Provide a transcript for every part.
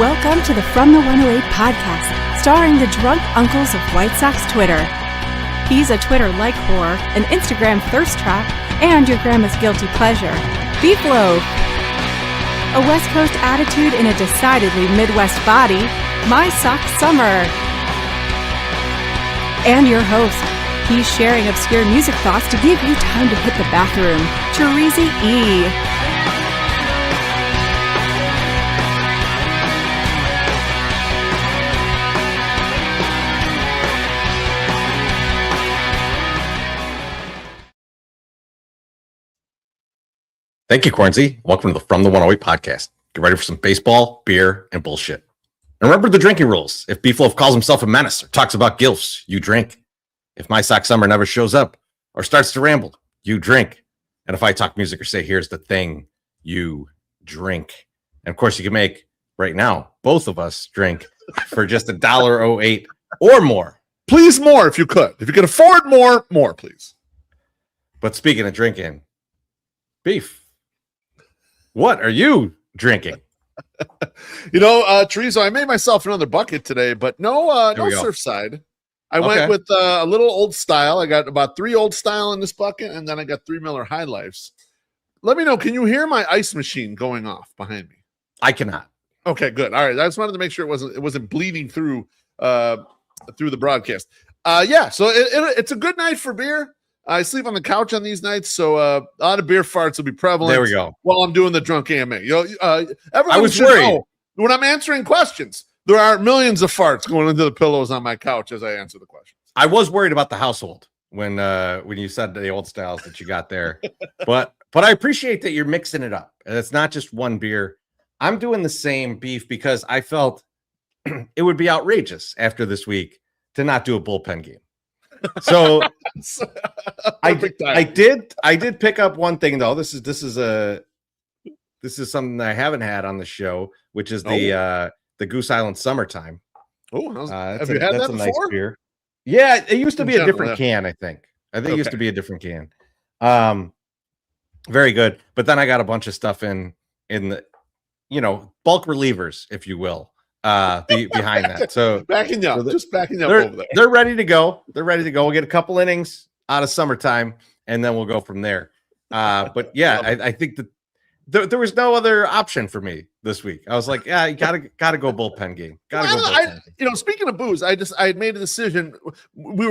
Welcome to the From the 108 podcast, starring the drunk uncles of White Sox Twitter. He's a Twitter-like whore, an Instagram thirst trap, and your grandma's guilty pleasure, BeefLoaf. A West Coast attitude in a decidedly Midwest body, MySoxSummer. And your host, he's sharing obscure music thoughts to give you time to hit the bathroom, Chorizy-E. Thank you, Chorizy. Welcome to the From the 108 podcast. Get ready for some baseball, beer, and bullshit. And remember the drinking rules. If BeefLoaf calls himself a menace or talks about gilfs, you drink. If MySoxSummer never shows up or starts to ramble, you drink. And if I talk music or say, here's the thing, you drink. And of course, you can make, right now, both of us drink for just $1.08 or more. Please more if you could. If you can afford more, please. But speaking of drinking, Beef, what are you drinking? Chorizo, I made myself another bucket today, but no Surfside. I went with a little Old Style. I got about 3 Old Style in this bucket, and then I got 3 Miller High Lifes. Let me know, can you hear my ice machine going off behind me? I cannot. Okay, good. All right. I just wanted to make sure it wasn't bleeding through the broadcast. So it's a good night for beer. I sleep on the couch on these nights, so a lot of beer farts will be prevalent. There we go. While I'm doing the drunk AMA. Everyone I was should worried. know, when I'm answering questions, there are millions of farts going into the pillows on my couch as I answer the questions. I was worried about the household when you said the Old Styles that you got there, but I appreciate that you're mixing it up. And it's not just one beer. I'm doing the same, Beef, because I felt it would be outrageous after this week to not do a bullpen game. So I did pick up one thing though. This is something that I haven't had on the show, which is the Goose Island Summertime. Oh, have you had that before? Nice beer. Yeah, it used to be a different can. I think it used to be a different can. Very good. But then I got a bunch of stuff in the bulk relievers, if you will. Behind that, so backing up over there. They're ready to go. We'll get a couple innings out of summertime, and then we'll go from there. But yeah, I think that there was no other option for me this week. I was like, yeah, you gotta go bullpen game. Speaking of booze, I had made a decision. We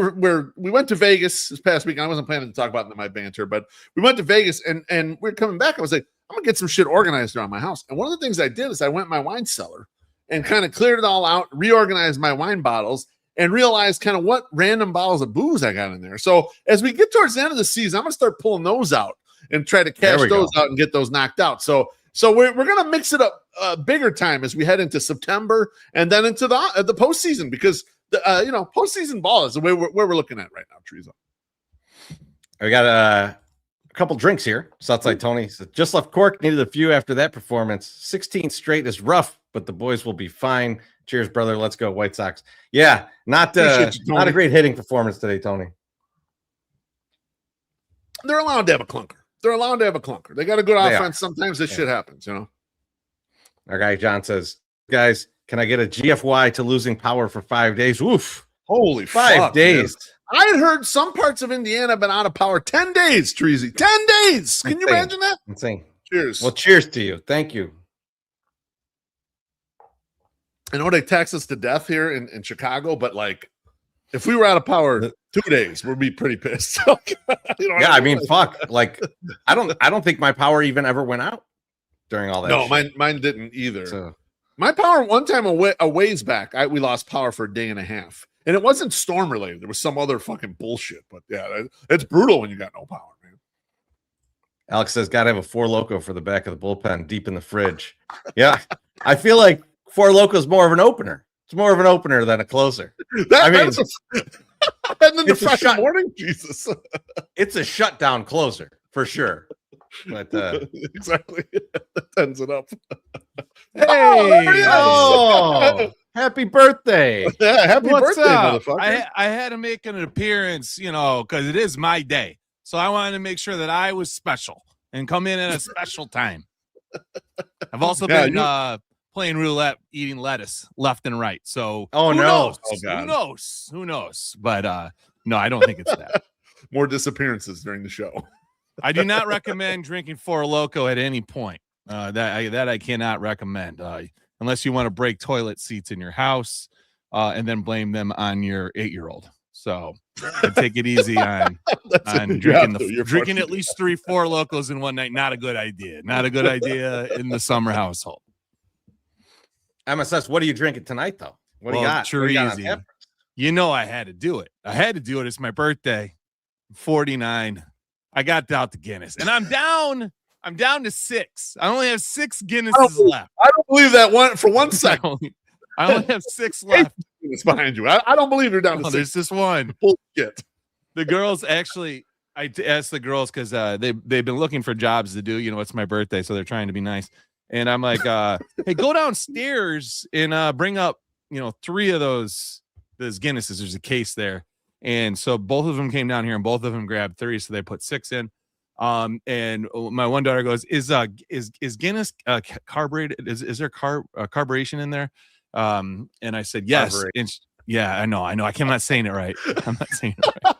went to Vegas this past week. I wasn't planning to talk about it in my banter, but we went to Vegas and we're coming back. I was like, I'm gonna get some shit organized around my house. And one of the things I did is I went in my wine cellar and kind of cleared it all out, reorganized my wine bottles, and realized kind of what random bottles of booze I got in there. So as we get towards the end of the season, I'm going to start pulling those out and try to cash those out and get those knocked out. So we're going to mix it up bigger time as we head into September and then into the postseason, because the postseason ball is the way where we're looking at right now, Chorizo. We got a couple drinks here. Southside Tony said, just left Cork, needed a few after that performance. 16 straight is rough, but the boys will be fine. Cheers, brother. Let's go, White Sox. Yeah, not a great hitting performance today, Tony. They're allowed to have a clunker. They got a good offense. Sometimes this shit happens, Our guy John says, guys, can I get a GFY to losing power for 5 days? Oof. Holy 5 days. Man. I had heard some parts of Indiana have been out of power 10 days, Chorizy. 10 days. Can you imagine that? Insane. Cheers. Well, cheers to you. Thank you. I know they tax us to death here in Chicago, but like, if we were out of power 2 days, we'd be pretty pissed. I mean, fuck. Like, I don't think my power even ever went out during all that. No, shit. mine didn't either. So. My power one time a ways back, we lost power for a day and a half, and it wasn't storm related. There was some other fucking bullshit. But yeah, it's brutal when you got no power, man. Alex says, "Gotta have a Four Loko for the back of the bullpen, deep in the fridge." Yeah, I feel like Four Loko is more of an opener. It's more of an opener than a closer. And then the Friday morning, Jesus. It's a shutdown closer for sure. But exactly, that ends it up. Hey, happy birthday! Yeah, happy birthday, up? motherfucker! I had to make an appearance, because it is my day, so I wanted to make sure that I was special and come in at a special time. I've also been playing roulette, eating lettuce left and right. So Oh, who no. knows? Oh, God. Who knows? But no, I don't think it's that. More disappearances during the show. I do not recommend drinking Four Loko at any point. That I cannot recommend unless you want to break toilet seats in your house and then blame them on your 8-year-old. So I'd take it easy on drinking at least 3-4 Locos in one night. Not a good idea. Not a good idea in the summer household. MSS, what are you drinking tonight, though? What do you got? Chorizy-E. You know I had to do it. It's my birthday. 49. I got out the Guinness. And I'm down to 6. I only have 6 Guinnesses left. I don't believe that one for 1 second. I only have 6 left. It's behind you. I don't believe you're down to 6. There's just one. Bullshit. The girls actually, I asked the girls because they've been looking for jobs to do. You know, it's my birthday, so they're trying to be nice. And I'm like, hey, go downstairs and bring up, 3 of those Guinnesses. There's a case there. And so both of them came down here and both of them grabbed 3. So they put 6 in. And my one daughter goes, is Guinness carbureted? Is there carburation in there? And I said, yes. Yeah, I know. I cannot saying it right. I'm not saying it right.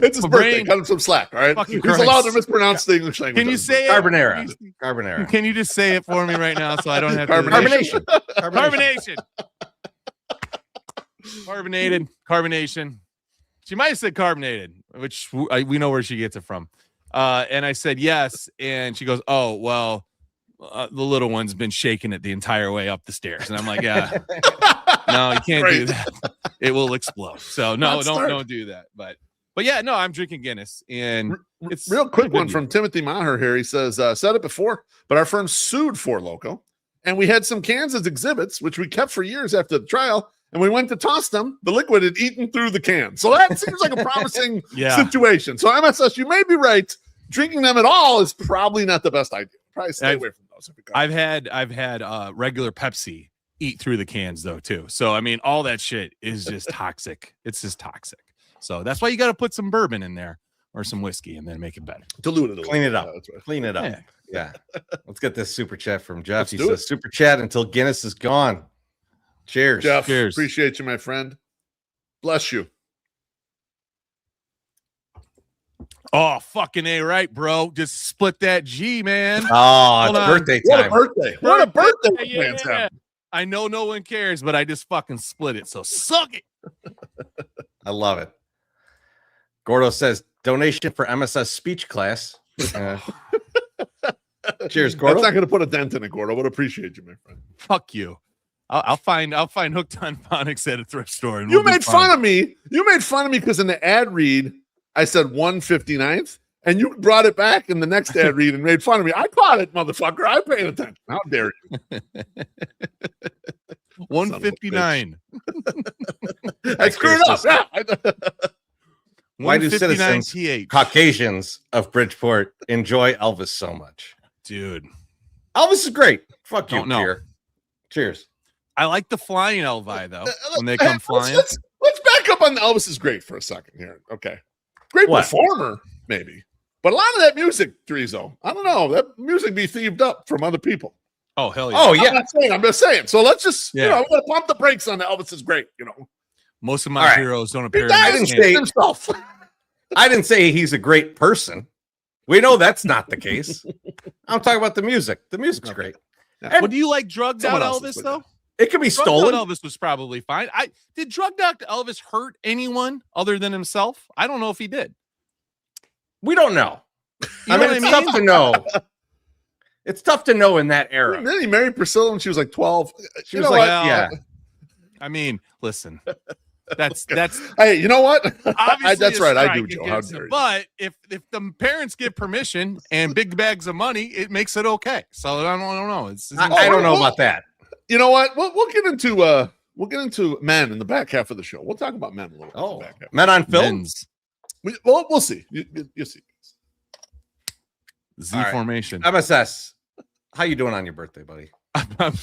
It's his birthday. Cut him some slack, all right? He's allowed to mispronounce the English language. Can you say Carbonara? Can you just say it for me right now so I don't have Carbonation. Carbonation. She might have said carbonated, which we know where she gets it from. And I said yes, and she goes, "Oh well, the little one's been shaking it the entire way up the stairs." And I'm like, "Yeah, no, you can't do that. It will explode." So no, don't do that. But yeah, no, I'm drinking Guinness, and it's real quick one from Timothy Maher here. He says, "Said it before, but our firm sued Four Loko, and we had some cans as exhibits, which we kept for years after the trial." And we went to toss them. The liquid had eaten through the can. So that seems like a promising situation. So MSS, you may be right. Drinking them at all is probably not the best idea. Probably stay away from those. I've had regular Pepsi eat through the cans though too. So I mean, all that shit is just toxic. It's just toxic. So that's why you got to put some bourbon in there or some whiskey and then make it better. Dilute it. Clean it up. Right. Clean it up. Yeah. Let's get this super chat from Jeff. He says, says, super chat until Guinness is gone. Cheers. Jeff, cheers. Appreciate you, my friend. Bless you. Oh, fucking A right, bro. Just split that G, man. Oh, it's birthday time. What a birthday. Yeah. I know no one cares, but I just fucking split it. So suck it. I love it. Gordo says, donation for MSS speech class. Cheers, Gordo. That's not going to put a dent in it, Gordo. Would appreciate you, my friend. Fuck you. I'll find hooked on phonics at a thrift store. And you made fun of me. You made fun of me because in the ad read I said 159th, and you brought it back in the next ad read and made fun of me. I caught it, motherfucker. I paid attention. How dare you? 159. I screwed up. Yeah. Why do citizens, TH. Caucasians of Bridgeport, enjoy Elvis so much? Dude. Elvis is great. Fuck you, Pierre. Cheers. I like the flying Elvi, though, when they come flying. Let's back up on the Elvis is great for a second here. Okay. Great performer, maybe. But a lot of that music, Chorizo, I don't know. That music be thieved up from other people. Oh, hell yeah. Oh, yeah. I'm just saying. So let's just, I'm going to pump the brakes on the Elvis is great, Most of my heroes don't appear. I didn't say himself. I didn't say he's a great person. We know that's not the case. I'm talking about the music. The music's great. Well, do you like drugged out Elvis, though? It could be stolen. Elvis was probably fine. Did drugged out Elvis hurt anyone other than himself? I don't know if he did. We don't know. It's tough to know. It's tough to know in that era. And then he married Priscilla when she was like 12. She was like, yeah. I mean, listen. That's hey, you know what? That's right. I do, Joe. How dare you? But if the parents give permission and big bags of money, it makes it okay. So I don't know. I don't know about that. You know what? We'll get into men in the back half of the show. We'll talk about men a little bit. Oh, back half. Men on film. We'll see. You'll see. Z formation. MSS. How you doing on your birthday, buddy? I'm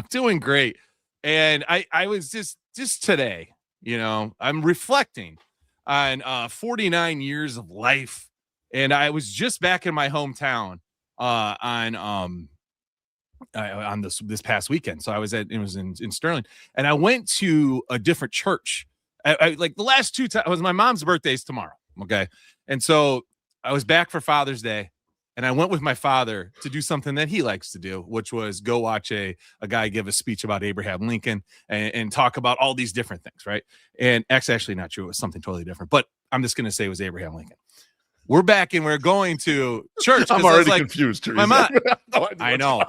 doing great. And I was just today, I'm reflecting on 49 years of life. And I was just back in my hometown on on this past weekend. So it was in Sterling, and I went to a different church. I like the last 2 times. It was my mom's birthday's tomorrow. Okay. And so I was back for Father's Day, and I went with my father to do something that he likes to do, which was go watch a guy give a speech about Abraham Lincoln and talk about all these different things. Right. And actually not true. It was something totally different, but I'm just going to say it was Abraham Lincoln. We're back and we're going to church. I'm already confused. My mom, I know.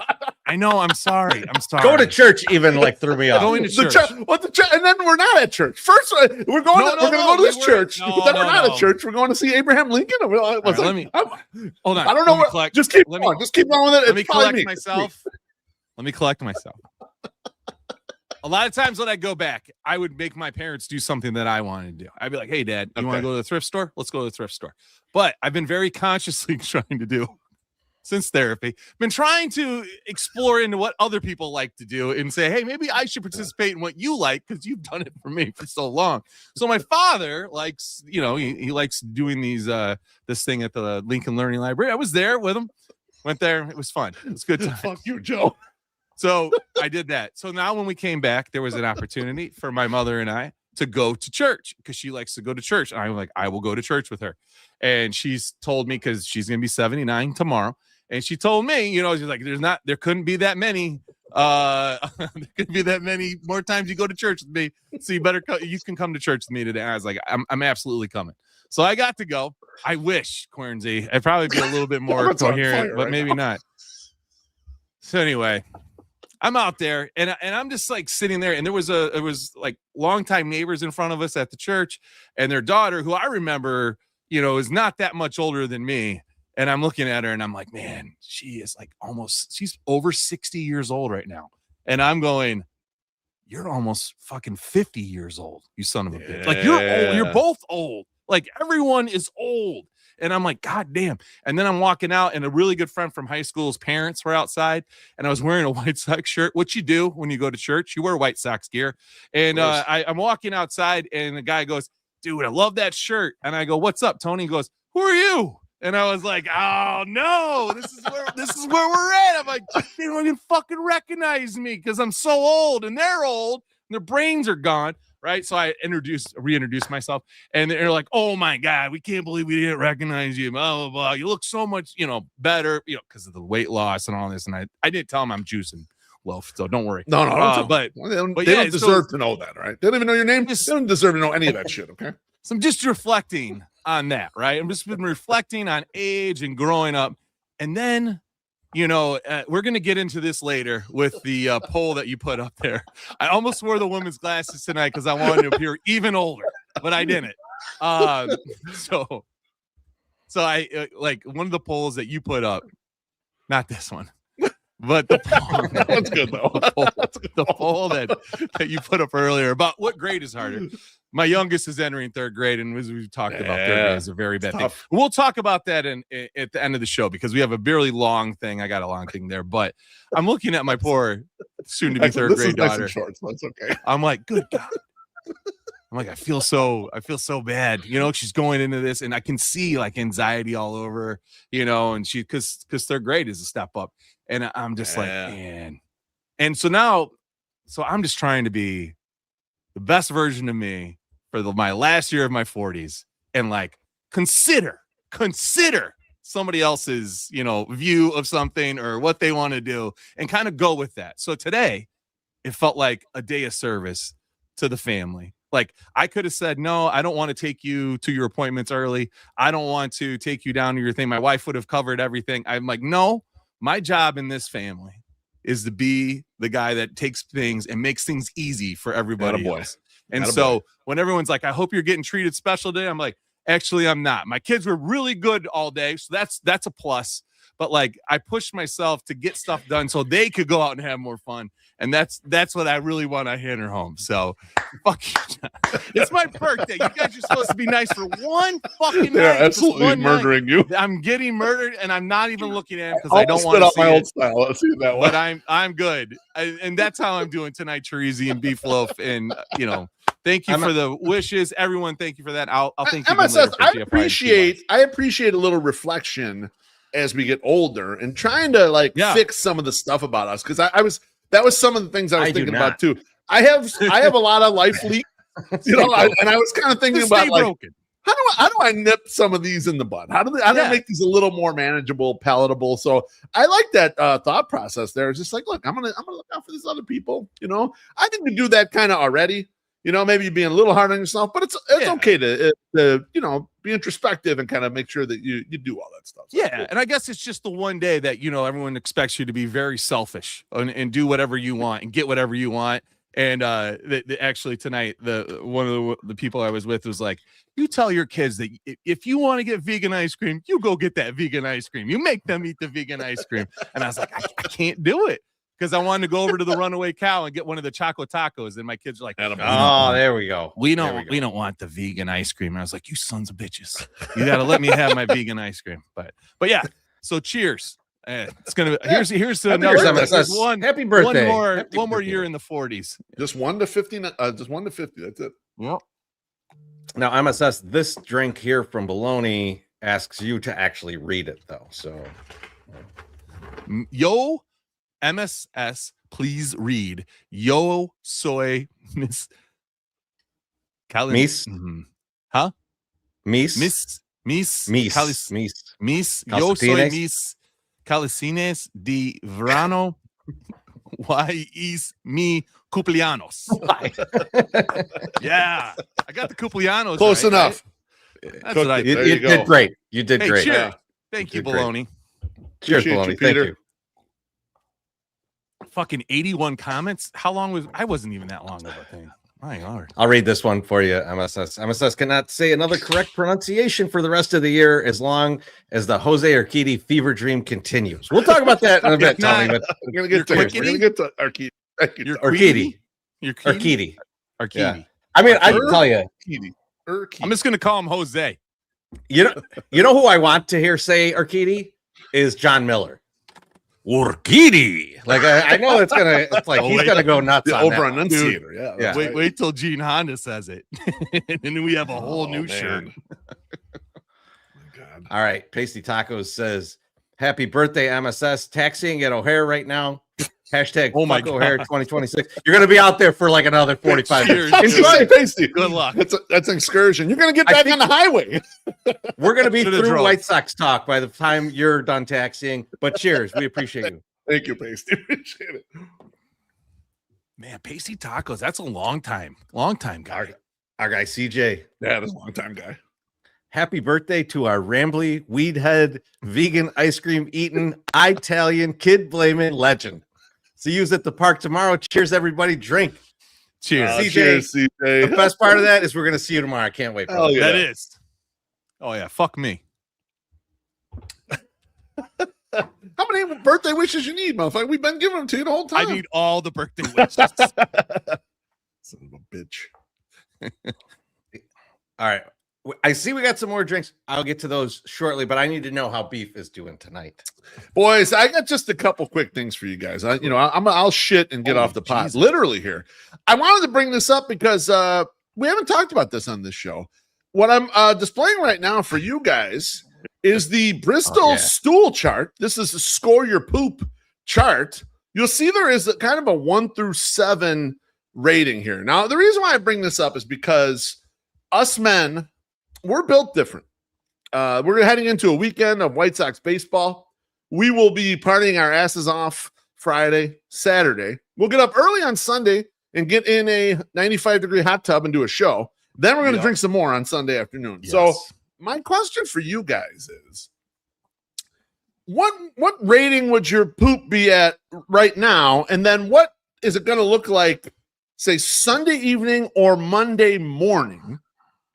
I'm sorry. Go to church even like threw me off. Going to church. And then we're not at church. First, we're going to go to this church. But then we're not at church. We're going to see Abraham Lincoln. Hold on. I don't know what. Just keep going. Just keep going with it. Let me collect myself. Let me collect myself. A lot of times when I go back, I would make my parents do something that I wanted to do. I'd be like, hey, Dad, you want to go to the thrift store? Let's go to the thrift store. But I've been very consciously trying to do, since therapy, been trying to explore into what other people like to do and say, hey, maybe I should participate in what you like because you've done it for me for so long. So my father likes, he likes doing this thing at the Lincoln Learning Library. I was there with him, went there. It was fun. It was good time. Fuck you, Joe. So I did that. So now when we came back, there was an opportunity for my mother and I to go to church because she likes to go to church. And I'm like, I will go to church with her. And she's told me, because she's going to be 79 tomorrow. And she told me, she's like, there couldn't be that many. There couldn't be that many more times you go to church with me. So you can come to church with me today. And I was like, I'm absolutely coming. So I got to go. I wish, Chorizy, I'd probably be a little bit more coherent, but maybe not. So anyway, I'm out there and I'm just like sitting there, and it was like longtime neighbors in front of us at the church, and their daughter, who I remember, is not that much older than me. And I'm looking at her and I'm like, man, she is like she's over 60 years old right now. And I'm going, you're almost fucking 50 years old, you son of a bitch. Like, you're old. You're both old. Like, everyone is old. And I'm like, God damn. And then I'm walking out, and a really good friend from high school's parents were outside, and I was wearing a White Sox shirt. What you do when you go to church, you wear White Sox gear. And I'm walking outside, and the guy goes, dude, I love that shirt. And I go, what's up, Tony? He goes, who are you? And I was like, oh no, this is where we're at. I'm like, they don't even fucking recognize me because I'm so old, and they're old, and their brains are gone. Right. So I reintroduced myself, and they're like, oh my God, we can't believe we didn't recognize you. Blah, blah, blah. You look so much, better, because of the weight loss and all this. And I didn't tell them I'm juicing loaf. So don't worry. No. But they don't deserve to know that. Right. They don't even know your name. They don't deserve to know any of that shit. Okay. So I'm just reflecting on that. Right. I'm just been reflecting on age and growing up. And then, we're going to get into this later with the poll that you put up there. I almost wore the women's glasses tonight because I wanted to appear even older, but I didn't. So I like one of the polls that you put up, not this one, but the poll, that one's good though. The poll that you put up earlier about what grade is harder. My youngest is entering third grade, and as we've talked about, third grade is a very bad thing. We'll talk about that at the end of the show because we have a really long thing. I got a long thing there, but I'm looking at my poor soon-to-be third grade daughter. Nice short, so it's okay. I'm like, good God. I'm like, I feel so bad. She's going into this, and I can see like anxiety all over, and because third grade is a step up, and I'm just like, man. And so I'm just trying to be the best version of me for my last year of my 40s, and like consider somebody else's, view of something or what they want to do and kind of go with that. So today it felt like a day of service to the family. Like, I could have said, no, I don't want to take you to your appointments early. I don't want to take you down to your thing. My wife would have covered everything. I'm like, no, my job in this family is to be the guy that takes things and makes things easy for everybody else. And so when everyone's like, I hope you're getting treated special today, I'm like, actually, I'm not. My kids were really good all day, so that's a plus. But like, I pushed myself to get stuff done so they could go out and have more fun. And that's what I really want to hammer home. So fuck you. It's my birthday. You guys are supposed to be nice for one fucking night. They're absolutely murdering you. I'm getting murdered, and I'm not even looking at it because I don't want to see my it. old style. Let's see that one. But I'm good. And that's how I'm doing tonight, Chorizy and BeefLoaf. And thank you for the wishes, everyone. Thank you for that. I'll thank you. MSS, I appreciate a little reflection as we get older and trying to like fix some of the stuff about us. Cause that was some of the things I was thinking about too. I have a lot of life leaks, you know, and I was kind of thinking about like, broken. how do I nip some of these in the bud? How do I make these a little more manageable, palatable? So I like that thought process there. It's just like, look, I'm gonna look out for these other people. You know, I think we do that kind of already. You know, maybe you're being a little hard on yourself, but it's okay to you know, be introspective and kind of make sure that you do all that stuff. So yeah, cool. And I guess it's just the one day that, you know, everyone expects you to be very selfish and do whatever you want and get whatever you want. And actually tonight, one of the people I was with was like, you tell your kids that if you want to get vegan ice cream, you go get that vegan ice cream. You make them eat the vegan ice cream. And I was like, I can't do it. Because I wanted to go over to the Runaway Cow and get one of the Choco Tacos, and my kids are like, "Oh, there we go. We don't want the vegan ice cream." And I was like, "You sons of bitches! You got to let me have my vegan ice cream." But yeah. So cheers. It's gonna here's another one. Happy birthday! One more year in the 40s. Just 1 to 50. Just 1 to 50. That's it. Yep. Now MSS, this drink here from Baloney asks you to actually read it though. So, yo. MSS, please read. Yo soy Miss Miss? Huh? Miss? Yo soy Miss Calicines de Verano. Why is mi cumpleaños? Yeah, I got the cumpleaños. Close enough. Right? That's what I did. You did great. You did great. Cheers. Yeah. Thank you, Baloney. Cheers, Baloney. Thank you. Fucking 81 comments. How long was I wasn't even that long of a thing. My Lord. I'll read this one for you, MSS. MSS cannot say another correct pronunciation for the rest of the year as long as the Jose Urquidy fever dream continues. We'll talk about that in a bit, Tony. But we're gonna get to Urquidy. Urquidy. Yeah. I mean, I can tell you. I'm just gonna call him Jose. You know who I want to hear say Urquidy is John Miller. Urquidy. Like I know it's like he's gonna go nuts on over enunciator. Yeah. Wait till Gene Honda says it. And then we have a whole new shirt. God. All right. Pasty Tacos says, happy birthday, MSS. Taxiing at O'Hare right now. Hashtag O'Hare 2026. You're gonna be out there for like another 45 years. Enjoy, Pasty. Good luck. That's an excursion. You're gonna get back on the highway. We're gonna be through White Sox talk by the time you're done taxiing. But cheers, we appreciate you. Thank you, Pasty. Appreciate it. Man, Pasty Tacos. That's a long time guy. Our guy CJ. Yeah, that's a long time guy. Happy birthday to our rambly, weed head, vegan ice cream eating, Italian kid blaming legend. See you at the park tomorrow. Cheers, everybody. Drink. Cheers. CJ. Cheers, CJ. The best part of that is we're going to see you tomorrow. I can't wait. Oh, yeah. That is. Oh, yeah. Fuck me. How many birthday wishes you need, motherfucker? We've been giving them to you the whole time. I need all the birthday wishes. Son of a bitch. All right. I see we got some more drinks. I'll get to those shortly, but I need to know how Beef is doing tonight. Boys, I got just a couple quick things for you guys. I'll shit and get off the pot. Literally here. I wanted to bring this up because we haven't talked about this on this show. What I'm displaying right now for you guys is the Bristol stool chart. This is a score your poop chart. You'll see there is kind of a 1 through 7 rating here. Now, the reason why I bring this up is because us men, we're built different. We're heading into a weekend of White Sox baseball. We will be partying our asses off Friday, Saturday. We'll get up early on Sunday and get in a 95-degree hot tub and do a show. Then we're going to drink some more on Sunday afternoon. Yes. So my question for you guys is, what rating would your poop be at right now? And then what is it going to look like, say, Sunday evening or Monday morning?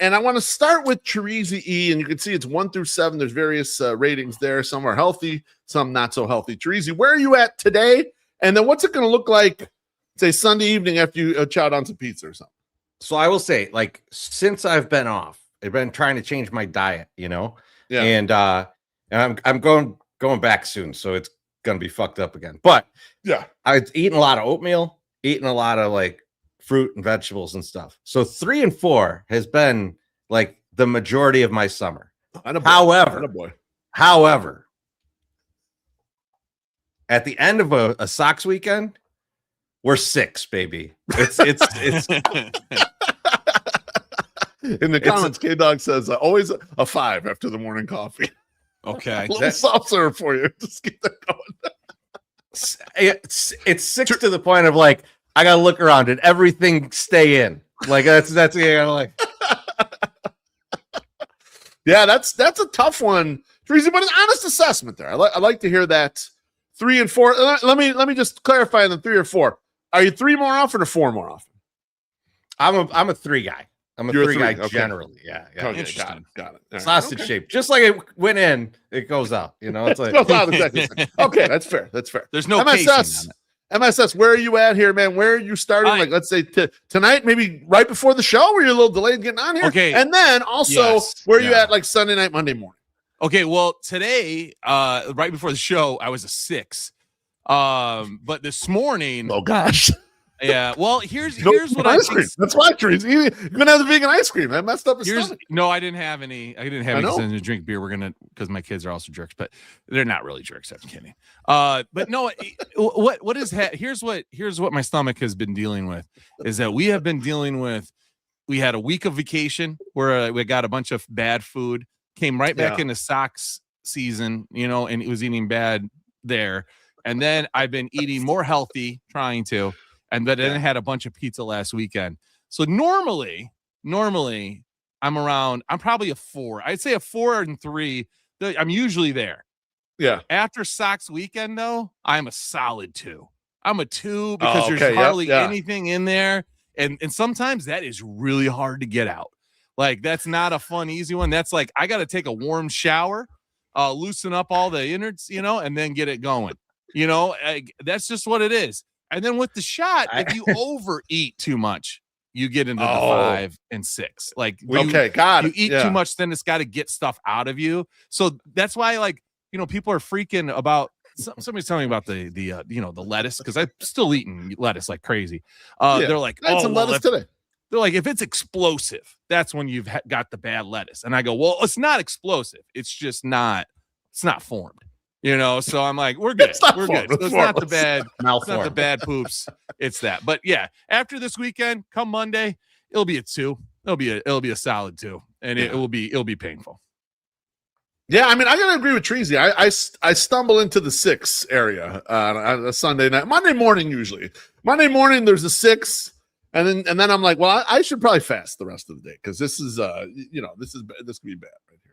And I want to start with Chorizy-E, and you can see it's 1 through 7. There's various ratings there. Some are healthy, some not so healthy. Chorizy, where are you at today? And then what's it going to look like, say, Sunday evening after you chow down some pizza or something? So I will say, like, since I've been off, I've been trying to change my diet, Yeah. And I'm going back soon, so it's going to be fucked up again. But yeah, I've eaten a lot of oatmeal, eaten a lot of like fruit and vegetables and stuff. So 3 and 4 has been like the majority of my summer. However, At the end of a Sox weekend, we're 6, baby. It's In the comments, K-Dog says always a 5 after the morning coffee. Okay. A little soft serve for you. Just keep that going. It's 6 to the point of like, I gotta look around. Did everything stay in? Like that's like. Yeah, that's a tough one, Chorizy, but an honest assessment there. I like to hear that. 3 and 4. Let me just clarify on the 3 or 4. Are you 3 more often or 4 more often? I'm a 3 guy. I'm a You're 3 guy okay. Generally. Yeah. Okay, got it. All Sausage right. shape, just like it went in, it goes out. You know, it's like Goes out exactly. Okay, that's fair. There's no casing on it. MSS, where are you at here, man? Where are you starting? Like, let's say tonight, maybe right before the show, where you're a little delayed getting on here. Okay. And then also, where are you at like Sunday night, Monday morning? Okay, well, today, right before the show, I was a 6. But this morning, Oh gosh. yeah. Well, here's what ice I cream. That's why, Chorizy. You're gonna have the vegan ice cream. That messed up his stomach. No, I didn't have any. I didn't have any know. to drink beer. Because my kids are also jerks, but they're not really jerks. I'm kidding. But no, what is here's what my stomach has been dealing with is that we have been dealing with. We had a week of vacation where we got a bunch of bad food. Came right back into Sox season, and it was eating bad there. And then I've been eating more healthy, trying to. And then I had a bunch of pizza last weekend. So normally I'm probably a 4. I'd say a 4 and 3. I'm usually there. Yeah. After Sox weekend, though, I'm a solid 2. I'm a 2 because there's hardly anything in there. And sometimes that is really hard to get out. Like, that's not a fun, easy one. That's like, I got to take a warm shower, loosen up all the innards, and then get it going. That's just what it is. And then with the shot, if you overeat too much, you get into the 5 and 6. Like, you eat too much, then it's got to get stuff out of you. So that's why, like, people are freaking about. Somebody's telling me about the lettuce, because I'm still eating lettuce like crazy. They're like, I had some lettuce today. They're like, if it's explosive, that's when you've got the bad lettuce. And I go, well, it's not explosive. It's just not. It's not formed. So I'm like, we're good. We're good. So it's not the bad. It's not the bad poops. It's that. But yeah, after this weekend, come Monday, it'll be a 2. It'll be a solid 2, and it'll be painful. Yeah, I mean, I gotta agree with Chorizy. I stumble into the 6 area on a Sunday night, Monday morning usually. Monday morning there's a 6, and then I'm like, well, I should probably fast the rest of the day because this is this could be bad right here.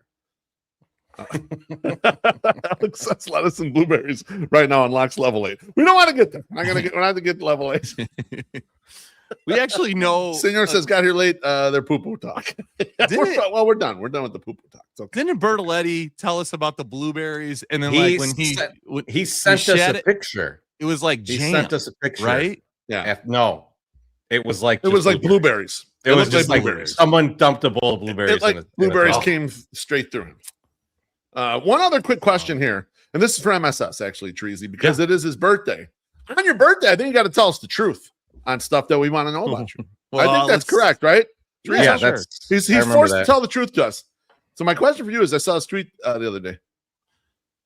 Alex says lettuce and blueberries right now unlocks level 8. We don't want to get there. We're not going to get to level 8. We actually know. Senor says got here late. Their poo-poo talk. We're done. We're done with the poo-poo talk. Okay. Didn't Bertoletti tell us about the blueberries? And then he sent us a picture. It was like jam, he sent us a picture, right? Yeah. No, it was like blueberries. It was just like blueberries. Someone dumped a bowl of blueberries. Blueberries came straight through him. One other quick question here, and this is for MSS actually, Chorizy, because it is his birthday. On your birthday, I think you got to tell us the truth on stuff that we want to know about you. Well, I think that's correct, right? Chorizy? Yeah, that's he's forced to tell the truth to us. So my question for you is, I saw a tweet the other day,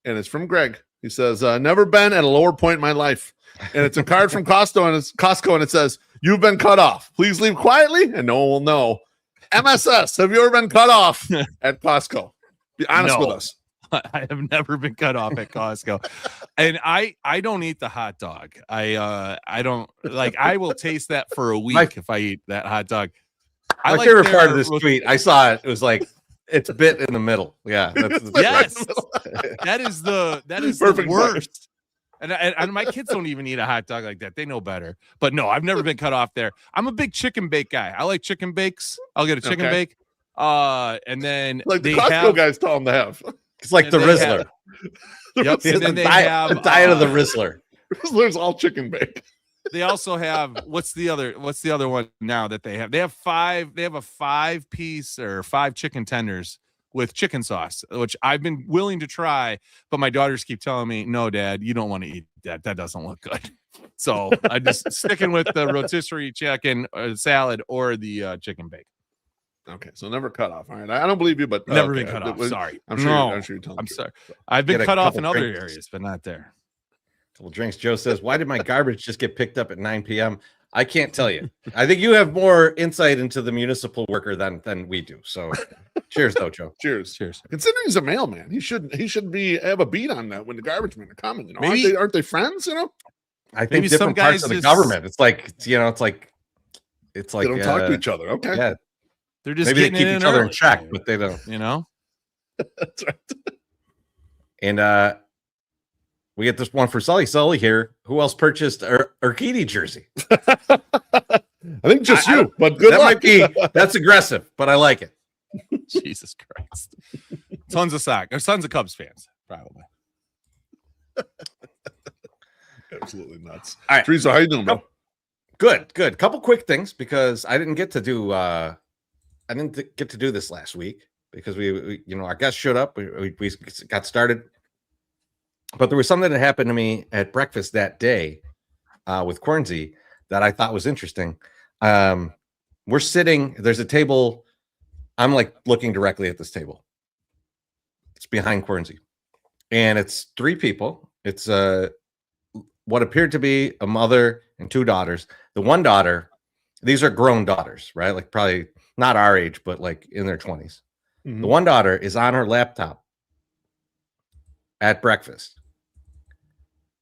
and it's from Greg. He says, "Never been at a lower point in my life," and it's a card from Costco, and it says, "You've been cut off. Please leave quietly, and no one will know." MSS, have you ever been cut off at Costco? Be honest with us. I have never been cut off at Costco, and I don't eat the hot dog. I don't like. I will taste that for a week if I eat that hot dog. My favorite part of this tweet, I saw it. It was like it's bit in the middle. Yeah, yes, that is the perfect worst. And my kids don't even eat a hot dog like that. They know better. But no, I've never been cut off there. I'm a big chicken bake guy. I like chicken bakes. I'll get a chicken bake. And then like the Costco guys tell them to have. It's like the Rizzler. Yep. And then they have the diet of the Rizzler. Rizzler's all chicken bake. They also have what's the other one now that they have? They have a 5-piece or 5 chicken tenders with chicken sauce, which I've been willing to try, but my daughters keep telling me, "No, Dad, you don't want to eat that. That doesn't look good." So I just sticking with the rotisserie chicken salad or the chicken bake. Okay, so never cut off. All right, I don't believe you, but never been cut off. Sorry, I'm sure. I'm sure you're telling. I'm sorry. I've been cut off in other areas, but not there. Couple drinks. Joe says, "Why did my garbage just get picked up at 9 p.m.?" I can't tell you. I think you have more insight into the municipal worker than we do. So, cheers, though, Joe. Cheers. Considering he's a mailman, he should have a beat on that when the garbage men are coming. You know, Maybe, aren't they friends? You know, I think maybe different parts of the government. It's like they don't talk to each other. Okay, yeah, they're just maybe they keep each other in check, but they don't. You know, that's right. And we get this one for Sully. Sully here. Who else purchased a Urquidy jersey? I think just you, but good luck. That's aggressive, but I like it. Jesus Christ. Tons of Cubs fans, probably. Absolutely nuts. All right. Teresa, how you doing, bro? Good. Couple quick things because I didn't get to do this last week because we our guest showed up. We got started. But there was something that happened to me at breakfast that day with Chorizy that I thought was interesting. We're sitting, there's a table. I'm like looking directly at this table. It's behind Chorizy. And it's three people. It's what appeared to be a mother and two daughters. The one daughter, these are grown daughters, right? Like probably not our age, but like in their 20s. Mm-hmm. The one daughter is on her laptop at breakfast.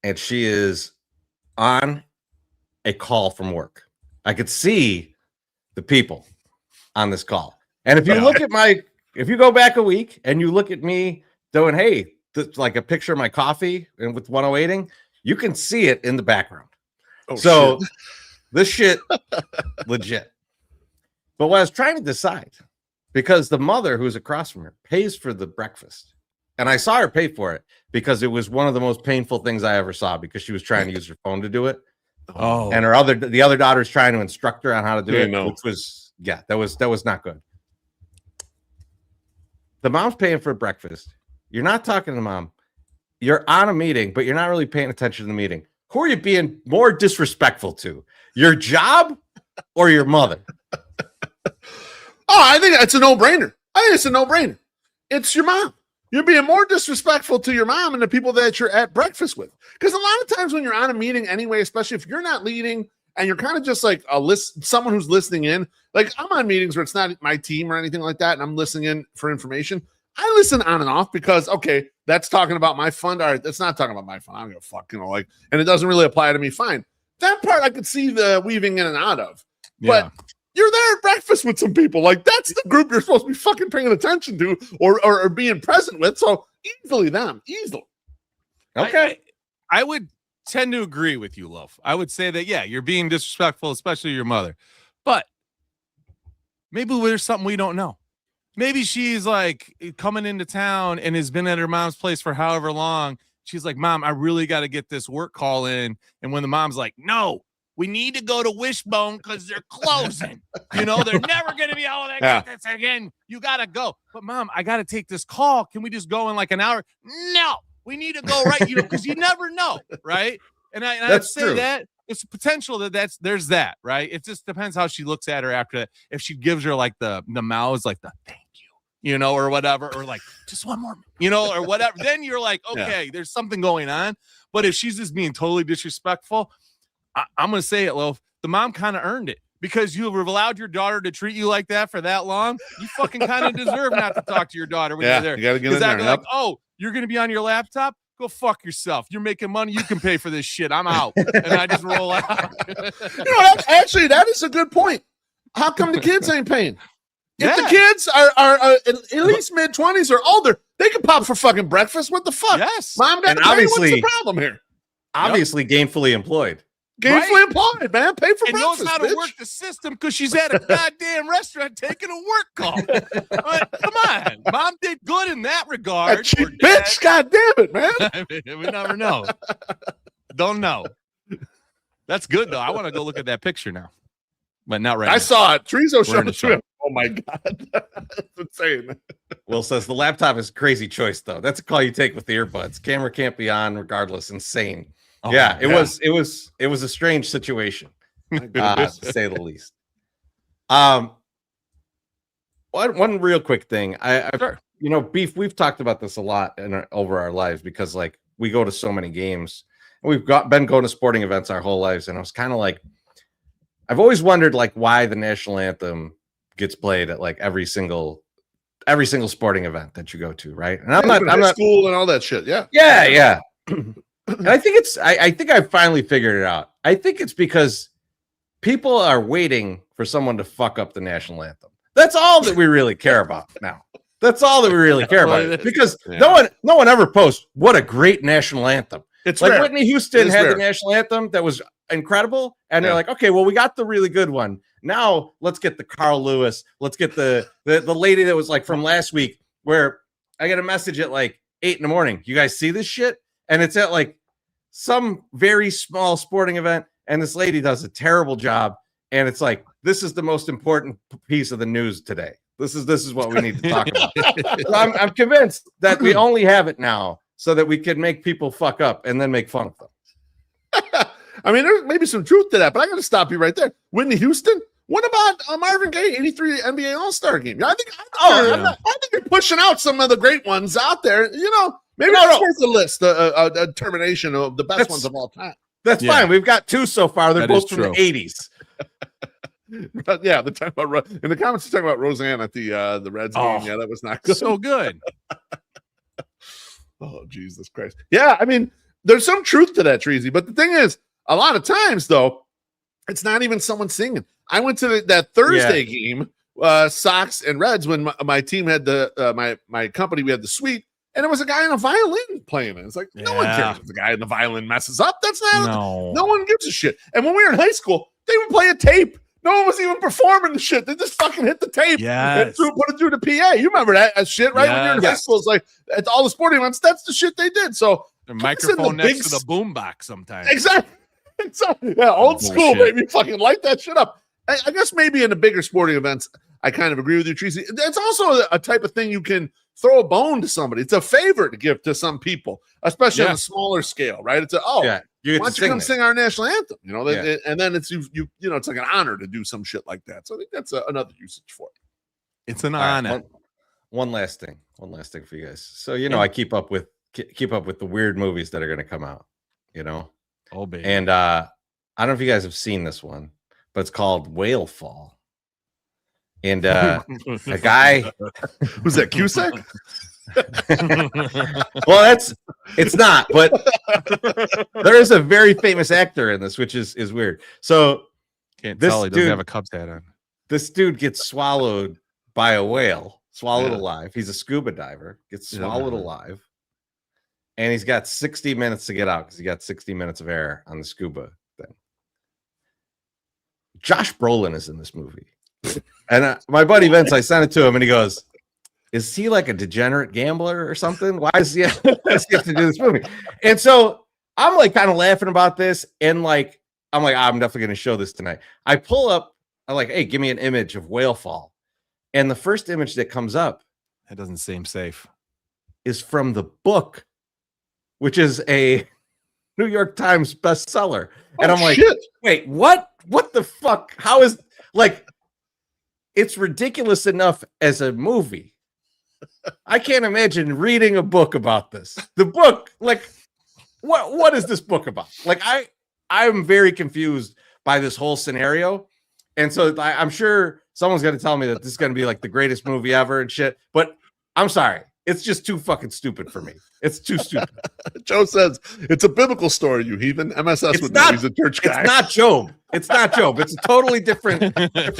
And she is on a call from work. I could see the people on this call. And if you look at if you go back a week and you look at me doing, hey, like a picture of my coffee and with 108ing, you can see it in the background. Oh, so shit. This shit, legit. But what I was trying to decide, because the mother who's across from her pays for the breakfast. And I saw her pay for it because it was one of the most painful things I ever saw because she was trying to use her phone to do it. Oh, and the other daughter's trying to instruct her on how to do it, which was that was not good. The mom's paying for breakfast. You're not talking to mom. You're on a meeting, but you're not really paying attention to the meeting. Who are you being more disrespectful to? Your job or your mother? I think it's a no-brainer. It's your mom. You're being more disrespectful to your mom and the people that you're at breakfast with. Because a lot of times when you're on a meeting anyway, especially if you're not leading and you're kind of just like someone who's listening in, like I'm on meetings where it's not my team or anything like that, and I'm listening in for information. I listen on and off because, okay, that's talking about my fund. All right, that's not talking about my fund. I don't give a fuck, and it doesn't really apply to me. Fine. That part I could see the weaving in and out of. But you're there at breakfast with some people. Like, that's the group you're supposed to be fucking paying attention to or being present with. So easily. Okay. I would tend to agree with you, Loaf. I would say that, you're being disrespectful, especially your mother. But maybe there's something we don't know. Maybe she's like coming into town and has been at her mom's place for however long. She's like, Mom, I really got to get this work call in. And when the mom's like, no, we need to go to Wishbone because they're closing. They're never going to be able to get this again. You got to go. But Mom, I got to take this call. Can we just go in like an hour? No, we need to go right. Because you never know. Right. And I'd say true. That it's potential there's that. Right. It just depends how she looks at her after that. If she gives her like the mouths, like the thank you, or whatever, or like just one more, or whatever. Then you're like, okay, there's something going on. But if she's just being totally disrespectful, I'm going to say it, Loaf. The mom kind of earned it because you have allowed your daughter to treat you like that for that long. You fucking kind of deserve not to talk to your daughter when you're there. You got to get in there. Like, oh, you're going to be on your laptop? Go fuck yourself. You're making money. You can pay for this shit. I'm out. And I just roll out. Actually, that is a good point. How come the kids ain't paying? If the kids are at least mid-20s or older, they can pop for fucking breakfast. What the fuck? Yes. Mom got to pay. What's the problem here? Obviously, gainfully employed. Gainfully employed, man. Pay for breakfast, knows how to work the system because she's at a goddamn restaurant taking a work call. Come on. Mom did good in that regard. Bitch, god damn it, man. I mean, we never know. Don't know. That's good, though. I want to go look at that picture now. But not right now. I saw it. Trezo showed it to him. Oh, my God. That's insane. Will says the laptop is a crazy choice, though. That's a call you take with the earbuds. Camera can't be on regardless. Insane. Oh, yeah, it was a strange situation, to say the least. One real quick thing. Sure. Beef, we've talked about this a lot over our lives because like we go to so many games We've been going to sporting events our whole lives, and I was kind of like, I've always wondered like why the national anthem gets played at like every single sporting event that you go to, right? And I'm not school and all that shit. Yeah. And I think I think I finally figured it out. I think it's because people are waiting for someone to fuck up the national anthem. That's all that we really care about now. That's all that we really care about. Because no one ever posts what a great national anthem. It's like rare. Whitney Houston had the national anthem that was incredible, and they're like, okay, well, we got the really good one. Now let's get the Carl Lewis. Let's get the lady that was like from last week, where I get a message at like 8 a.m. You guys see this shit? And it's at like some very small sporting event, and this lady does a terrible job. And it's like, this is the most important piece of the news today. This is what we need to talk about. So I'm convinced that we only have it now so that we can make people fuck up and then make fun of them. I mean, there's maybe some truth to that, but I got to stop you right there. Whitney Houston. What about Marvin Gaye, 83 NBA All-Star game? I think you're pushing out some of the great ones out there. You know, maybe that's worth the list, a termination of the best ones of all time. That's fine. We've got 2 so far. They're both from the 80s. But yeah, in the comments, they're talking about Roseanne at the Reds game. Yeah, that was not good. So good. Oh, Jesus Christ. Yeah, I mean, there's some truth to that, Treasy. But the thing is, a lot of times, though, it's not even someone singing. I went to that Thursday game, Sox and Reds, when my team had my company, we had the suite, and it was a guy on a violin playing it. It's like, no one cares if the guy in the violin messes up. That's not, no one gives a shit. And when we were in high school, they would play a tape. No one was even performing the shit. They just fucking hit the tape and put it through the PA. You remember that shit, right? When you're in high school, it's like at all the sporting events, that's the shit they did. So the microphone next to the boombox sometimes. Exactly. Yeah, old school, baby. Fucking light that shit up. I guess maybe in the bigger sporting events, I kind of agree with you, Tracy. It's also a type of thing you can throw a bone to somebody. It's a favor to give to some people, especially on a smaller scale, right? It's why don't you come sing our national anthem? You know, and then it's you know, it's like an honor to do some shit like that. So I think that's another usage for it. It's an honor. One last thing for you guys. So you know, I keep up with the weird movies that are going to come out. You know, baby. And I don't know if you guys have seen this one, but it's called Whale Fall. And a guy who's that, Cusack? Well, it's not, but there is a very famous actor in this, which is weird. So can't tell he doesn't have a Cubs hat on. This dude gets swallowed by a whale, alive. He's a scuba diver, gets swallowed alive, and he's got 60 minutes to get out because he got 60 minutes of air on the scuba thing. Josh Brolin is in this movie, and my buddy Vince, I sent it to him, and he goes, is he like a degenerate gambler or something? Why does he have to do this movie? And so I'm like kind of laughing about this. And like, I'm definitely going to show this tonight. I pull up, I'm like, hey, give me an image of Whale Fall. And the first image that comes up, that doesn't seem safe, is from the book, which is a New York Times bestseller. And I'm like, wait, what? What the fuck? How is, like, it's ridiculous enough as a movie. I can't imagine reading a book about this. The book, like, what is this book about? Like, I'm very confused by this whole scenario. And so I'm sure someone's going to tell me that this is going to be like the greatest movie ever and shit. But I'm sorry. It's just too fucking stupid for me. It's too stupid. Joe says it's a biblical story, you heathen. MSS would know he's a church guy. It's not Job. It's a totally different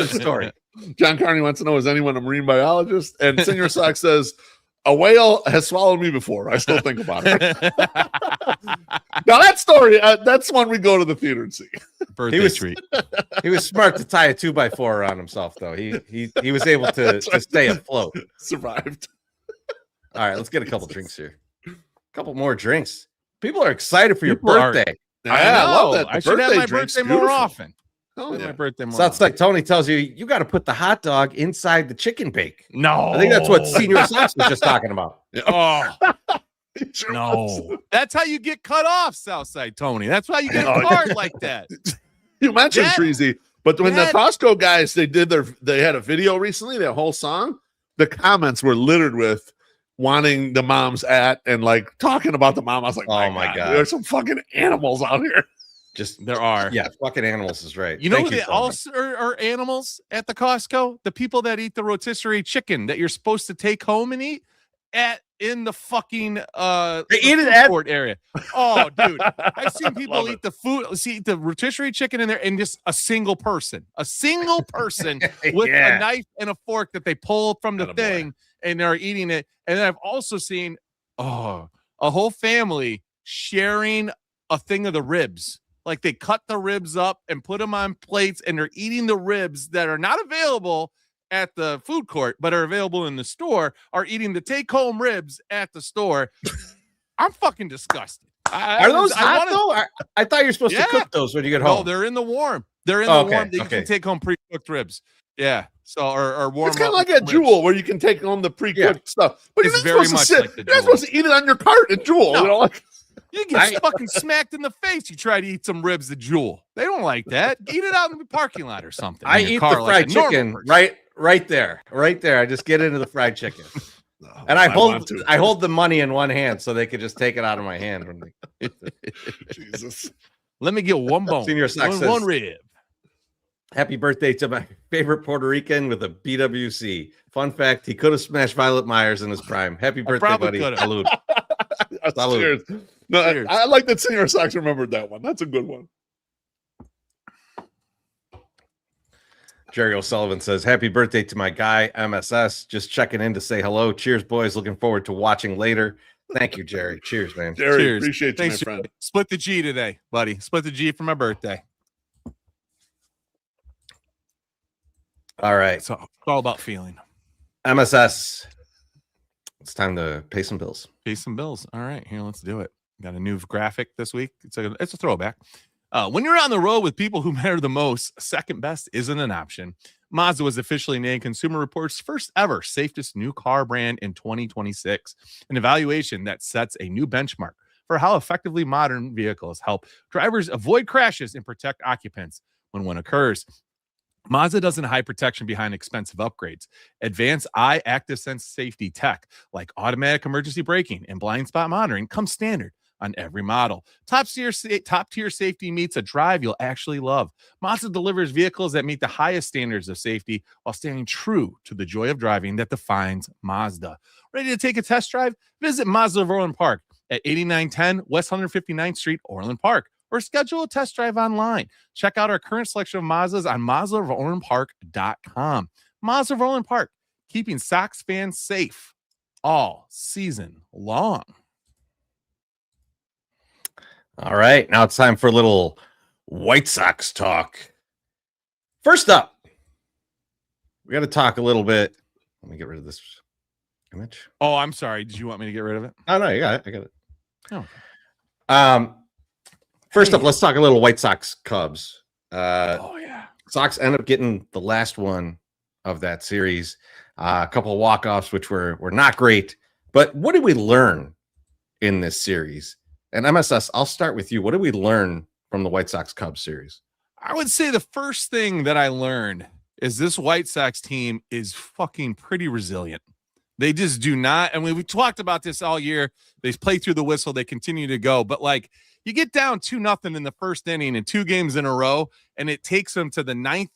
story. John Carney wants to know, is anyone a marine biologist? And Senior Sock says, a whale has swallowed me before. I still think about it. Now that story, that's one we go to the theater and see. Birthday treat. He was smart to tie a 2x4 around himself, though. He was able to stay afloat. Survived. All right, let's get a couple drinks here. A couple more drinks. People are excited for your birthday. I love that. I should have my birthday more often. Oh, yeah. My birthday more. So it's like Tony tells you got to put the hot dog inside the chicken bake. No, I think that's what Senior Sox was just talking about. Oh, no, that's how you get cut off, Southside Tony. That's why you get a card like that. You mentioned Treasy, but when the Costco guys they had a video recently, their whole song, the comments were littered with wanting the moms at and like talking about the mom. I was like, Oh my God. there's some fucking animals out here. Just There are. Yeah, fucking animals is right. You know Thank who they Coleman. also are animals at the Costco? The people that eat the rotisserie chicken that you're supposed to take home and eat in the fucking They eat it food at court area. Oh, dude. I've seen people eat the rotisserie chicken in there, and just a single person with a knife and a fork that they pull from the thing and they're eating it. And then I've also seen a whole family sharing a thing of the ribs. Like they cut the ribs up and put them on plates, and they're eating the ribs that are not available at the food court, but are available in the store, are eating the take-home ribs at the store. I'm fucking disgusted. Are those hot though? I thought you're supposed to cook those when you get home. No, they're in the warm. They're in the warm. You can take home pre-cooked ribs. Yeah. So or warm. It's kind of like a Jewel where you can take home the pre-cooked stuff, but it's very much like the You're not supposed to eat it on your cart at Jewel. No. You know, like. You get fucking smacked in the face. You try to eat some ribs at Jewel. They don't like that. Eat it out in the parking lot or something. I eat the fried chicken right there. I just get into the fried chicken, and I hold the money in one hand so they could just take it out of my hand. Jesus, let me get one bone. Senior Sox says, one rib. Happy birthday to my favorite Puerto Rican with a BWC. Fun fact: he could have smashed Violet Myers in his prime. Happy birthday, buddy! Salud. Salud. No, I like that Senior Sox remembered that one. That's a good one. Jerry O'Sullivan says, happy birthday to my guy, MSS. Just checking in to say hello. Cheers, boys. Looking forward to watching later. Thank you, Jerry. Cheers, man. Jerry, Cheers. Appreciate you, Thanks, my friend. Split the G today, buddy. Split the G for my birthday. All right. It's all about feeling. MSS. It's time to pay some bills. Pay some bills. All right, here, let's do it. Got a new graphic this week. It's a throwback. When you're on the road with people who matter the most, second best isn't an option. Mazda was officially named Consumer Reports' first ever safest new car brand in 2026, an evaluation that sets a new benchmark for how effectively modern vehicles help drivers avoid crashes and protect occupants when one occurs. Mazda doesn't hide protection behind expensive upgrades. Advanced eye active sense safety tech like automatic emergency braking and blind spot monitoring comes standard on every model. Top tier safety meets a drive you'll actually love. Mazda delivers vehicles that meet the highest standards of safety while staying true to the joy of driving that defines Mazda. Ready to take a test drive? Visit Mazda of Orland Park at 8910 West 159th Street, Orland Park, or schedule a test drive online. Check out our current selection of Mazdas on MazdaofOrlandPark.com. Mazda of Orland Park, keeping Sox fans safe all season long. All right, now it's time for a little White Sox talk. First up, we got to talk a little bit. Let me get rid of this image. Oh, I'm sorry. Did you want me to get rid of it? Oh, no, you got it. I got it. Oh. First up, let's talk a little White Sox Cubs. Yeah. Sox end up getting the last one of that series. A couple of walk-offs, which were not great. But what did we learn in this series? And MSS, I'll start with you. What did we learn from the White Sox Cubs series? I would say the first thing that I learned is this White Sox team is fucking pretty resilient. They just do not. And we talked about this all year. They play through the whistle. They continue to go. But like you get down 2-0 in the first inning in 2 games in a row, and it takes them to the 9th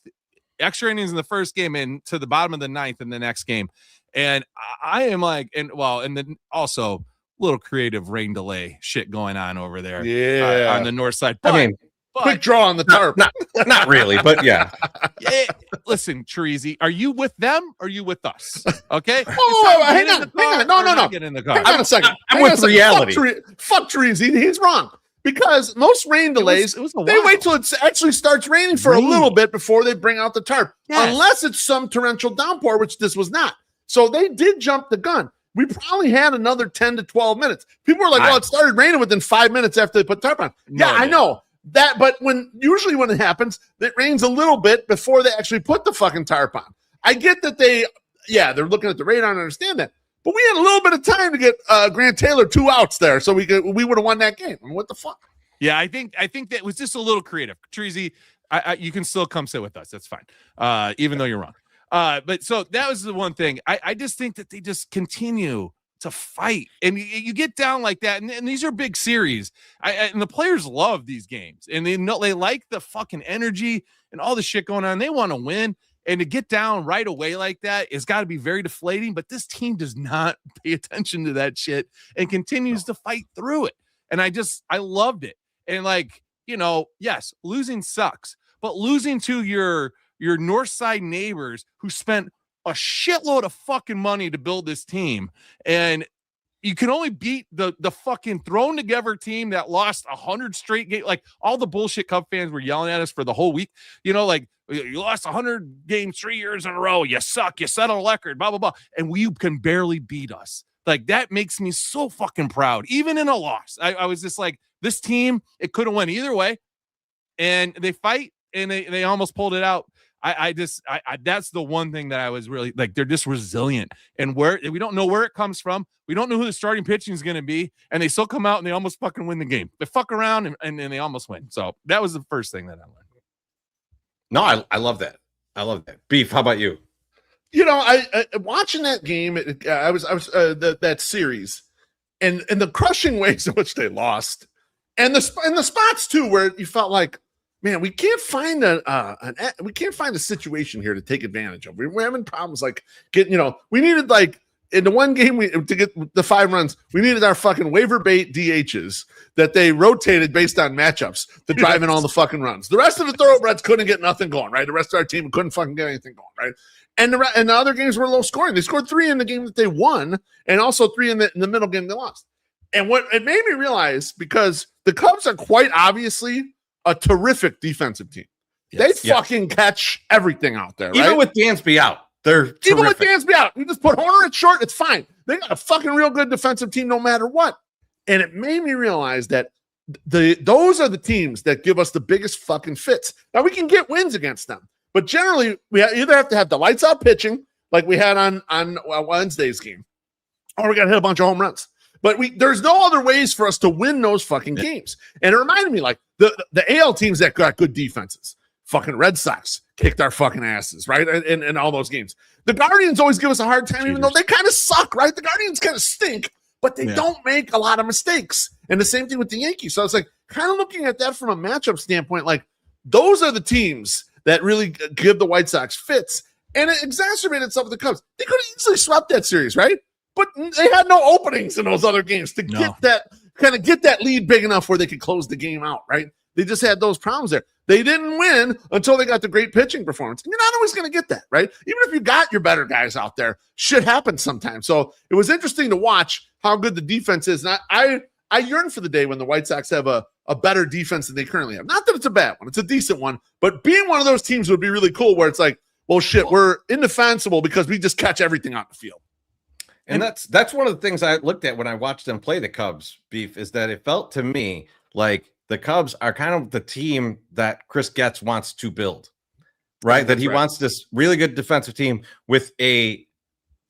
extra innings in the first game and to the bottom of the 9th in the next game. And I am like, and then also little creative rain delay shit going on over there. Yeah. On the north side. But quick draw on the tarp. Not really, but yeah. Listen, Chorizy, are you with them or are you with us? Okay. Hang on. No. Get in the car. Hang on a second. I'm with reality. Fuck Chorizy. He's wrong. Because most rain delays, they wait till it actually starts raining for a little bit before they bring out the tarp. Yes. Unless it's some torrential downpour, which this was not. So they did jump the gun. We probably had another 10 to 12 minutes. People were like, well, it started raining within 5 minutes after they put tarp on. I know that, but usually when it happens, it rains a little bit before they actually put the fucking tarp on. I get that they're looking at the radar and understand that. But we had a little bit of time to get Grant Taylor 2 outs there, so we would have won that game. I mean, what the fuck? Yeah, I think that was just a little creative. Chorizy, you can still come sit with us. That's fine, even though you're wrong. But so that was the one thing. I just think that they just continue to fight, and you get down like that, and these are big series. And the players love these games, and they like the fucking energy and all the shit going on. They want to win, and to get down right away like that has got to be very deflating. But this team does not pay attention to that shit and continues to fight through it. And I loved it. And like, yes, losing sucks, but losing to your North Side neighbors who spent a shitload of fucking money to build this team, and you can only beat the fucking thrown together team that lost 100 straight games. Like, all the bullshit Cub fans were yelling at us for the whole week. Like, you lost 100 games 3 years in a row. You suck. You set a record, blah, blah, blah. And you can barely beat us. Like, that makes me so fucking proud. Even in a loss, I was just like, this team, it could have went either way. And they fight, and they almost pulled it out. I that's the one thing that I was really like, they're just resilient, and we don't know where it comes from. We don't know who the starting pitching is going to be, and they still come out and they almost fucking win the game. They fuck around and they almost win. So that was the first thing that I learned. No, I love that. I love that. Beef, how about you? I watching that game, I was that series, and the crushing ways in which they lost, and the spots too where you felt like, man, we can't find a situation here to take advantage of. We're having problems like getting, we needed, like, in the one game to get the 5 runs, we needed our fucking waiver bait DHs that they rotated based on matchups to drive in all the fucking runs. The rest of the thoroughbreds couldn't get nothing going, right? The rest of our team couldn't fucking get anything going, right? And the other games were low scoring. They scored 3 in the game that they won, and also 3 in the middle game they lost. And what it made me realize, because the Cubs are quite obviously a terrific defensive team. Yes, they fucking catch everything out there, right? Even with Dansby out, they're terrific. Even with Dansby out, you just put Horner at short, it's fine. They got a fucking real good defensive team no matter what. And it made me realize that those are the teams that give us the biggest fucking fits. Now, we can get wins against them, but generally we either have to have the lights out pitching like we had on Wednesday's game, or we got to hit a bunch of home runs. But there's no other ways for us to win those fucking games. And it reminded me, like, the AL teams that got good defenses. Fucking Red Sox kicked our fucking asses, right? In all those games. The Guardians always give us a hard time, even though they kind of suck, right? The Guardians kind of stink, but they don't make a lot of mistakes. And the same thing with the Yankees. So it's like, kind of looking at that from a matchup standpoint, like, those are the teams that really give the White Sox fits. And it exacerbated itself with the Cubs. They could have easily swept that series, right? But they had no openings in those other games to get that lead big enough where they could close the game out, right? They just had those problems there. They didn't win until they got the great pitching performance. And you're not always going to get that, right? Even if you got your better guys out there, shit happens sometimes. So it was interesting to watch how good the defense is. And I yearn for the day when the White Sox have a better defense than they currently have. Not that it's a bad one. It's a decent one. But being one of those teams would be really cool where it's like, well, shit, we're indefensible because we just catch everything out the field. And that's one of the things I looked at when I watched them play the Cubs, Beef, is that it felt to me like the Cubs are kind of the team that Chris Getz wants to build, right? That he wants this really good defensive team with a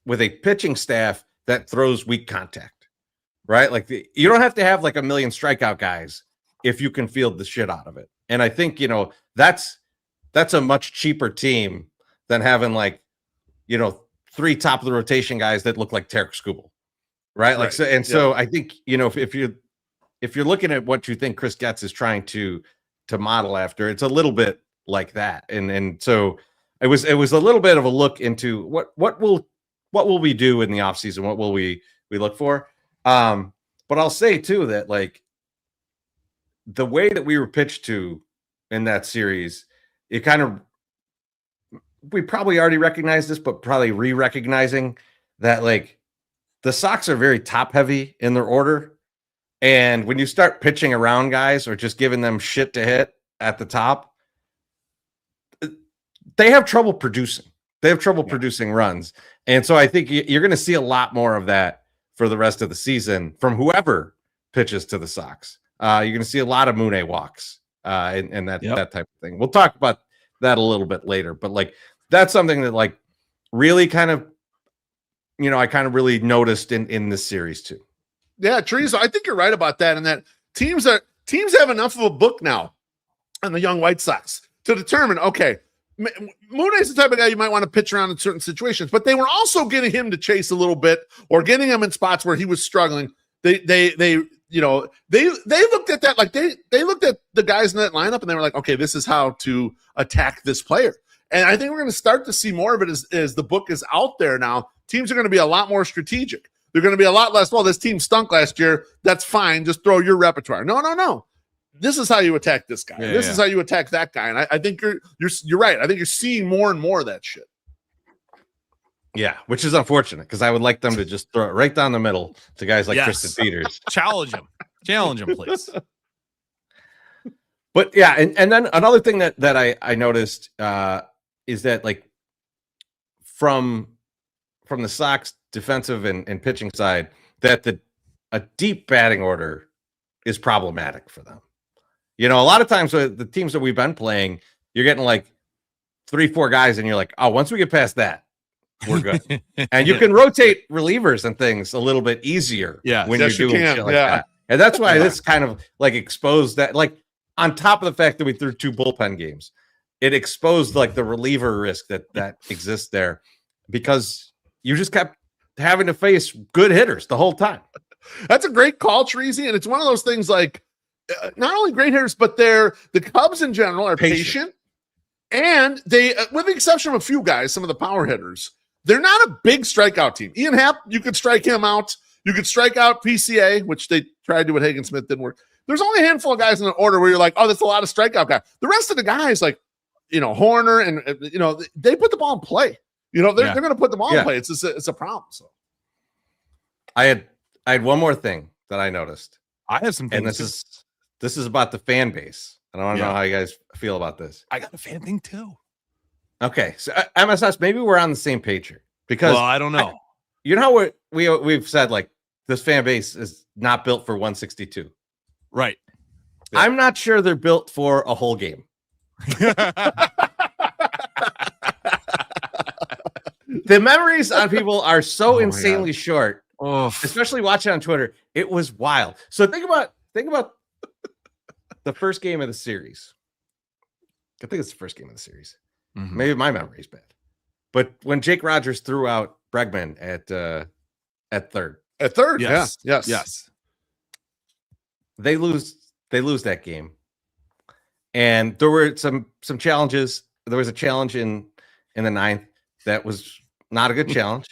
pitching staff that throws weak contact, right? Like, you don't have to have like a million strikeout guys if you can field the shit out of it. And I think, that's a much cheaper team than having, like, 3 top of the rotation guys that look like Tarek Skubal, right? Like, so I think, if you're looking at what you think Chris Getz is trying to model after, it's a little bit like that. And so it was a little bit of a look into what will we do in the offseason? What will we look for? But I'll say too that, like, the way that we were pitched to in that series, it kind of, we probably already recognized this, but probably re-recognizing that, like, the Sox are very top heavy in their order. And when you start pitching around guys or just giving them shit to hit at the top, they have trouble producing. They have trouble producing runs. And so I think you're going to see a lot more of that for the rest of the season from whoever pitches to the Sox. You're going to see a lot of Mooney walks and that type of thing. We'll talk about that a little bit later, but, like, that's something that, like, really kind of, I kind of really noticed in this series too. Yeah, Chorizy, I think you're right about that. And that teams have enough of a book now on the young White Sox to determine, okay, Mooney's the type of guy you might want to pitch around in certain situations, but they were also getting him to chase a little bit or getting him in spots where he was struggling. They looked at that, like they looked at the guys in that lineup and they were like, okay, this is how to attack this player. And I think we're going to start to see more of it as the book is out there now. Teams are going to be a lot more strategic. They're going to be a lot less, well, this team stunk last year. That's fine. Just throw your repertoire. No. This is how you attack this guy. This is how you attack that guy. And I think you're right. I think you're seeing more and more of that shit. Yeah, which is unfortunate because I would like them to just throw it right down the middle to guys like Tristan Peters. Challenge him, please. But yeah, and then another thing that I noticed is that like from the Sox defensive and pitching side, that a deep batting order is problematic for them. You know, a lot of times with the teams that we've been playing, you're getting like 3-4 guys, and you're like, oh, once we get past that, we're good. And you can rotate relievers and things a little bit easier when you're doing shit like that. And that's why this kind of like exposed that, like on top of the fact that we threw 2 bullpen games, it exposed like the reliever risk that exists there because you just kept having to face good hitters the whole time. That's a great call, Chorizy. And it's one of those things like not only great hitters, but the Cubs in general are patient. And they, with the exception of a few guys, some of the power hitters, they're not a big strikeout team. Ian Happ, you could strike him out. You could strike out PCA, which they tried to do with Hagen Smith, didn't work. There's only a handful of guys in the order where you're like, oh, that's a lot of strikeout guys. The rest of the guys, like, Horner and, they put the ball in play. They're going to put the ball in play. It's a problem. So I had one more thing that I noticed. I have some things. And this is about the fan base. And I want to know how you guys feel about this. I got a fan thing too. Okay. So MSS, maybe we're on the same page here because I don't know. What we've said, like this fan base is not built for 162. Right. Yeah. I'm not sure they're built for a whole game. The memories on people are so insanely short, especially watching on Twitter. It was wild. So think about the first game of the series. I think it's the first game of the series. Mm-hmm. Maybe my memory is bad, but when Jake Rogers threw out Bregman at third. At third, yes. They lose that game. And there were some challenges. There was a challenge in the ninth that was not a good challenge.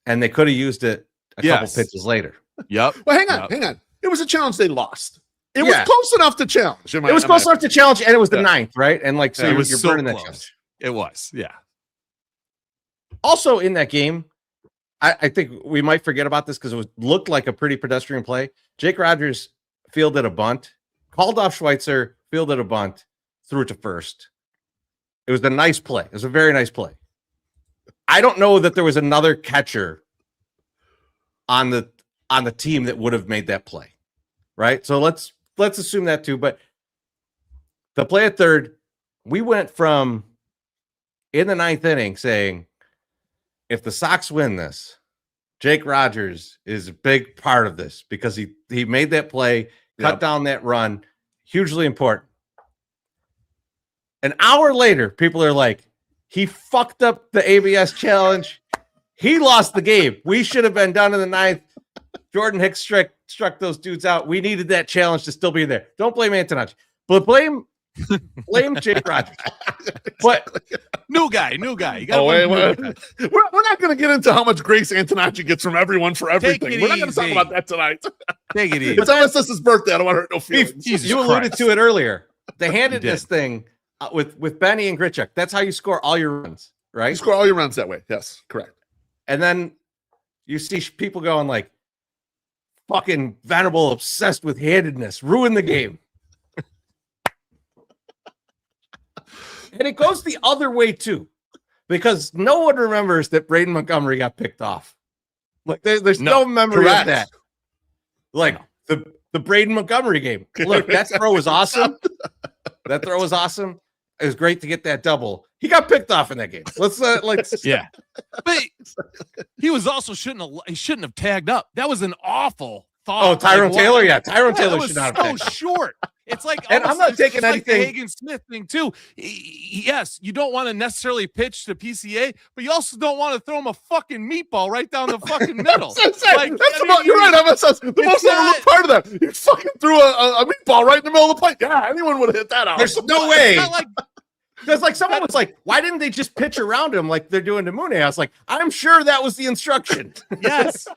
And they could have used it a couple pitches later. Yep. Well, hang on. It was a challenge they lost. It was close enough to challenge. It was close enough to challenge, and it was the ninth, right? And like, so you're burning that challenge. It was, yeah. Also in that game, I think we might forget about this because it looked like a pretty pedestrian play. Jake Rogers fielded a bunt, called off Schweitzer, fielded a bunt, threw it to first. It was a nice play. It was a very nice play. I don't know that there was another catcher on the team that would have made that play, right? So let's assume that too. But the play at third, we went from in the ninth inning saying, if the Sox win this, Jake Rogers is a big part of this because he made that play, cut down that run, hugely important. An hour later, people are like, he fucked up the ABS challenge. He lost the game. We should have been done in the ninth. Jordan Hicks struck those dudes out. We needed that challenge to still be there. Don't blame Antonacci, but blame Jake Rogers. But new guy. You got wait. We're not going to get into how much grace Antonacci gets from everyone for everything. We're not going to talk about that tonight. Take it easy. It's MSS's birthday. I don't want to hurt no feelings. You alluded to it earlier. The handedness thing with Benny and Grichuk. That's how you score all your runs, right? You score all your runs that way. Yes, correct. And then you see people going like, fucking Venable obsessed with handedness, ruin the game. And it goes the other way too, because no one remembers that Braden Montgomery got picked off. Like there's no memory of that. Like the Braden Montgomery game. Look, that throw was awesome. It was great to get that double. He got picked off in that game. Let's yeah. But he was also shouldn't have tagged up. That was an awful thought. Oh, Tyrone Taylor, yeah. Tyrone Taylor should not have tagged so short. It's like, And I'm not taking like the anything. Hagen Smith thing too. Yes, you don't want to necessarily pitch to PCA, but you also don't want to throw him a fucking meatball right down the fucking middle. You're right. That's the most overlooked part of that. You fucking threw a meatball right in the middle of the plate. Yeah, anyone would have hit that out. There's no way. Like, because like someone was like, why didn't they just pitch around him like they're doing to Mooney? I was like, I'm sure that was the instruction. yes.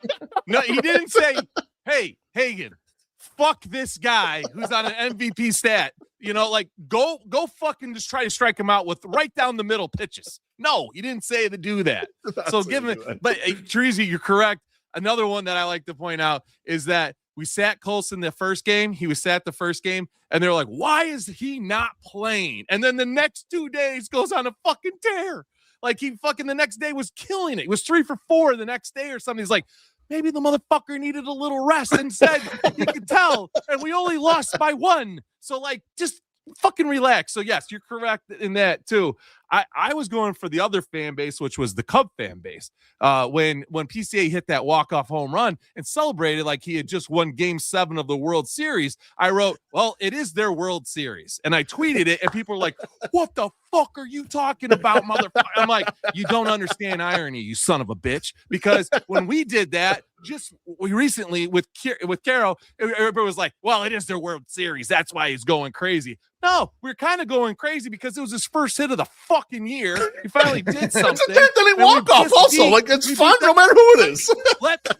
No, he didn't say, hey, Hagen, fuck this guy who's on an MVP stat. Like go fucking just try to strike him out with right down the middle pitches. No, he didn't say to do that. So give him it. But Chorizy, you're correct. Another one that I like to point out is that we sat Colson the first game. He was sat the first game, and they're like, why is he not playing? And then the next 2 days goes on a fucking tear. Like he fucking the next day was killing it. He was 3 for 4 the next day or something. He's like, maybe the motherfucker needed a little rest and said he could tell, and we only lost by 1. So like, just fucking relax. So yes, you're correct in that too. I was going for the other fan base, which was the Cub fan base. When PCA hit that walk-off home run and celebrated like he had just won Game 7 of the World Series, I wrote, well, it is their World Series. And I tweeted it, and people were like, what the fuck are you talking about, motherfucker? I'm like, you don't understand irony, you son of a bitch. Because when we did that, recently with Caro, everybody was like, well, it is their World Series. That's why he's going crazy. No, we're kind of going crazy because it was his first hit of the fucking year. He finally did something. It's a 10th inning walk-off also. Like, it's fun no matter who it is.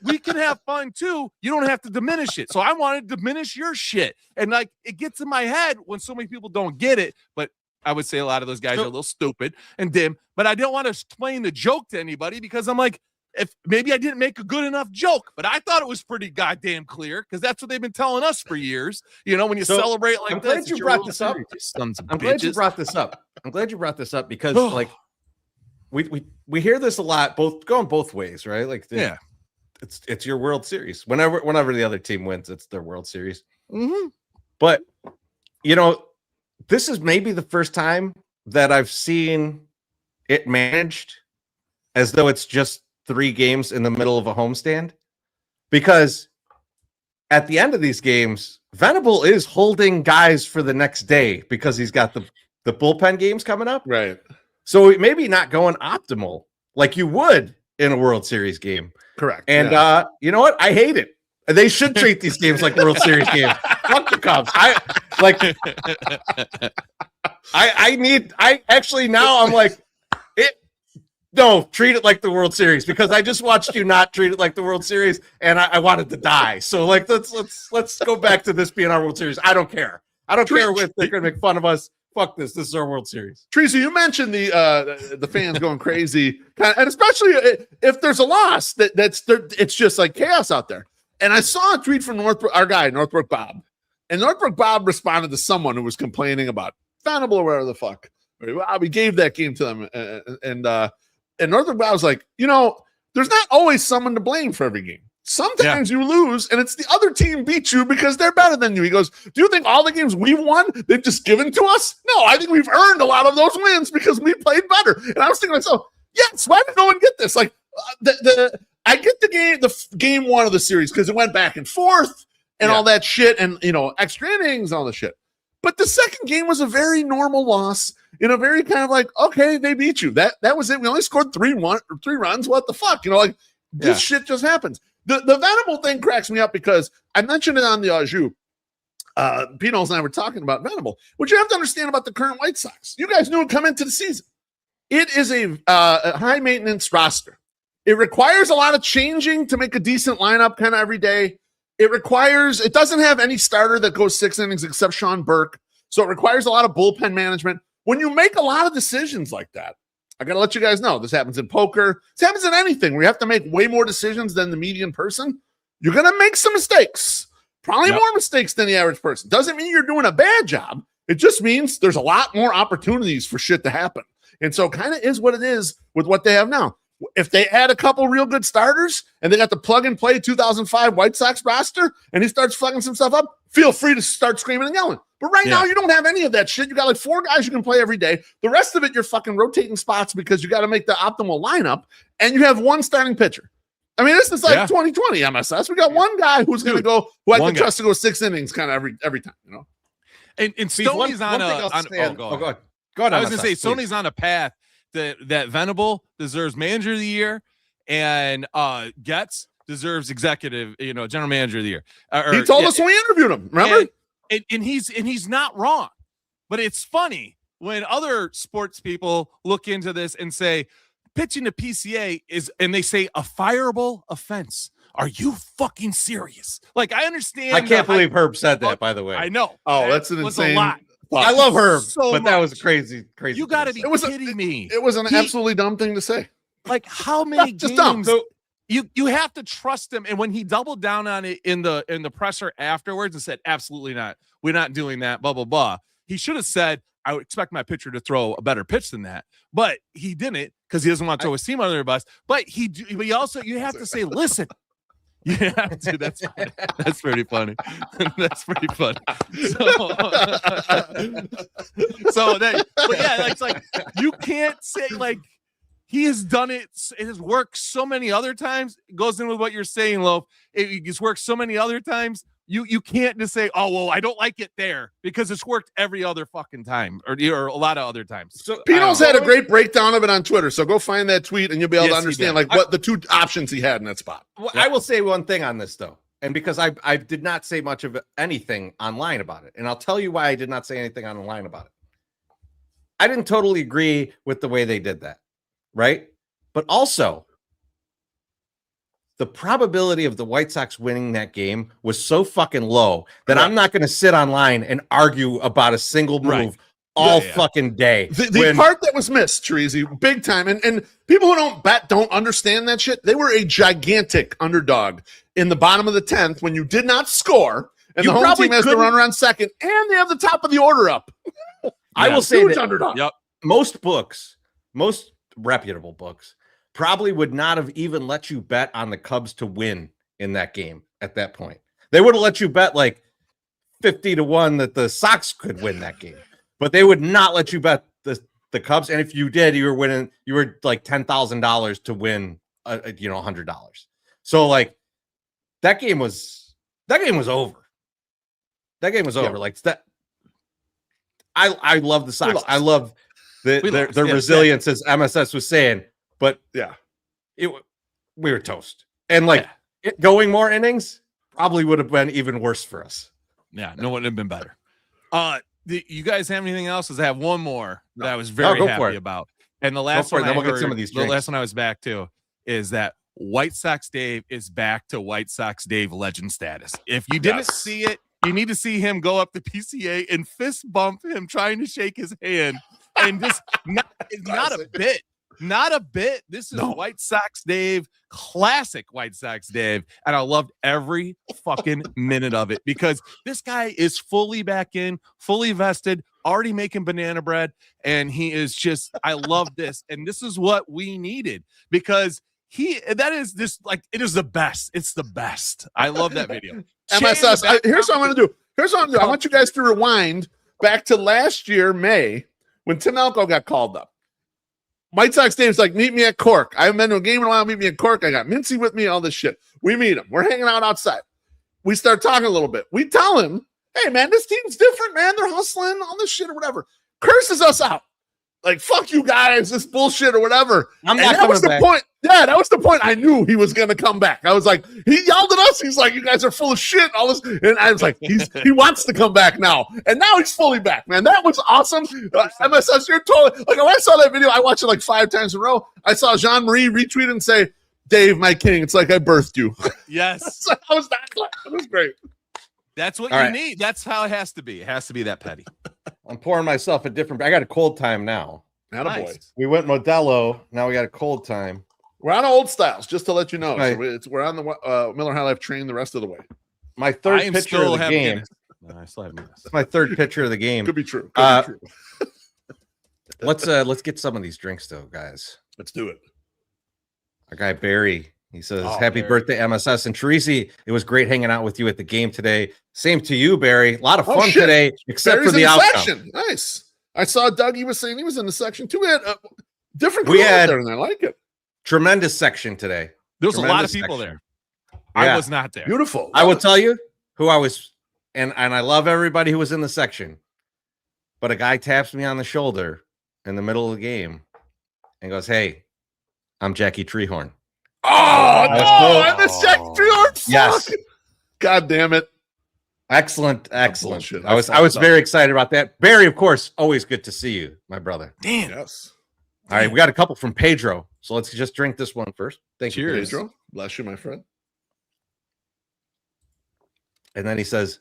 We can have fun too. You don't have to diminish it. So I want to diminish your shit. And like, it gets in my head when so many people don't get it. But I would say a lot of those guys are a little stupid and dim. But I don't want to explain the joke to anybody because I'm like, if maybe I didn't make a good enough joke, but I thought it was pretty goddamn clear because that's what they've been telling us for years. When you celebrate like I'm glad you brought this up. I'm glad you brought this up because like we hear this a lot, going both ways, right? Like it's your World Series. Whenever the other team wins, it's their World Series. Mm-hmm. But this is maybe the first time that I've seen it managed as though it's just 3 games in the middle of a homestand, because at the end of these games, Venable is holding guys for the next day because he's got the bullpen games coming up. Right. So maybe not going optimal like you would in a World Series game. Correct. And you know what? I hate it. They should treat these games like World Series games. Fuck the Cubs. I'm like, no, treat it like the World Series, because I just watched you not treat it like the World Series, and I wanted to die. So like, let's go back to this being our World Series. I don't care. I don't care if they're gonna make fun of us. Fuck this. This is our World Series. Teresa, you mentioned the fans going crazy, and especially if there's a loss, it's just like chaos out there. And I saw a tweet from our guy Northbrook Bob, and Northbrook Bob responded to someone who was complaining about Venable or whatever the fuck. We gave that game to them, and Northbrook Bob was like, there's not always someone to blame for every game. Sometimes you lose, and it's the other team beat you because they're better than you. He goes, do you think all the games we've won, they've just given to us? No, I think we've earned a lot of those wins because we played better. And I was thinking to myself, yes, why did no one get this? Like, I get the game 1 of the series because it went back and forth and all that shit and, extra innings and all the shit. But the second game was a very normal loss in a very kind of like, okay, they beat you. That was it. We only scored 3 runs. What the fuck? This shit just happens. The Venable thing cracks me up because I mentioned it on the Ajou. Pinos and I were talking about Venable. What you have to understand about the current White Sox, you guys knew it come into the season. It is a high maintenance roster. It requires a lot of changing to make a decent lineup kind of every day. It doesn't have any starter that goes 6 innings except Sean Burke. So it requires a lot of bullpen management. When you make a lot of decisions like that, I got to let you guys know, this happens in poker. This happens in anything where you have to make way more decisions than the median person. You're going to make some mistakes, probably more mistakes than the average person. Doesn't mean you're doing a bad job. It just means there's a lot more opportunities for shit to happen. And so kind of is what it is with what they have now. If they add a couple real good starters and they got the plug and play 2005 White Sox roster and he starts fucking some stuff up, feel free to start screaming and yelling. But right now, you don't have any of that shit. You got like 4 guys you can play every day. The rest of it, you're fucking rotating spots because you got to make the optimal lineup, and you have 1 starting pitcher. I mean, this is like 2020 MSS. We got 1 guy who's going to go, who I can trust to go 6 innings kind of every time, And Stoney's on a. Go ahead. Go ahead. I was going to say Stoney's on a path that Venable deserves Manager of the Year, and Getz deserves Executive, General Manager of the Year. He told us when we interviewed him. Remember? And he's not wrong, but it's funny when other sports people look into this and say pitching to PCA and they say a fireable offense. Are you fucking serious? Like, I understand. I can't believe Herb said that, by the way. I know. Oh, that's an insane. A lot. I love Herb, so but that was crazy. You got to be kidding me. It was an absolutely dumb thing to say. Like, how many just games? dumb. You have to trust him. And when he doubled down on it in the presser afterwards and said, absolutely not, we're not doing that, blah, blah, blah. He should have said, I would expect my pitcher to throw a better pitch than that. But he didn't, because he doesn't want to throw his team under the bus. But you have to say, listen. Yeah, dude, that's pretty funny. That's pretty funny. It's like you can't say, like, he has done it. It has worked so many other times. It goes in with what you're saying, Loaf. It has worked so many other times. You can't just say, oh, well, I don't like it there, because it's worked every other fucking time or a lot of other times. So Pino's had a great breakdown of it on Twitter. So go find that tweet and you'll be able to understand what the two options he had in that spot. Well, I will say one thing on this, though, and because I did not say much of anything online about it, and I'll tell you why I did not say anything online about it. I didn't totally agree with the way they did that, right? But also, the probability of the White Sox winning that game was so fucking low that I'm not going to sit online and argue about a single move all fucking day. The part that was missed, Chorizy, big time, and people who don't bet don't understand that shit. They were a gigantic underdog in the bottom of the 10th when you did not score, and the home team has to run around second, and they have the top of the order up. I will say that underdog. Yep. Most reputable books, probably would not have even let you bet on the Cubs to win in that game at that point. They would have let you bet like 50-1 that the Sox could win that game, but they would not let you bet the Cubs. And if you did, you were like $10,000 to win, $100. So like that game was over. That game was over. Yeah. Like that. I love the Sox. I love their resilience, as MSS was saying. But we were toast, and going more innings probably would have been even worse for us. Yeah, no, wouldn't have been better. You guys have anything else? Because I have one more that I was very happy about, and the last one, then we'll get some of these. The last one I was back to is that White Sox Dave is back to White Sox Dave legend status. If you didn't see it, you need to see him go up to PCA and fist bump him, trying to shake his hand, and just not a bit. Not a bit. This is White Sox Dave, classic White Sox Dave. And I loved every fucking minute of it, because this guy is fully back in, fully vested, already making banana bread. And he is just, I love this. And this is what we needed, because it is the best. It's the best. I love that video. MSS. Here's what I'm going to do. I want you guys to rewind back to last year, May, when Tim Elko got called up. White Sox Dave's like, meet me at Cork. I haven't been to a game in a while. Meet me at Cork. I got Mincy with me, all this shit. We meet him. We're hanging out outside. We start talking a little bit. We tell him, hey, man, this team's different, man. They're hustling, all this shit or whatever. Curses us out. Like, fuck you guys, this bullshit or whatever. That was the point. Yeah, that was the point. I knew he was going to come back. I was like, he yelled at us. He's like, you guys are full of shit. All this. And I was like, he wants to come back now. And now he's fully back, man. That was awesome. MSS, you're totally, like, when I saw that video, I watched it like 5 times in a row. I saw Jean-Marie retweet and say, Dave, my king, it's like I birthed you. Yes. I was that glad. It was great. That's what you need. That's how it has to be. It has to be that petty. I'm pouring myself a different. I got a cold time now. Nice. We went Modelo. Now we got a cold time. We're on Old Styles, just to let you know. Right. So we're on the Miller High Life train the rest of the way. My third pitcher of the game. No, I still have Guinness. My third pitcher of the game. Could be true. Let's get some of these drinks though, guys. Let's do it. Our guy Barry. He says, happy birthday, MSS. And Chorizy, it was great hanging out with you at the game today. Same to you, Barry. A lot of fun today, except Barry's for the outcome. Section. Nice. I saw Dougie was saying he was in the section too. We had different crew out there, and I like it. Tremendous section today. There was a lot of people there. I was not there. Beautiful. I will tell you who I was, and I love everybody who was in the section. but a guy taps me on the shoulder in the middle of the game and goes, "Hey, I'm Jackie Treehorn." Oh, no, cool. I missed Jackie Treehorn. Yes. God damn it. Excellent. Bullshit. I was very excited about that. Barry, of course, always good to see you, my brother. Damn. Yes. All right, we got a couple from Pedro, so let's just drink this one first. Thank you, Cheers. Pedro. Bless you, my friend. And then he says,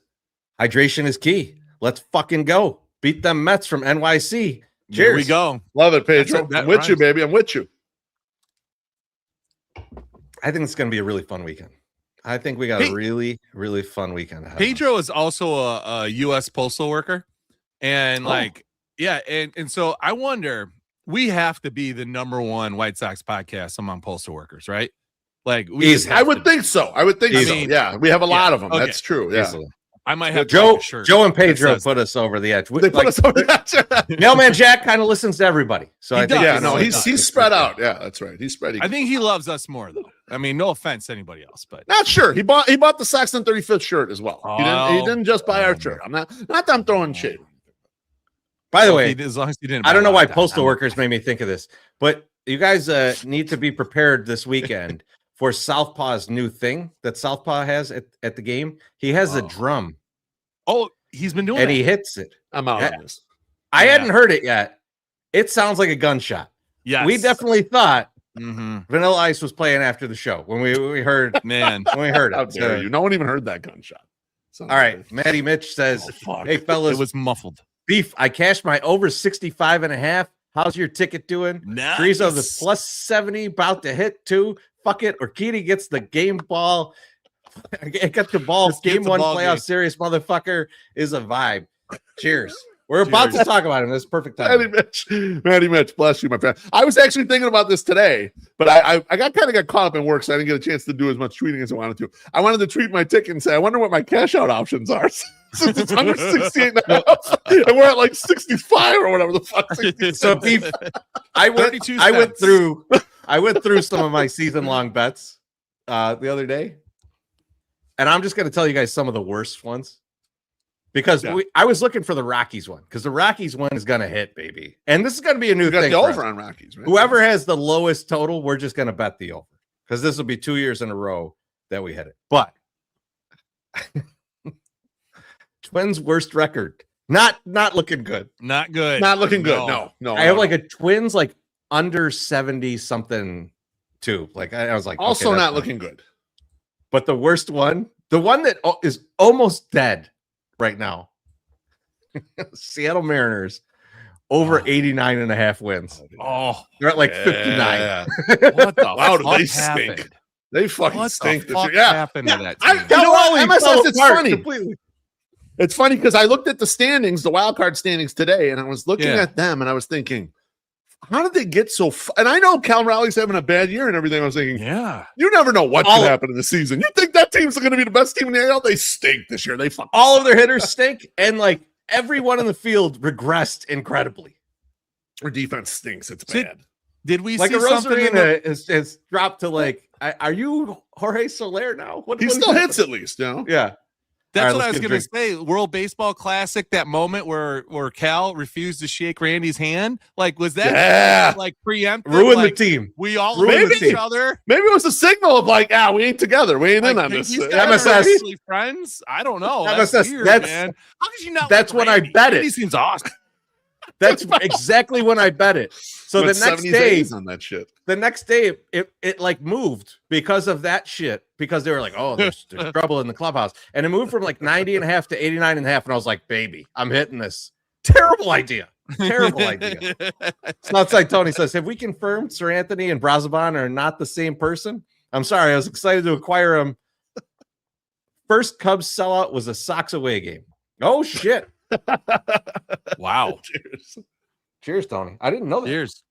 "Hydration is key. Let's fucking go. Beat them Mets from NYC." Cheers. Here we go. Love it, Pedro. That I'm with you, rhymes. baby. I'm with you. I think it's going to be a really fun weekend. I think we got Hey, a really, really fun weekend ahead. Pedro is also a U.S. postal worker, and and so I wonder, we have to be the #1 White Sox podcast among postal workers, right? Like I would think so. Yeah, we have a lot of them. Okay. That's true. Yeah. Easily. I might have Joe and that Pedro says put us over the edge. They put us over the edge. Mailman Jack kind of listens to everybody. So He I think does. Yeah, no, really he's does. spread out. Yeah, that's right. He's spreading. I think he loves us more, though. I mean, no offense to anybody else, but Not sure. He bought the Sox on 35th shirt as well. He didn't just buy our shirt. I'm not that I'm throwing shade. By the way, as long as he didn't, I don't know buy why that, postal I'm- workers made me think of this, but you guys need to be prepared this weekend for Southpaw's new thing that Southpaw has at the game. He has a drum Oh, he's been doing and that. he hits it. I'm out on this. I Yeah. hadn't heard it yet. It sounds like a gunshot. Yes. We definitely thought Mhm. Vanilla Ice was playing after the show when we heard Man. when we heard How it. dare So- you? No one even heard that gunshot. All right, Matty Mitch says, "Hey It fellas, was muffled. Beef, I cashed my over 65.5. How's your ticket doing? Nice. Chorizo the plus 70 about to hit too. Fuck it. Urquidy gets the game ball. It got the ball. Just get Game the 1 ball playoff game. series, motherfucker, is a vibe. Cheers. We're about to Cheers. talk about him. This is perfect time. Matty Mitch, bless you, my friend. I was actually thinking about this today, but I got caught up in work, so I didn't get a chance to do as much tweeting as I wanted to. I wanted to tweet my ticket and say, I wonder what my cash out options are. Since it's under 68 and a half, and we're at like 65 or whatever the fuck. 66. So Beef, I went 32 through cents. I went through some of my season-long bets the other day. And I'm just going to tell you guys some of the worst ones. Because I was looking for the Rockies one, because the Rockies one is going to hit, baby. And this is going to be a new You got thing. the for over us. on Rockies, right? Whoever has the lowest total, we're just going to bet the over, because this will be 2 years in a row that we hit it. But Twins' worst record, not looking good. Not good. Not looking good. No. I have like a Twins like under 70 something too. Like I was like, also okay, not fine. looking good. But the worst one, the one that is almost dead right now, Seattle Mariners over 89.5 wins. Oh, They're at like 59. Yeah. what the Wow, do fuck they stink. happened? They fucking What stink the this fuck year. Yeah. happened to that I- team? you know what? Cali MSS, fell it's apart funny. completely. It's funny because I looked at the standings, the wild card standings today, and I was looking Yeah. at them and I was thinking, how did they get so and I know Cal Raleig's having a bad year and everything. I was thinking, Yeah. you never know what All- could happen in the season. You think that team's going to be the best team in the AL? They stink this year. They fucking All of their hitters stink, and like everyone in the field regressed incredibly. Their defense stinks. It's Did- bad. Did we Like see a something in the, Rosarina is dropped to like, are you Jorge Soler now? What He what is still that? hits at least, you know? Yeah. That's All right, what I was let's get going a to say. World Baseball Classic, that moment where Cal refused to shake Randy's hand. Like, was that Yeah. like preemptive? Ruin like, the team. We all Ruin ruined the each team. other. Maybe it was a signal of like, we ain't together. We ain't in Like, on this. these guys MSS. are actually friends. I don't know. That's MSS, weird, that's- man. How could you not? that's like when I Randy? bet it. Randy seems awesome. That's exactly when I bet it. So Went the next 70s, day, 80s on that shit. it like moved because of that shit, because they were like, oh, there's trouble in the clubhouse, and it moved from like 90.5 to 89.5, and I was like, baby, I'm hitting this. Terrible idea. So outside Tony says, have we confirmed Sir Anthony and Brazoban are not the same person? I'm sorry, I was excited to acquire him. First Cubs sellout was a Sox away game. Oh shit. Wow. Cheers. Cheers, Tony. I didn't know that. Cheers.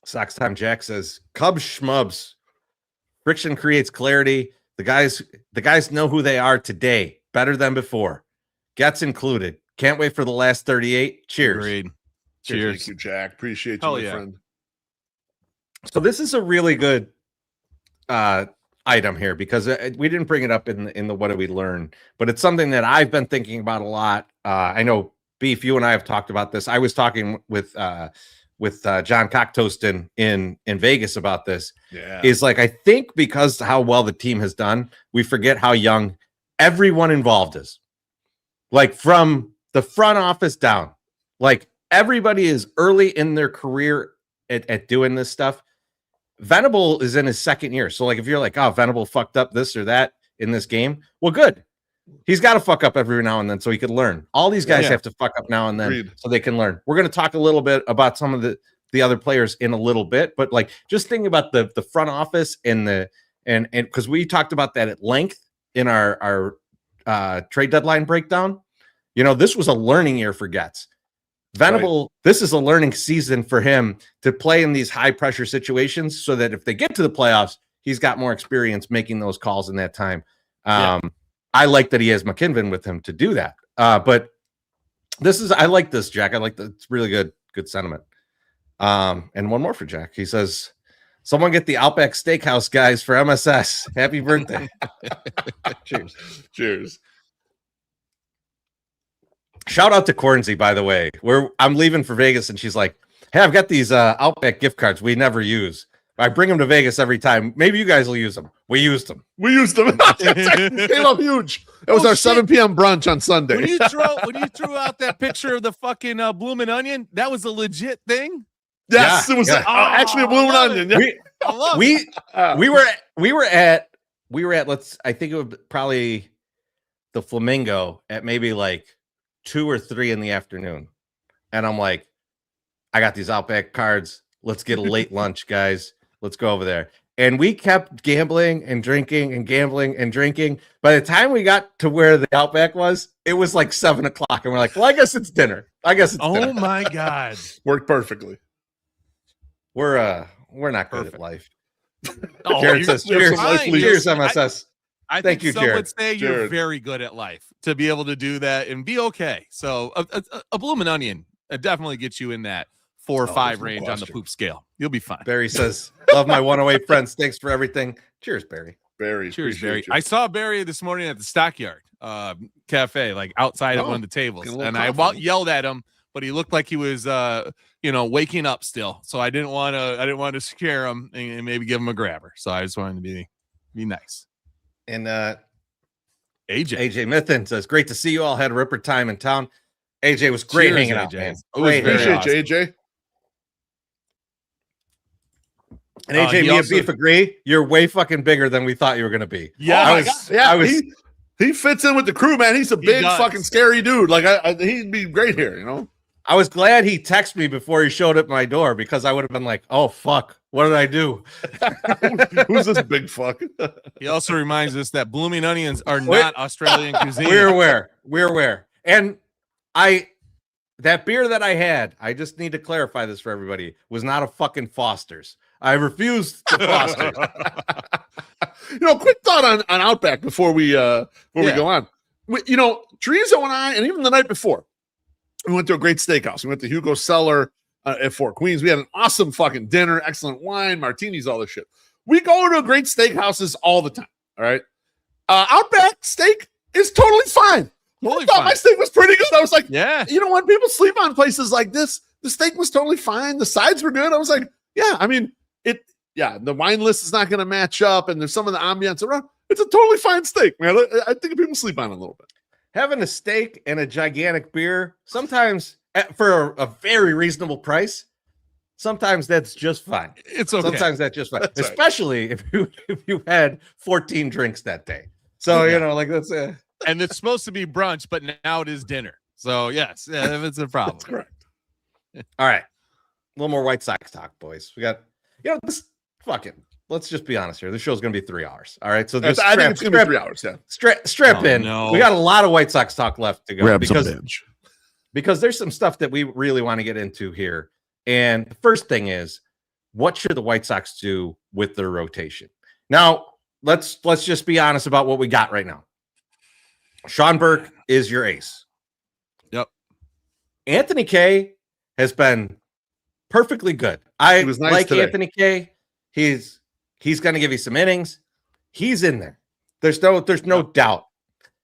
Sox Time Jack says, Cubs schmubs. Friction creates clarity. The guys know who they are today, better than before. Gets included. Can't wait for the last 38. Cheers. Agreed. Thank Cheers. you, Jack. Appreciate you, Hell my yeah. friend. So this is a really good item here because we didn't bring it up in the what did we learn, but it's something that I've been thinking about a lot. I know Beef, you and I have talked about this. I was talking with John Cocktoast in Vegas about this. Yeah. Is like I think because how well the team has done, we forget how young everyone involved is. Like from the front office down, like everybody is early in their career at doing this stuff. Venable is in his second year. So like if you're like, oh, Venable fucked up this or that in this game, well, good. He's got to fuck up every now and then so he could learn. All these guys have to fuck up now and then so they can learn. We're going to talk a little bit about some of the other players in a little bit, but like just think about the front office and because we talked about that at length in our trade deadline breakdown. You know, this was a learning year for Getz. Venable, this is a learning season for him to play in these high pressure situations so that if they get to the playoffs, he's got more experience making those calls in that time. I like that he has McKinven with him to do that. But I like this, Jack. I like that. It's really good sentiment. And one more for Jack. He says, someone get the Outback Steakhouse guys for MSS. Happy birthday. Cheers. Shout out to Chorizy, by the way. I'm leaving for Vegas, and she's like, hey, I've got these Outback gift cards we never use. I bring them to Vegas every time. Maybe you guys will use them. We used them. It came up huge. That was our 7 p.m. brunch on Sunday. When you threw out that picture of the fucking bloomin' onion, that was a legit thing. Yes, it was actually a bloomin' onion. Yeah. We were at I think it was probably the Flamingo at maybe like 2 or 3 in the afternoon. And I'm like, I got these Outback cards. Let's get a late lunch, guys. Let's go over there. And we kept gambling and drinking and gambling and drinking. By the time we got to where the Outback was, it was like 7 o'clock. And we're like, well, I guess it's dinner. Oh my God. Worked perfectly. We're not good at life. Jared says, cheers, MSS. I Thank think you, some Jared. would say you're very good at life to be able to do that and be okay. So a bloomin' onion definitely gets you in that 4 or 5 range on the poop scale. You'll be fine. Barry says, love my 108 friends. Thanks for everything. Cheers, Barry. Cheers, Barry. I saw Barry this morning at the Stockyard Cafe, like outside of one of the tables. And I yelled at him, but he looked like he was waking up still. So I didn't want to scare him and maybe give him a grabber. So I just wanted to be nice. And AJ Mithin says, great to see you all. Had a ripper time in town. AJ was great hanging out, man. Appreciate you, AJ. And AJ, me and Beef agree. You're way fucking bigger than we thought you were going to be. Yeah, he fits in with the crew, man. He's a big fucking scary dude. Like he'd be great here, you know. I was glad he texted me before he showed up my door because I would have been like, oh fuck, what did I do? Who's this big fuck? He also reminds us that blooming onions are not Australian cuisine. We're aware. And that beer that I had, I just need to clarify this for everybody, was not a fucking Foster's. I refused to Foster's. Quick thought on Outback before we go on. Chorizo and I, and even the night before, we went to a great steakhouse. We went to Hugo Cellar at Fort Queens. We had an awesome fucking dinner, excellent wine, martinis, all this shit. We go to great steakhouses all the time. All right. Outback steak is totally fine. I thought my steak was pretty good. I was like, yeah. When people sleep on places like this, the steak was totally fine. The sides were good. I was like, yeah, I mean, the wine list is not going to match up, and there's some of the ambiance around. It's a totally fine steak, man. I think people sleep on it a little bit. Having a steak and a gigantic beer, sometimes for a very reasonable price, sometimes that's just fine. It's okay. Sometimes that's just fine, especially if you had 14 drinks that day. So that's and it's supposed to be brunch, but now it is dinner. So yes, it's a problem. That's correct. All right, a little more White Sox talk, boys. We got this fucking. Let's just be honest here. This show's going to be 3 hours. All right. So I think it's going to be 3 hours. Yeah. Strap in. No. We got a lot of White Sox talk left to go Grab some binge. Because there's some stuff that we really want to get into here. And the first thing is, what should the White Sox do with their rotation? Now, let's just be honest about what we got right now. Sean Burke is your ace. Yep. Anthony Kay has been perfectly good. I was nice like today. Anthony Kay. He's going to give you some innings. he's in there. There's no doubt.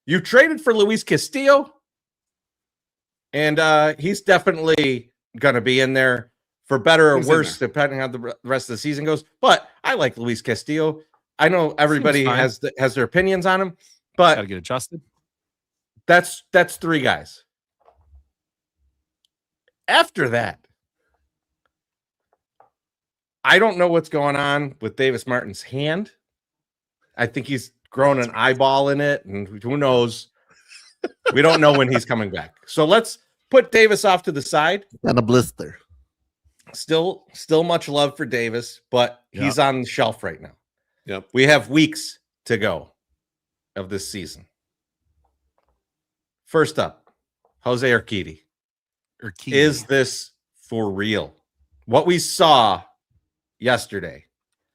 You traded for Luis Castillo, and he's definitely going to be in there for better or worse, depending on the rest of the season goes. But I like Luis Castillo. I know everybody has their opinions on him, but got to get adjusted. That's 3 guys. After that, I don't know what's going on with Davis Martin's hand. I think he's grown an eyeball in it, and who knows? We don't know when he's coming back. So let's put Davis off to the side. And a blister. Still much love for Davis, but he's on the shelf right now. Yep. We have weeks to go of this season. First up, Jose Urquidy. Is this for real? What we saw yesterday.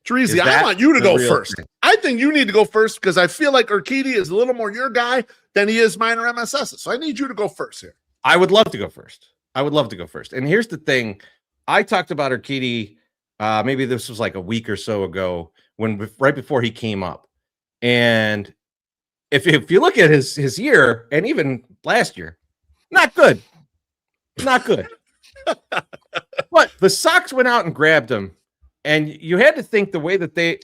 Chorizy, I want you to go first. I think you need to go first because I feel like Urquidy is a little more your guy than he is mine or MSS's. So I need you to go first here. I would love to go first. And here's the thing. I talked about Urquidy, maybe this was like a week or so ago, right before he came up. And if you look at his year and even last year, not good. But the Sox went out and grabbed him. And you had to think the way that they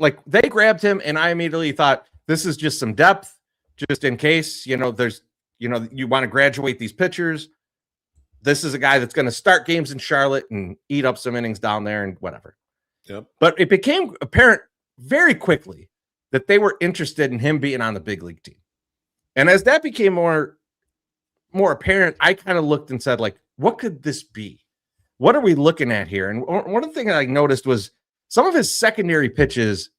grabbed him, and I immediately thought this is just some depth, just in case, you want to graduate these pitchers. This is a guy that's going to start games in Charlotte and eat up some innings down there and whatever. Yep. But it became apparent very quickly that they were interested in him being on the big league team. And as that became more apparent, I kind of looked and said, like, what could this be? What are we looking at here? And one of the things I noticed was some of his secondary pitches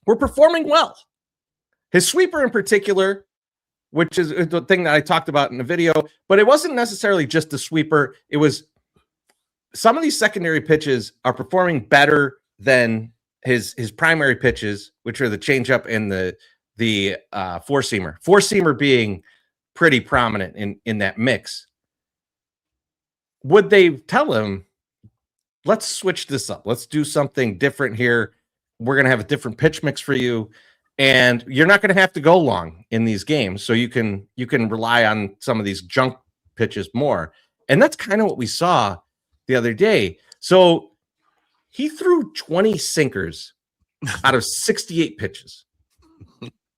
were performing well. His sweeper in particular, which is the thing that I talked about in the video, but it wasn't necessarily just the sweeper. It was some of these secondary pitches are performing better than his primary pitches, which are the changeup and the four-seamer. Four-seamer being pretty prominent in that mix. Would they tell him, let's switch this up. Let's do something different here. We're going to have a different pitch mix for you. And you're not going to have to go long in these games. So you can rely on some of these junk pitches more. And that's kind of what we saw the other day. So he threw 20 sinkers out of 68 pitches.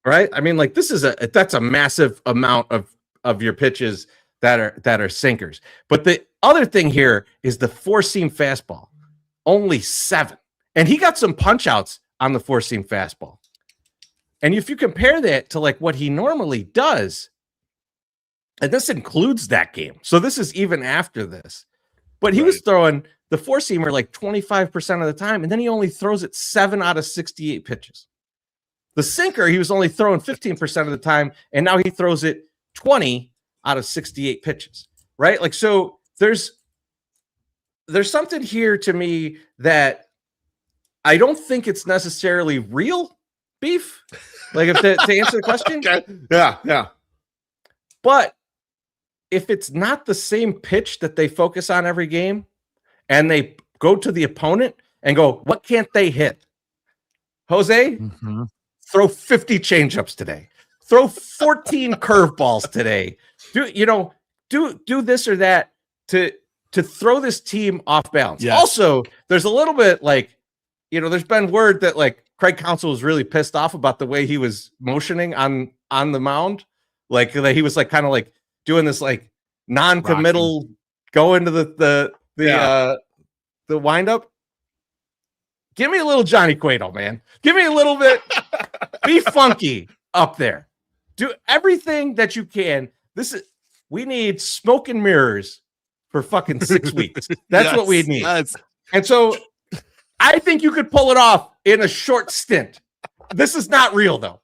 Right? I mean, like, that's a massive amount of your pitches that are sinkers. But the other thing here is the four-seam fastball, only 7. And he got some punch-outs on the four-seam fastball. And if you compare that to like what he normally does, and this includes that game. So this is even after this. But he was throwing the four-seamer like 25% of the time, and then he only throws it 7 out of 68 pitches. The sinker, he was only throwing 15% of the time, and now he throws it 20 out of 68 pitches, right? Like, so there's something here to me that I don't think it's necessarily real beef. Like, if to answer the question. Okay. Yeah. But if it's not the same pitch that they focus on every game and they go to the opponent and go, what can't they hit? Jose, throw 50 changeups today. Throw 14 curveballs today. Do this or that to throw this team off balance. Yes. Also, there's a little bit like, there's been word that like Craig Counsell was really pissed off about the way he was motioning on the mound. Like he was like kind of like doing this like non-committal go into the windup. Give me a little Johnny Cueto, man. Give me a little bit. Be funky up there. Do everything that you can. We need smoke and mirrors for fucking 6 weeks. That's what we need. And so I think you could pull it off in a short stint. This is not real though.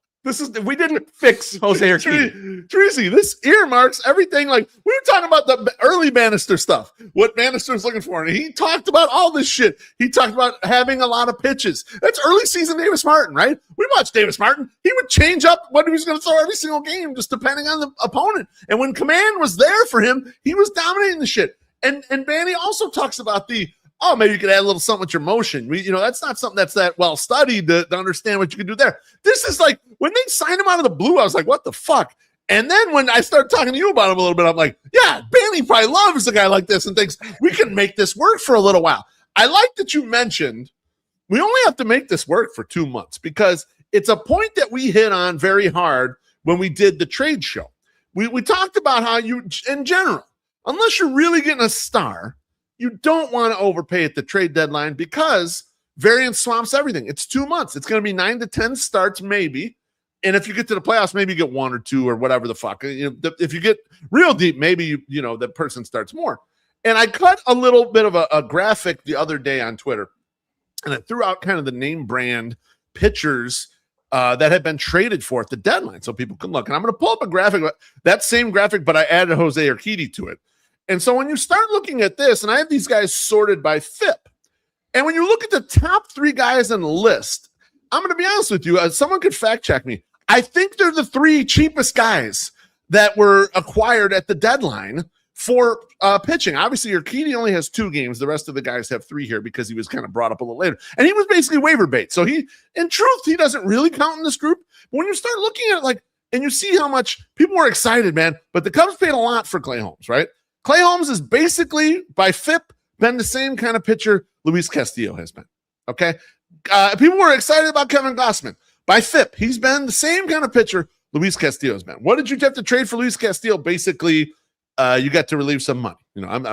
We didn't fix Jose Urquidy. Chorizy, this earmarks everything. Like, we were talking about the early Bannister stuff, what Bannister's looking for. And he talked about all this shit. He talked about having a lot of pitches. That's early season Davis Martin, right? We watched Davis Martin. He would change up what he was going to throw every single game, just depending on the opponent. And when command was there for him, he was dominating the shit. And Banny also talks about the oh, maybe you could add a little something with your motion. That's not something that's that well studied to understand what you can do there. This is like when they signed him out of the blue, I was like, what the fuck? And then when I started talking to you about him a little bit, I'm like, yeah, Banny probably loves a guy like this and thinks we can make this work for a little while. I like that you mentioned we only have to make this work for 2 months because it's a point that we hit on very hard when we did the trade show. We talked about how you, in general, unless you're really getting a star, you don't want to overpay at the trade deadline because variance swamps everything. It's 2 months. It's going to be 9 to 10 starts maybe. And if you get to the playoffs, maybe you get 1 or 2 or whatever the fuck. If you get real deep, maybe the person starts more. And I cut a little bit of a graphic the other day on Twitter, and I threw out kind of the name brand pitchers that had been traded for at the deadline so people can look. And I'm going to pull up a graphic, that same graphic, but I added Jose Urquidy to it. And so when you start looking at this, and I have these guys sorted by FIP, and when you look at the top 3 guys on the list, I'm going to be honest with you, someone could fact check me. I think they're the 3 cheapest guys that were acquired at the deadline for pitching. Obviously, Urquidy only has 2 games. The rest of the guys have 3 here because he was kind of brought up a little later. And he was basically waiver bait. So in truth, he doesn't really count in this group. But when you start looking at it, and you see how much people were excited, man, but the Cubs paid a lot for Clay Holmes, right? Clay Holmes is basically, by FIP, been the same kind of pitcher Luis Castillo has been, okay? People were excited about Kevin Gossman. By FIP, he's been the same kind of pitcher Luis Castillo has been. What did you have to trade for Luis Castillo? Basically, you got to relieve some money. I'm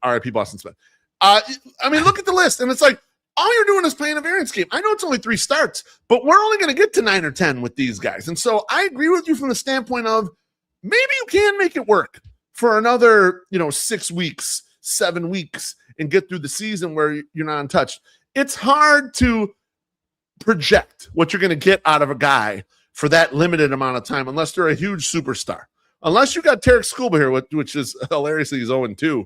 RIP Boston Smith. Look at the list, and it's like all you're doing is playing a variance game. I know it's only 3 starts, but we're only going to get to 9 or 10 with these guys. And so I agree with you from the standpoint of maybe you can make it work for another 6 weeks, 7 weeks, and get through the season where you're not untouched. It's hard to project what you're going to get out of a guy for that limited amount of time unless they're a huge superstar. Unless you got Tarek Skubal here, which is hilariously he's 0-2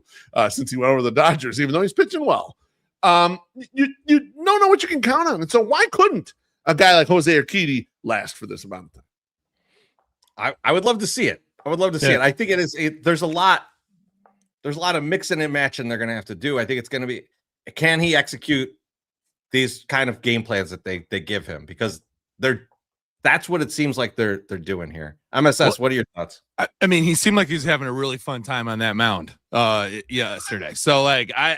since he went over the Dodgers, even though he's pitching well. You don't know what you can count on. And so why couldn't a guy like Jose Urquidy last for this amount of time? I would love to see it. I would love to see it. I think it is. There's a lot of mixing and matching they're going to have to do. I think it's going to be, can he execute these kind of game plans that they give him? Because that's what it seems like they're doing here. MSS, what are your thoughts? I mean, he seemed like he was having a really fun time on that mound yesterday. So I'm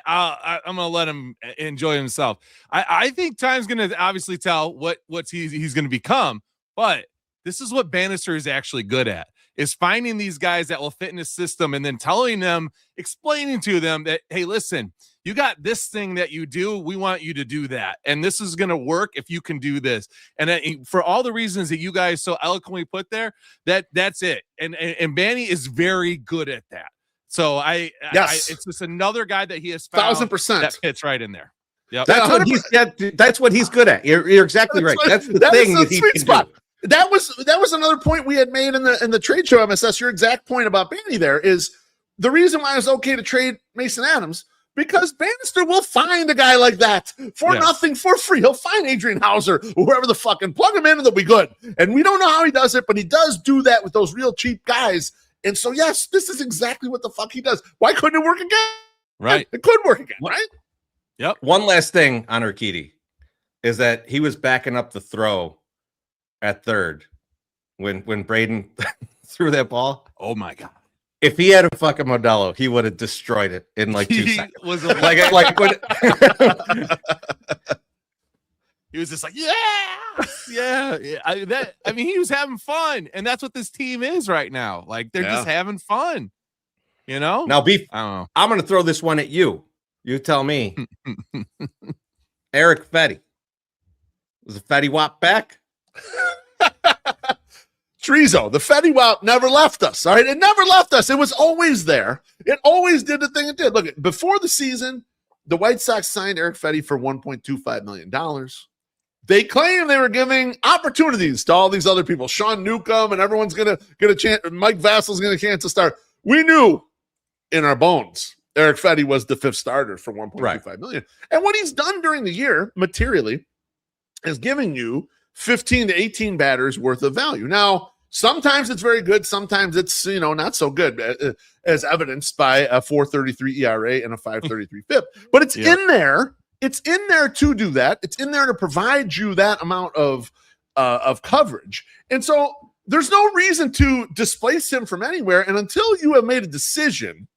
gonna let him enjoy himself. I think time's gonna obviously tell what he's gonna become, but this is what Bannister is actually good at, is finding these guys that will fit in his system and then telling them, explaining to them that, hey, listen, you got this thing that you do. We want you to do that. And this is going to work if you can do this. And for all the reasons that you guys so eloquently put there, that's it. And Banny is very good at that. So it's just another guy that he has found 1,000% that fits right in there. Yep. That's what he's good at. You're exactly right. That's the thing that he sweet can spot. do. That was another point we had made in the trade show, MSS. Your exact point about Banny there is the reason why it's okay to trade Mason Adams, because Bannister will find a guy like that for nothing, for free. He'll find Adrian Hauser, or whoever the fuck, and plug him in and they'll be good. And we don't know how he does it, but he does do that with those real cheap guys. And so, yes, this is exactly what the fuck he does. Why couldn't it work again? Right. It could work again, right? Yep. One last thing on Urquidy is that he was backing up the throw at third when Braden threw that ball. Oh, my God. If he had a fucking Modelo, he would have destroyed it in like 2 seconds. Was like when he was just like, yeah. He was having fun, and that's what this team is right now. Like they're just having fun, Now, Beef, I don't know. I'm going to throw this one at you. You tell me. Eric Fetty. Was the Fetty Wap back? Chorizo, the Fetty Wap never left us. All right, it never left us. It was always there. It always did the thing it did. Look, before the season, the White Sox signed Eric Fetty for $1.25 million. They claim they were giving opportunities to all these other people. Sean Newcomb and everyone's going to get a chance. Mike Vassal's going to get a chance to start. We knew in our bones Eric Fetty was the 5th starter for $1.25 million. And what he's done during the year materially is giving you 15 to 18 batters worth of value. Now, Sometimes it's very good. Sometimes it's, not so good, as evidenced by a 4.33 ERA and a 5.33 FIP. But it's in there. It's in there to do that. It's in there to provide you that amount of coverage. And so there's no reason to displace him from anywhere. And until you have made a decision,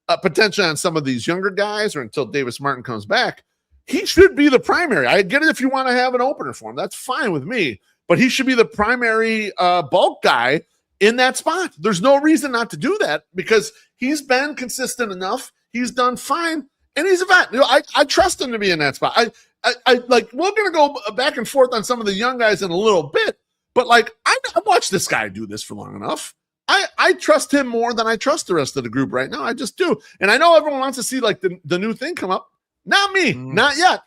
potentially on some of these younger guys, or until Davis Martin comes back, he should be the primary. I get it if you want to have an opener for him. That's fine with me. But he should be the primary bulk guy in that spot. There's no reason not to do that because he's been consistent enough. He's done fine. And he's a vet. I trust him to be in that spot. I like, we're going to go back and forth on some of the young guys in a little bit. But like, I've watched this guy do this for long enough. I trust him more than I trust the rest of the group right now. I just do. And I know everyone wants to see like the new thing come up. Not me. Not yet.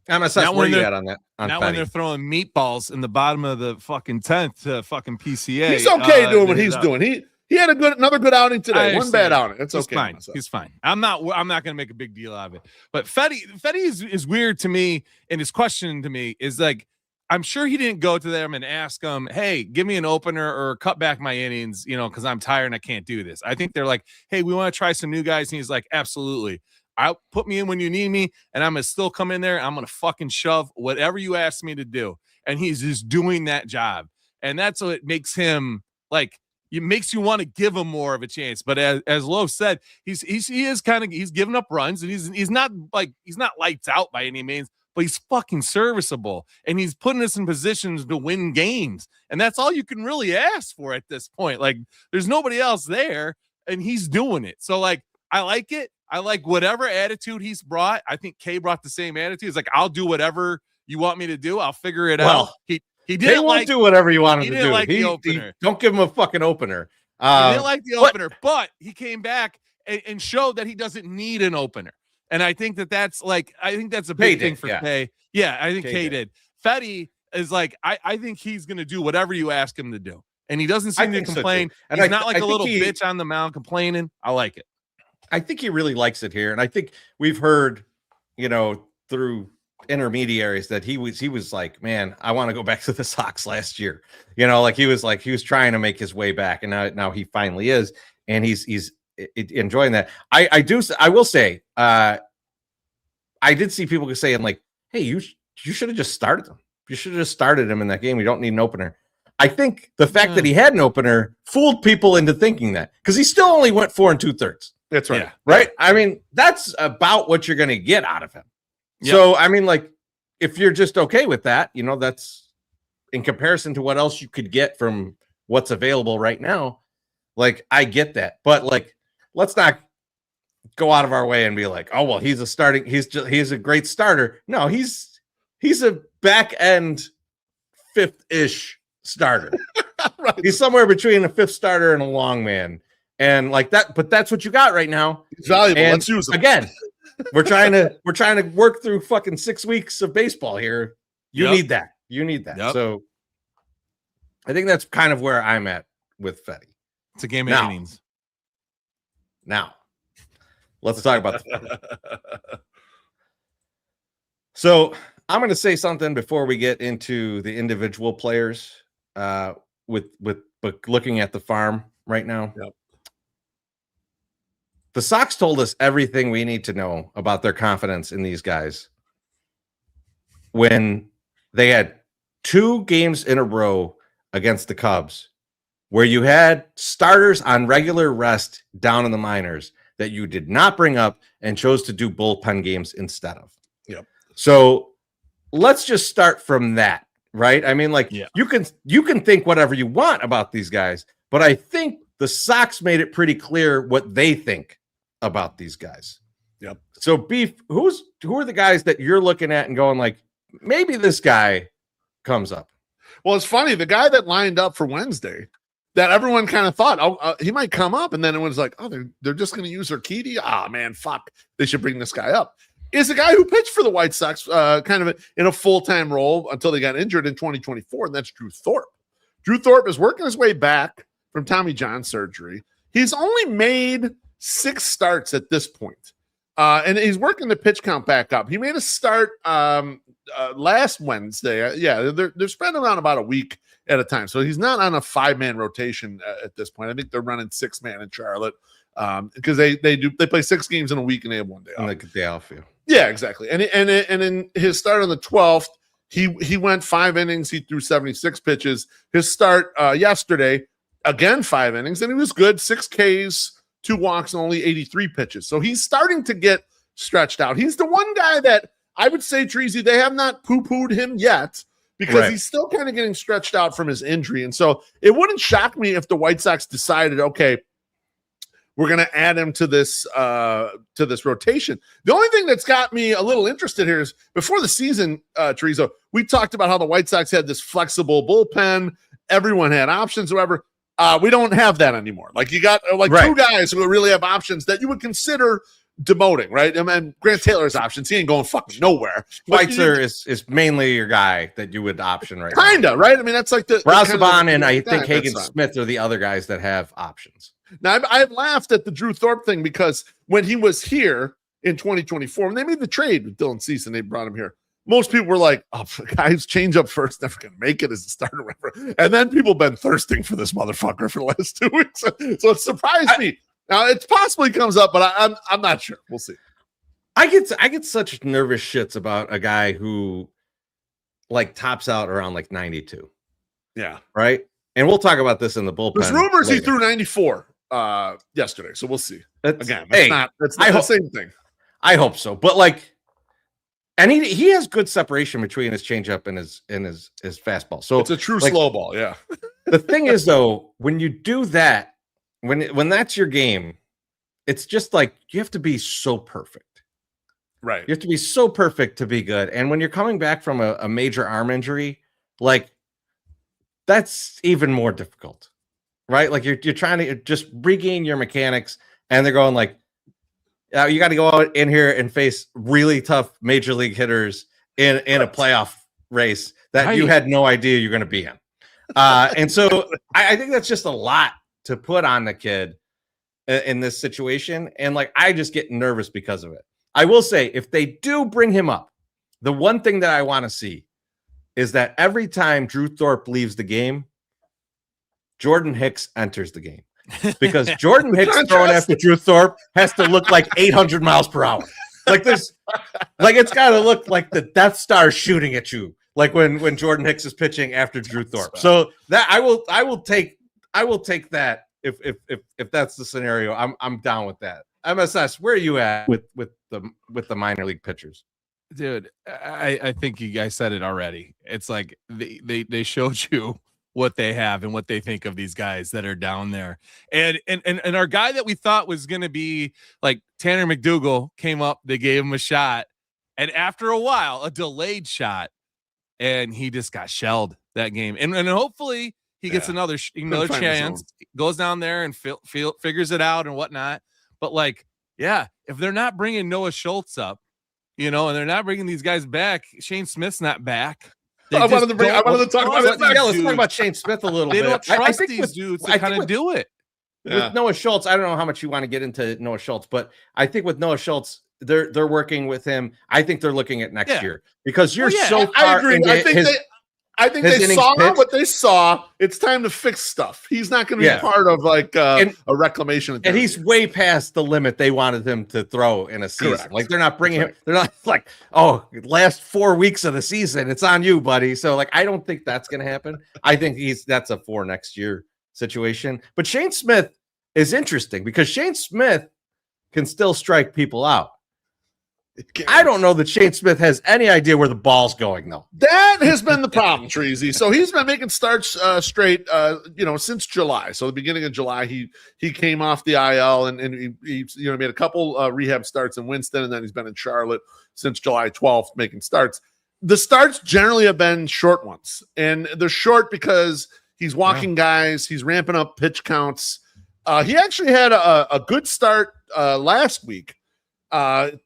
I'm assessed where you at on that. Not when they're throwing meatballs in the bottom of the fucking 10th to fucking PCA. He's okay doing what he's doing. He had another good outing today. One bad outing. It's okay. Fine. He's fine. I'm not going to make a big deal out of it. But Fetty is weird to me, and his question to me is like, I'm sure he didn't go to them and ask them, hey, give me an opener or cut back my innings, because I'm tired and I can't do this. I think they're like, hey, we want to try some new guys. And he's like, absolutely. I'll put me in when you need me, and I'm going to still come in there. I'm going to fucking shove whatever you ask me to do. And he's just doing that job. And that's what makes him like, it makes you want to give him more of a chance. But as Loaf said, he's giving up runs, and he's not lights out by any means, but he's fucking serviceable, and he's putting us in positions to win games. And that's all you can really ask for at this point. Like, there's nobody else there, and he's doing it. So like, I like it. I like whatever attitude he's brought. I think Kay brought the same attitude. It's like, I'll do whatever you want me to do. I'll figure it out. He didn't do whatever you want him to do. Like the opener. Don't give him a fucking opener. He didn't like the opener, but he came back and showed that he doesn't need an opener. And I think that's a big thing for Kay. Yeah, I think Kay did. Fetty is like, I think he's going to do whatever you ask him to do. And he doesn't seem to complain. So and he's not like a little bitch on the mound complaining. I like it. I think he really likes it here. And I think we've heard, through intermediaries that he was like, man, I want to go back to the Sox last year. He was trying to make his way back. And now he finally is. And he's enjoying that. I will say, I did see people saying like, hey, you should have just started him. You should have just started him in that game. You don't need an opener. I think the fact that he had an opener fooled people into thinking that, because he still only went 4 2/3. That's right. Yeah. Right. I mean, that's about what you're going to get out of him. Yep. So, I mean, like, if you're just okay with that, that's in comparison to what else you could get from what's available right now. Like, I get that, but like, let's not go out of our way and be like, oh, well, he's a great starter. No, he's a back end 5th-ish starter. Right. He's somewhere between a 5th starter and a long man. And like that, but that's what you got right now. It's valuable. And let's use it. Again, we're trying to work through fucking 6 weeks of baseball here. You need that. Yep. So I think that's kind of where I'm at with Fetty. It's a game of innings. Now, let's talk about So I'm going to say something before we get into the individual players with looking at the farm right now. Yep. The Sox told us everything we need to know about their confidence in these guys when they had 2 games in a row against the Cubs where you had starters on regular rest down in the minors that you did not bring up and chose to do bullpen games instead of. Yep. So let's just start from that, right? I mean, like, you can think whatever you want about these guys, but I think the Sox made it pretty clear what they think about these guys. Yep. So Beef, who are the guys that you're looking at and going like, maybe this guy comes up? Well, it's funny. The guy that lined up for Wednesday that everyone kind of thought, he might come up. And then it was like, oh, they're just going to use Urquidy. Ah, man, fuck. They should bring this guy up. Is the guy who pitched for the White Sox kind of in a full-time role until they got injured in 2024. And that's Drew Thorpe. Drew Thorpe is working his way back from Tommy John surgery. He's only made 6 starts at this point. And he's working the pitch count back up. He made a start last Wednesday. They're spread around about a week at a time. So he's not on a 5-man rotation at this point. I think they're running 6-man in Charlotte because they play 6 games in a week and they have 1 day off. Like a day off. Yeah, exactly. And in his start on the 12th, he went 5 innings. He threw 76 pitches. His start yesterday, again 5 innings, and he was good. 6 Ks, 2 walks, and only 83 pitches. So he's starting to get stretched out. He's the one guy that I would say, Chorizy, they have not poo-pooed him yet because he's still kind of getting stretched out from his injury. And so it wouldn't shock me if the White Sox decided, okay, we're going to add him to this rotation. The only thing that's got me a little interested here is before the season, Chorizo, we talked about how the White Sox had this flexible bullpen. Everyone had options, however. We don't have that anymore. Like you got 2 guys who really have options that you would consider demoting, right? I mean, Grant Taylor's options. He ain't going fucking nowhere. Schweitzer is mainly your guy that you would option right now. Right? I mean, that's like the Brazoban and I think Hagen Smith are the other guys that have options. Now, I've laughed at the Drew Thorpe thing because when he was here in 2024, when they made the trade with Dylan Cease and they brought him here, most people were like, oh, guys, change up first, never going to make it as a starter. And then people have been thirsting for this motherfucker for the last 2 weeks. So it surprised me. Now, it possibly comes up, but I'm not sure. We'll see. I get such nervous shits about a guy who like tops out around like 92. Yeah. Right? And we'll talk about this in the bullpen. There's rumors later. He threw 94 yesterday, so we'll see. That's not the same thing. I hope so, but like, and he has good separation between his changeup and his fastball. So it's a true like, slow ball. Yeah. The thing is, though, when you do that, when that's your game, it's just like you have to be so perfect, right? You have to be so perfect to be good. And when you're coming back from a major arm injury, like that's even more difficult. Right, like you're trying to just regain your mechanics, and they're going like, you got to go out in here and face really tough major league hitters in a playoff race that you had no idea you're going to be in. And so I think that's just a lot to put on the kid in this situation, and like I just get nervous because of it. I will say, if they do bring him up, the one thing that I want to see is that every time Drew Thorpe leaves the game, Jordan Hicks enters the game, because Jordan Hicks throwing after Drew Thorpe has to look like 800 miles per hour. Like this, like it's got to look like the Death Star shooting at you. Like when Jordan Hicks is pitching after Drew Thorpe. So that I will take that if that's the scenario. I'm down with that. MSS, where are you at with the minor league pitchers? Dude, I think you guys said it already. It's like they showed you what they have and what they think of these guys that are down there. And our guy that we thought was going to be like Tanner McDougal came up, they gave him a shot. And after a while, a delayed shot, and he just got shelled that game. And hopefully he gets another chance, goes down there and figures it out and whatnot. But like, yeah, if they're not bringing Noah Schultz up, and they're not bringing these guys back, Shane Smith's not back. I wanted to talk about it. Yeah, let's talk about Shane Smith a little bit. They don't trust these dudes to kind of do it. With Noah Schultz, I don't know how much you want to get into Noah Schultz, but I think with Noah Schultz, they're working with him. I think they're looking at next year, because you're so far. I agree. I think they saw what they saw. It's time to fix stuff. He's not going to be part of like a reclamation. And he's way past the limit they wanted him to throw in a season. Correct. Like they're not bringing him. They're not like, oh, last 4 weeks of the season, it's on you, buddy. So like, I don't think that's going to happen. I think that's a for next year situation. But Shane Smith is interesting because Shane Smith can still strike people out. I don't know that Shane Smith has any idea where the ball's going, though. That has been the problem, Chorizy. So he's been making starts straight, since July. So the beginning of July, he came off the IL and he made a couple rehab starts in Winston, and then he's been in Charlotte since July 12th making starts. The starts generally have been short ones, and they're short because he's walking guys, he's ramping up pitch counts. He actually had a good start last week.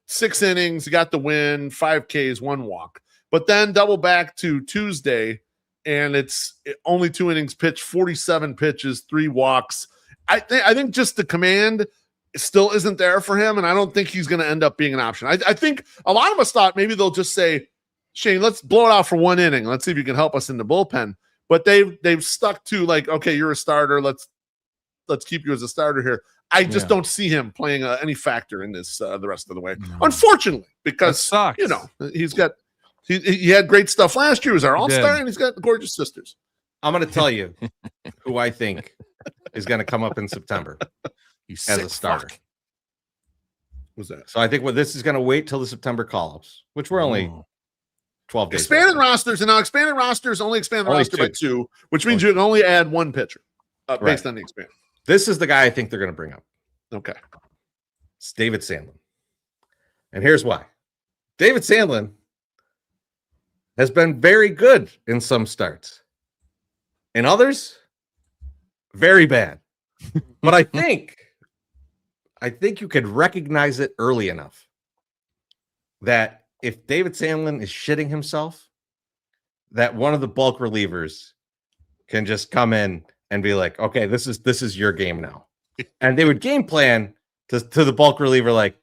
6 innings, he got the win, 5 Ks, 1 walk. But then double back to Tuesday, and it's only 2 innings pitched, 47 pitches, 3 walks. I think just the command still isn't there for him, and I don't think he's going to end up being an option. I think a lot of us thought maybe they'll just say, Shane, let's blow it out for 1 inning. Let's see if you can help us in the bullpen. but they've stuck to like, okay, you're a starter. Let's keep you as a starter here. I just don't see him playing any factor in this the rest of the way, unfortunately, because you know he had great stuff last year. He was our all-star, and he's got gorgeous sisters. I'm going to tell you who I think is going to come up in September as a starter. Who's that? So I think this is going to wait till the September call-ups, which we're only 12 days. Expanded rosters, and now expanded rosters only expand the roster by 2, which means you can only add 1 pitcher based on the expand. This is the guy I think they're going to bring up. Okay. It's David Sandlin. And here's why. David Sandlin has been very good in some starts. In others, very bad. But I think you could recognize it early enough that if David Sandlin is shitting himself, that one of the bulk relievers can just come in and be like, okay, this is your game now. And they would game plan to the bulk reliever like,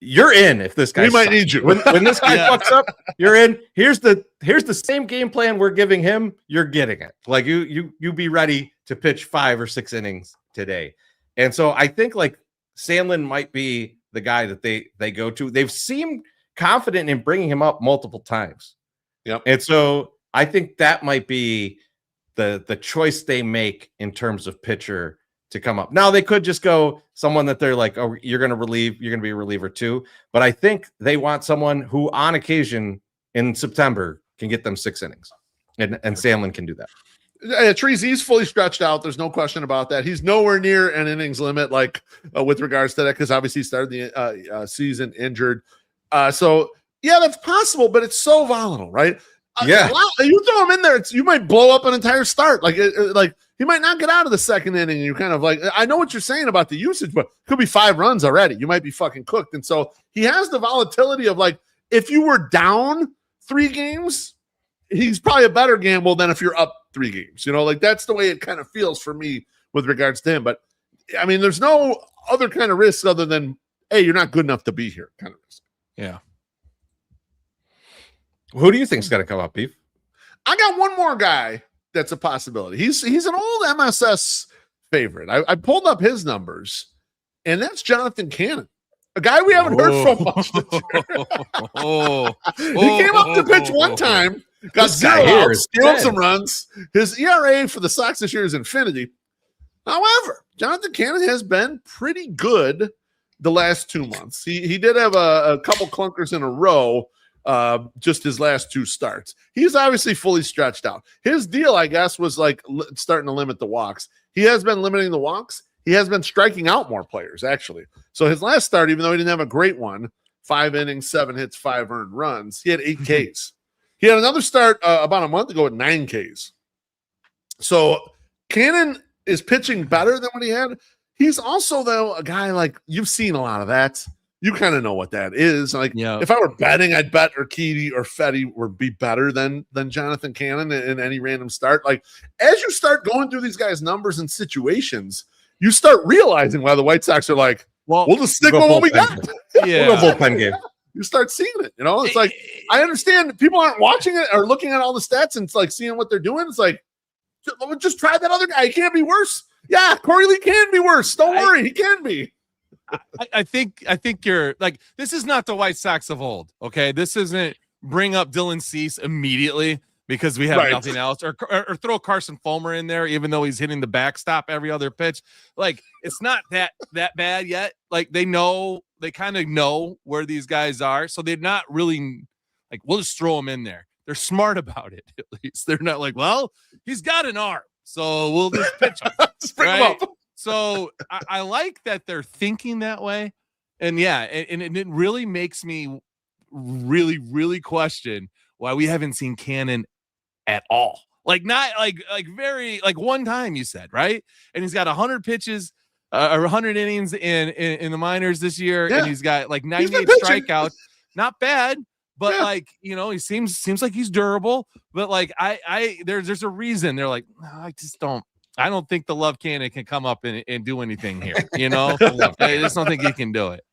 you're in if this guy might need you. When this guy fucks up, you're in. Here's the same game plan we're giving him. You're getting it. Like you be ready to pitch 5 or 6 innings today. And so I think like Sandlin might be the guy that they go to. They've seemed confident in bringing him up multiple times. Yep. And so I think that might be the choice they make in terms of pitcher to come up. Now they could just go someone that they're like, oh, you're going to be a reliever too. But I think they want someone who on occasion in September can get them 6 innings. And Sandlin can do that. Chorizy-E's fully stretched out. There's no question about that. He's nowhere near an innings limit, like with regards to that, because obviously he started the season injured. So yeah, that's possible, but it's so volatile, right? You throw him in there, you might blow up an entire start. Like he might not get out of the second inning. And you kind of like, I know what you're saying about the usage, but it could be 5 runs already. You might be fucking cooked. And so he has the volatility of like, if you were down 3 games, he's probably a better gamble than if you're up 3 games. You know, like that's the way it kind of feels for me with regards to him. But I mean, there's no other kind of risk other than, hey, you're not good enough to be here kind of risk. Yeah. Who do you think's going to come up, Beef? I got one more guy that's a possibility. He's an old MSS favorite. I pulled up his numbers, and that's Jonathan Cannon, a guy we haven't heard from much this year. He came up to pitch one time, got 0 outs, stealed some runs. His ERA for the Sox this year is infinity. However, Jonathan Cannon has been pretty good the last 2 months. He did have a couple clunkers in a row, just his last 2 starts. He's obviously fully stretched out. His deal, I guess, was like starting to limit the walks. He has been limiting the walks. He has been striking out more players, actually. So his last start, even though he didn't have a great one, 5 innings, 7 hits, 5 earned runs, he had 8 Ks. He had another start about a month ago with 9 Ks. So Cannon is pitching better than what he had. He's also, though, a guy like you've seen a lot of that. You kind of know what that is. Like, if I were betting, I'd bet Urquidy or Fetty would be better than Jonathan Cannon in any random start. Like, as you start going through these guys' numbers and situations, you start realizing why the White Sox are like, well, we'll just stick with what we got. Yeah, we'll go bullpen game. You start seeing it. You know, it's like I understand people aren't watching it or looking at all the stats and it's like seeing what they're doing. It's like, just try that other guy. He can't be worse. Yeah, Corey Lee can be worse. Don't worry, he can be. I think you're like, this is not the White Sox of old. Okay, this isn't bring up Dylan Cease immediately because we have nothing else, or throw Carson Fulmer in there even though he's hitting the backstop every other pitch. Like, it's not that bad yet. Like, they kind of know where these guys are, so they're not really like, we'll just throw them in there. They're smart about it. At least they're not like, well, he's got an arm, so we'll just pitch him. Just bring him up. So I like that they're thinking that way. And yeah, and it really makes me really, really question why we haven't seen Cannon at all. Like, not like very, like one time you said, right? And he's got 100 pitches or 100 innings in the minors this year. Yeah. And he's got like 98 strikeouts. Not bad, but like, you know, he seems like he's durable, but like there's a reason they're like, no, I don't think the Love Cannon can come up and do anything here. You know, I just don't think he can do it.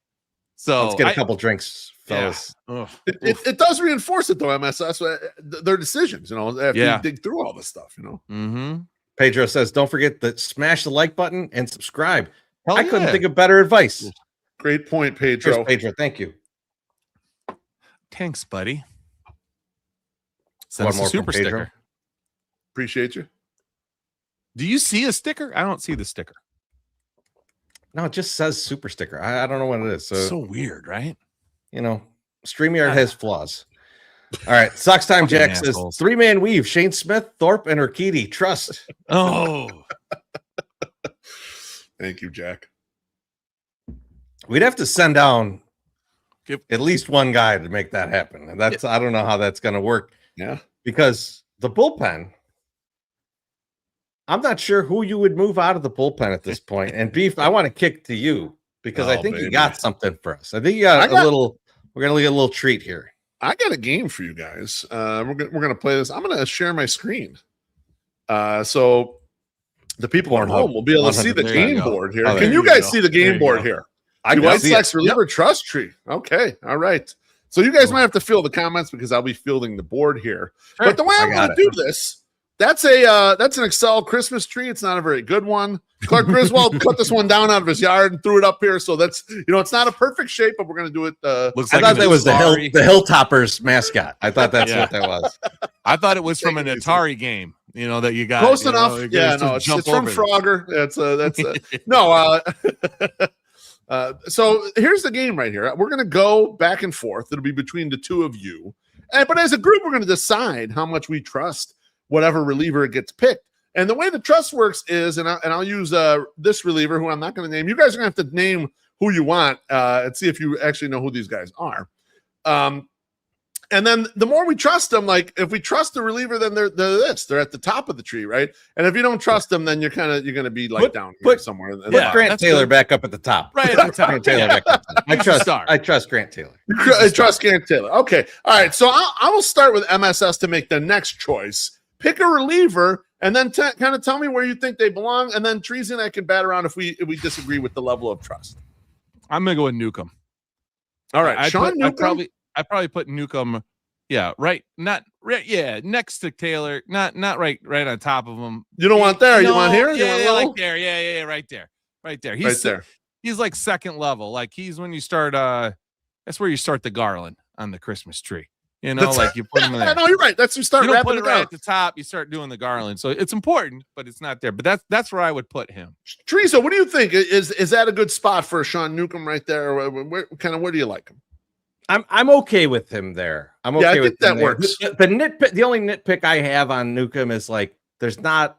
So let's get a couple drinks, fellas. Yeah. It does reinforce it though, MSS, their decisions, after you dig through all this stuff, Mm-hmm. Pedro says, don't forget to smash the like button and subscribe. I couldn't think of better advice. Great point, Pedro. Cheers, Pedro. Thank you. Thanks, buddy. One more super sticker. Appreciate you. Do you see a sticker? I don't see the sticker. No, it just says super sticker. I don't know what it is. So weird, right? StreamYard has flaws. All right. Sox Time Jack says 3-man weave. Shane Smith, Thorpe, and Urquidy. Trust. Oh. Thank you, Jack. We'd have to send down at least one guy to make that happen. And I don't know how that's going to work. Yeah. Because the bullpen, I'm not sure who you would move out of the bullpen at this point. And Beef, I want to kick to you because I think you got something for us. I think you got we're going to get a little treat here. I got a game for you guys. We're going to play this. I'm going to share my screen. So the people at home will be able to see the game board here. Can you guys see the game board here? The White Sox reliever trust tree. Okay. All right. So you guys might have to fill the comments because I'll be fielding the board here. Sure. But the way I'm going to do this, that's an Excel Christmas tree. It's not a very good one. Clark Griswold cut this one down out of his yard and threw it up here. So that's, it's not a perfect shape, but we're going to do it. I thought that was the Hilltoppers mascot. I thought that's what that was. I thought it was from an Atari game, that you got. Close enough. It's from Frogger. So here's the game right here. We're going to go back and forth. It'll be between the two of you. But as a group, we're going to decide how much we trust whatever reliever gets picked. And the way the trust works is, and I'll use this reliever who I'm not going to name. You guys are going to have to name who you want and see if you actually know who these guys are. And then the more we trust them, like if we trust the reliever, then they're at the top of the tree, right? And if you don't trust them, then you're going to be down here somewhere. Put Grant Taylor back up at the top. Right at the top. Grant Taylor back up. I trust Grant Taylor. I trust Grant Taylor. Okay. All right. So I will start with MSS to make the next choice. Pick a reliever and then kind of tell me where you think they belong. And then Trees and I can bat around if we disagree with the level of trust. I'm going to go with Newcomb. All right. Newcomb? I probably put Newcomb, next to Taylor, not right on top of him. You don't want there. You want here? Like there. Yeah, right there. He's like second level. Like he's when you start. That's where you start the garland on the Christmas tree. Like you put him in there. No, you're right. That's you start. You don't put it right at the top. You start doing the garland. So it's important, but it's not there. But that's where I would put him. Teresa, what do you think? Is that a good spot for Sean Newcomb right there? Or where do you like him? I'm okay with him there. I'm okay with that works. The only nitpick I have on Newcomb is like there's not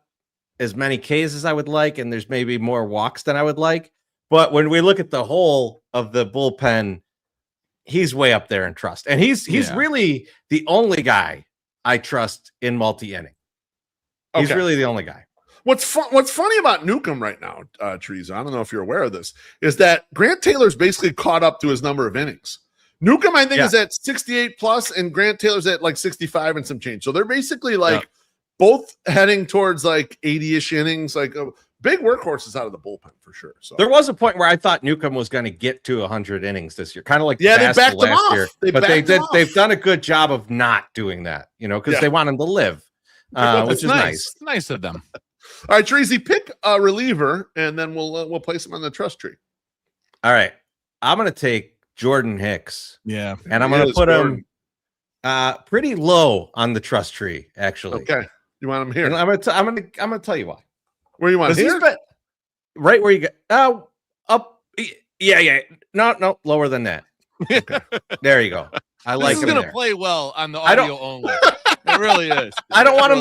as many Ks as I would like, and there's maybe more walks than I would like. But when we look at the whole of the bullpen, he's way up there in trust, and he's really the only guy I trust in multi-inning. He's really the only guy. What's funny about Newcomb right now, Teresa, I don't know if you're aware of this, is that Grant Taylor's basically caught up to his number of innings. Newcomb, I think, is at 68 plus, and Grant Taylor's at like 65 and some change. So they're basically both heading towards like 80-ish innings, like big workhorses out of the bullpen for sure. So there was a point where I thought Newcomb was going to get to 100 innings this year, kind of like they backed him off year. They've done a good job of not doing that, because they want him to live, which is nice. Nice of them. All right, Tracy, pick a reliever, and then we'll place him on the trust tree. All right, I'm going to take Jordan Hicks. Yeah. And I'm going to put him pretty low on the trust tree, actually. Okay. You want him here? And I'm going to tell you why. Where you want him? Right where you go. Up. Yeah. No, lower than that. Okay. There you go. I like him. This is going to play well on the audio only. It really is. I don't want him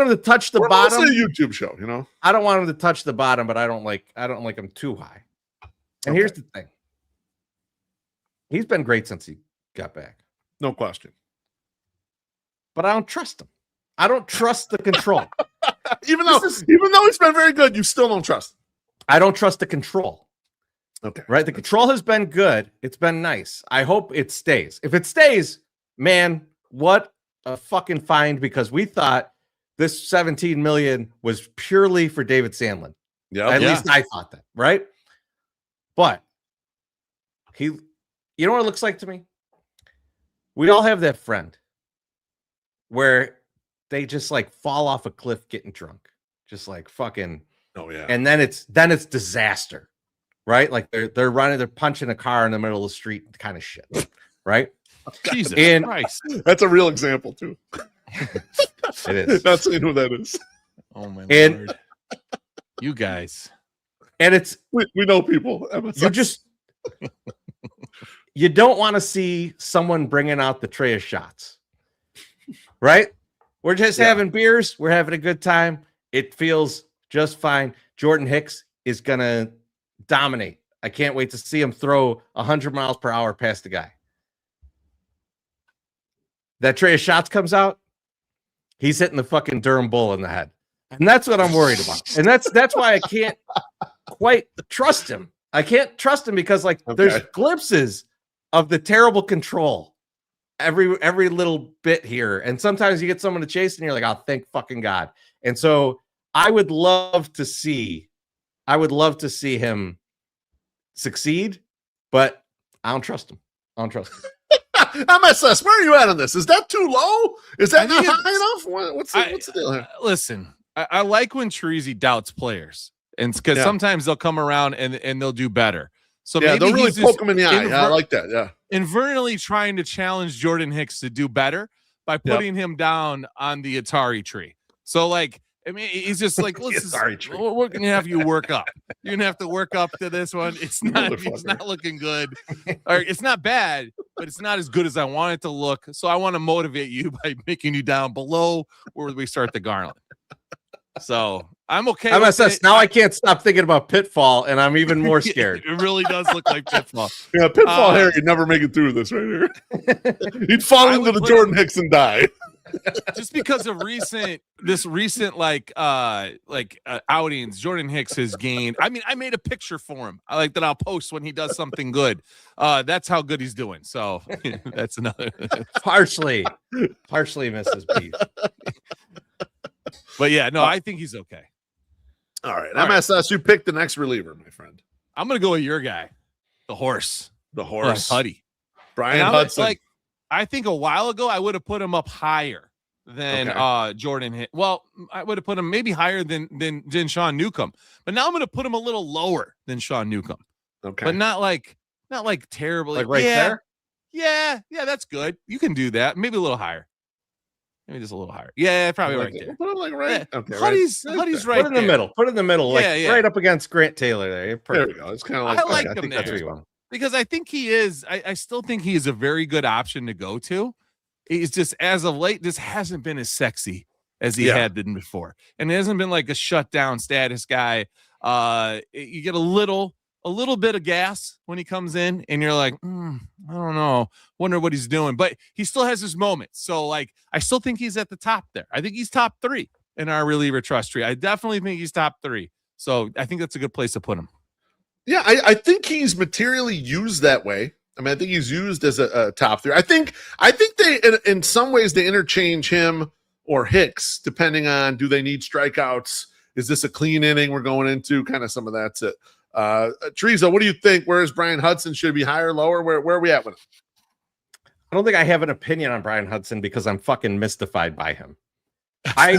to touch the bottom. It's a YouTube show, I don't want him to touch the bottom, but I don't like him too high. And here's the thing. He's been great since he got back. No question. But I don't trust him. I don't trust the control. even though he's been very good, you still don't trust him. I don't trust the control. Okay. Right? The control has been good. It's been nice. I hope it stays. If it stays, man, what a fucking find, because we thought this 17 million was purely for David Sandlin. Yeah. At least I thought that, right? But You know what it looks like to me? We all have that friend where they just like fall off a cliff getting drunk, just like fucking. Oh yeah. And then it's disaster, right? Like they're punching a car in the middle of the street, kind of shit, right? Jesus Christ. That's a real example too. It is. Not saying who that is. Oh my And- Lord. You guys. And it's We know people. you don't want to see someone bringing out the tray of shots, right? We're just having beers. We're having a good time. It feels just fine. Jordan Hicks is going to dominate. I can't wait to see him throw 100 miles per hour past the guy. That tray of shots comes out. He's hitting the fucking Durham Bull in the head. And that's what I'm worried about. And that's why I can't quite trust him. I can't trust him because there's glimpses of the terrible control every little bit here. And sometimes you get someone to chase and you're like, oh, thank fucking God. And so I would love to see him succeed, but I don't trust him. MSS, where are you at on this? Is that too low? Is that not high enough? What's the deal here? Listen, I like when Chorizy doubts players, and because sometimes they'll come around and they'll do better. So maybe they'll really poke him in the eye. Yeah, I like that. Yeah, internally trying to challenge Jordan Hicks to do better by putting him down on the Atari tree. So he's just like, we're gonna have you work up. You're gonna have to work up to this one. It's not looking good. Or it's not bad, but it's not as good as I want it to look. So I want to motivate you by making you down below where we start the garland. So I'm okay. MSS, now I can't stop thinking about Pitfall, and I'm even more scared. It really does look like Pitfall. Yeah, Pitfall Harry would never make it through this right here. He'd fall into the Jordan Hicks and die. Just because of recent outings Jordan Hicks has gained. I mean, I made a picture for him. I like that. I'll post when he does something good. That's how good he's doing. So that's another partially Mrs. Beef. But yeah, no, I think he's okay. All right. MSS, you pick the next reliever, my friend. I'm gonna go with your guy, the horse. Huddy. Brian Hudson. I think a while ago I would have put him up higher than Jordan Hicks. Well, I would have put him maybe higher than Sean Newcomb. But now I'm gonna put him a little lower than Sean Newcomb. Okay. But not like terribly. Like there? Yeah, that's good. You can do that. Maybe a little higher. Maybe just a little higher. Yeah, probably right there. Put him right. Yeah. Okay, Huddy's right. Put in the middle. Put in the middle, right up against Grant Taylor there. There we go. It's kind of like I like him think there. that's what you want. Because I think he is. I still think he is a very good option to go to. He's just as of late, this hasn't been as sexy as he had been before, and it hasn't been like a shutdown status guy. You get a little bit of gas when he comes in, and you're like, I don't know, wonder what he's doing, but he still has his moments. So I still think he's at the top there. I think he's top 3 in our reliever trust tree. I definitely think he's top 3. So I think that's a good place to put him. Yeah, I think he's materially used that way. I mean, I think he's used as a top 3. I think they, in some ways, they interchange him or Hicks, depending on, do they need strikeouts? Is this a clean inning we're going into? Kind of some of that's it. Teresa, what do you think? Where is Brian Hudson? Should it be higher, lower? Where are we at with him? I don't think I have an opinion on Brian Hudson because I'm fucking mystified by him. I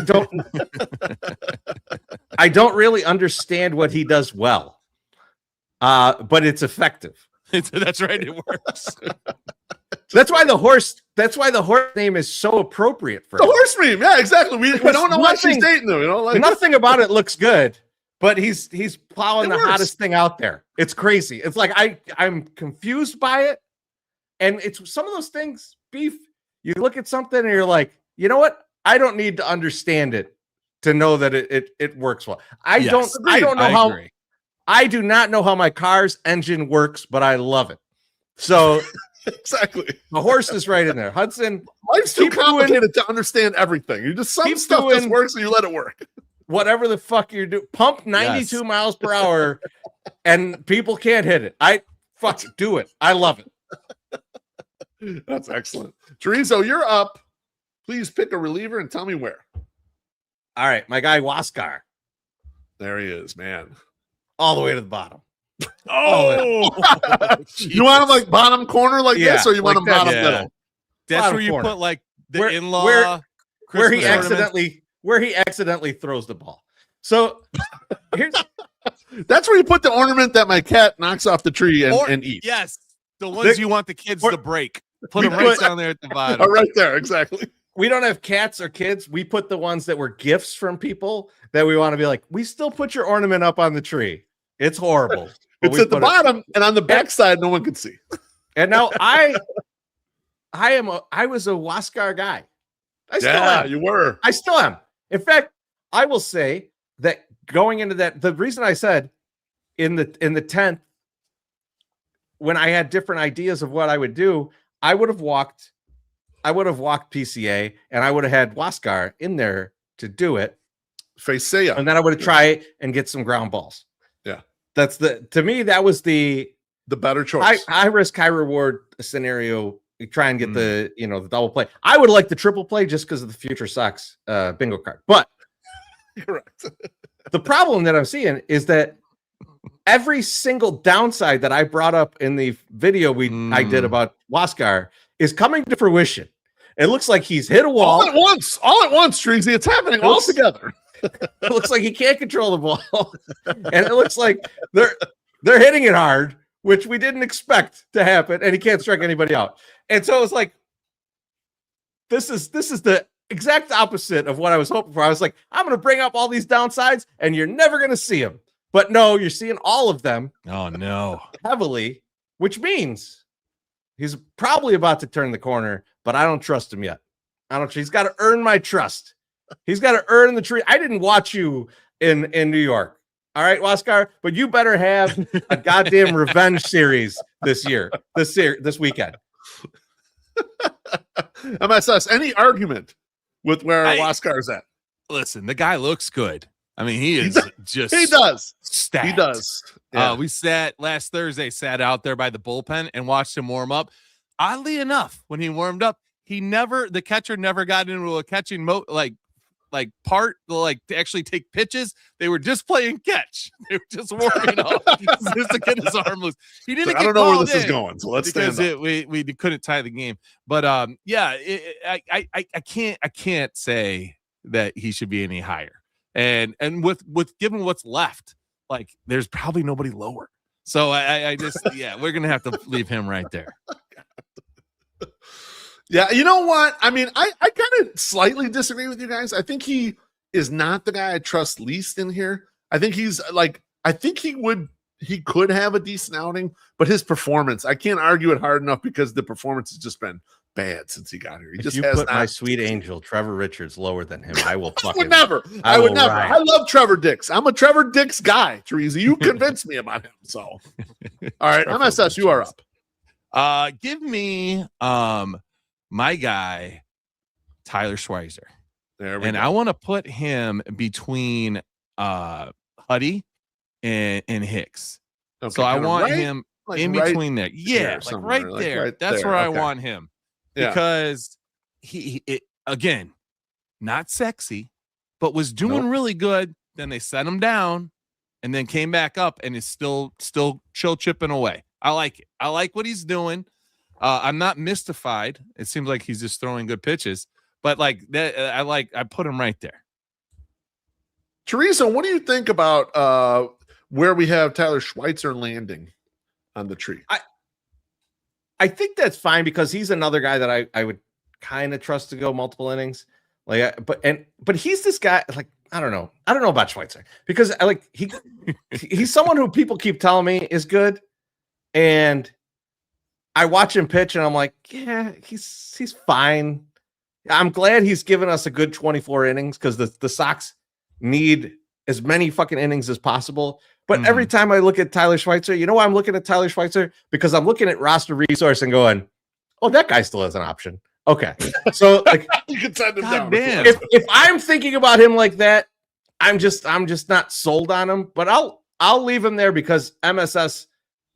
don't really understand what he does well. But it's effective. That's right. It works. That's why the horse name is so appropriate for the him. horse meme. Yeah, exactly. We don't know why she's dating them. Nothing about it looks good, but he's plowing the hottest thing out there. It's crazy. It's like I'm confused by it. And it's some of those things, Beef, you look at something and you're like, you know what? I don't need to understand it to know that it works well. I don't know how. Agree. I do not know how my car's engine works, but I love it. So exactly, the horse is right in there. Hudson, life's too complicated to understand everything. You just some stuff just works, and you let it work. Whatever the fuck you're doing, pump 92 miles per hour, and people can't hit it. Do it. I love it. That's excellent. Chorizo, you're up. Please pick a reliever and tell me where. All right, my guy Waskar. There he is, man. All the way to the bottom. Oh, you want him like bottom corner like this, or you want him bottom middle? That's Bottom where you corner. put like the Where- in-law where he Christmas accidentally throws the ball. So here's That's where you put the ornament that my cat knocks off the tree and eats. Yes, the ones you want the kids to break. Put them right down there at the bottom. Oh, right there, exactly. we don't have cats or kids. We put the ones that were gifts from people that we want to be like, we still put your ornament up on the tree. It's horrible. It's at the bottom, and on the back side, no one can see. And now I was a Waskar guy. I still am. You were. I still am. In fact, I will say that going into that, the reason I said in the 10th, when I had different ideas of what I would do, I would have walked PCA, and I would have had Waskar in there to do it. Face Seiya. And then I would have tried and get some ground balls. Yeah. To me, that was the better choice. high risk, high reward scenario. You try and get the double play. I would like the triple play just because of the Future Sox bingo card. But correct. The problem that I'm seeing is that every single downside that I brought up in the video I did about Waskar is coming to fruition. It looks like he's hit a wall. All at once, Chorizy. It's happening all together. It looks like he can't control the ball. And it looks like they're hitting it hard, which we didn't expect to happen, and he can't strike anybody out. And so it's like, this is the exact opposite of what I was hoping for. I was like, I'm going to bring up all these downsides, and you're never going to see them. But no, you're seeing all of them. Oh, no. Heavily, which means he's probably about to turn the corner, but I don't trust him yet. He's got to earn my trust. He's got to earn the tree. I didn't watch you in New York. All right, Waskar, but you better have a goddamn revenge series this weekend. MSS, any argument with where Waskar's at? Listen, the guy looks good. I mean, he does. Stacked. He does. Yeah. We sat out there by the bullpen and watched him warm up. Oddly enough, when he warmed up, the catcher never got into a catching part to actually take pitches. They were just playing catch. They were just warming up just to get his arm loose. He didn't. I don't know where this is going. So let's stand up. We couldn't tie the game. But I can't say that he should be any higher. And with given what's left, like there's probably nobody lower. So I just we're gonna have to leave him right there. Yeah, you know what? I mean, I kind of slightly disagree with you guys. I think he is not the guy I trust least in here. I think he could have a decent outing, but his performance, I can't argue it hard enough because the performance has just been bad since he got here. If you put my sweet angel Trevor Richards lower than him, I will fucking I would never. I love Trevor Dix. I'm a Trevor Dix guy, Chorizy. You convinced me about him. So all right, MSS, you are up. Give me my guy, Tyler Schweizer. I want to put him between Huddy and Hicks. Okay, so I want him in between there. Yeah, like right there. That's where I want him. Because he again, not sexy, but was doing really good. Then they set him down and then came back up and is still chill chipping away. I like it. I like what he's doing. I'm not mystified. It seems like he's just throwing good pitches, but like that, I put him right there. Teresa, what do you think about where we have Tyler Schweitzer landing on the tree? I think that's fine because he's another guy that I would kind of trust to go multiple innings. But he's this guy, like, I don't know about Schweitzer because he's someone who people keep telling me is good. And I watch him pitch and I'm like, yeah, he's fine. I'm glad he's given us a good 24 innings because the Sox need as many fucking innings as possible. But every time I look at Tyler Schweitzer, you know why I'm looking at Tyler Schweitzer? Because I'm looking at roster resource and going, oh, that guy still has an option. Okay. So like you can send him down. If I'm thinking about him like that, I'm just not sold on him, but I'll leave him there because MSS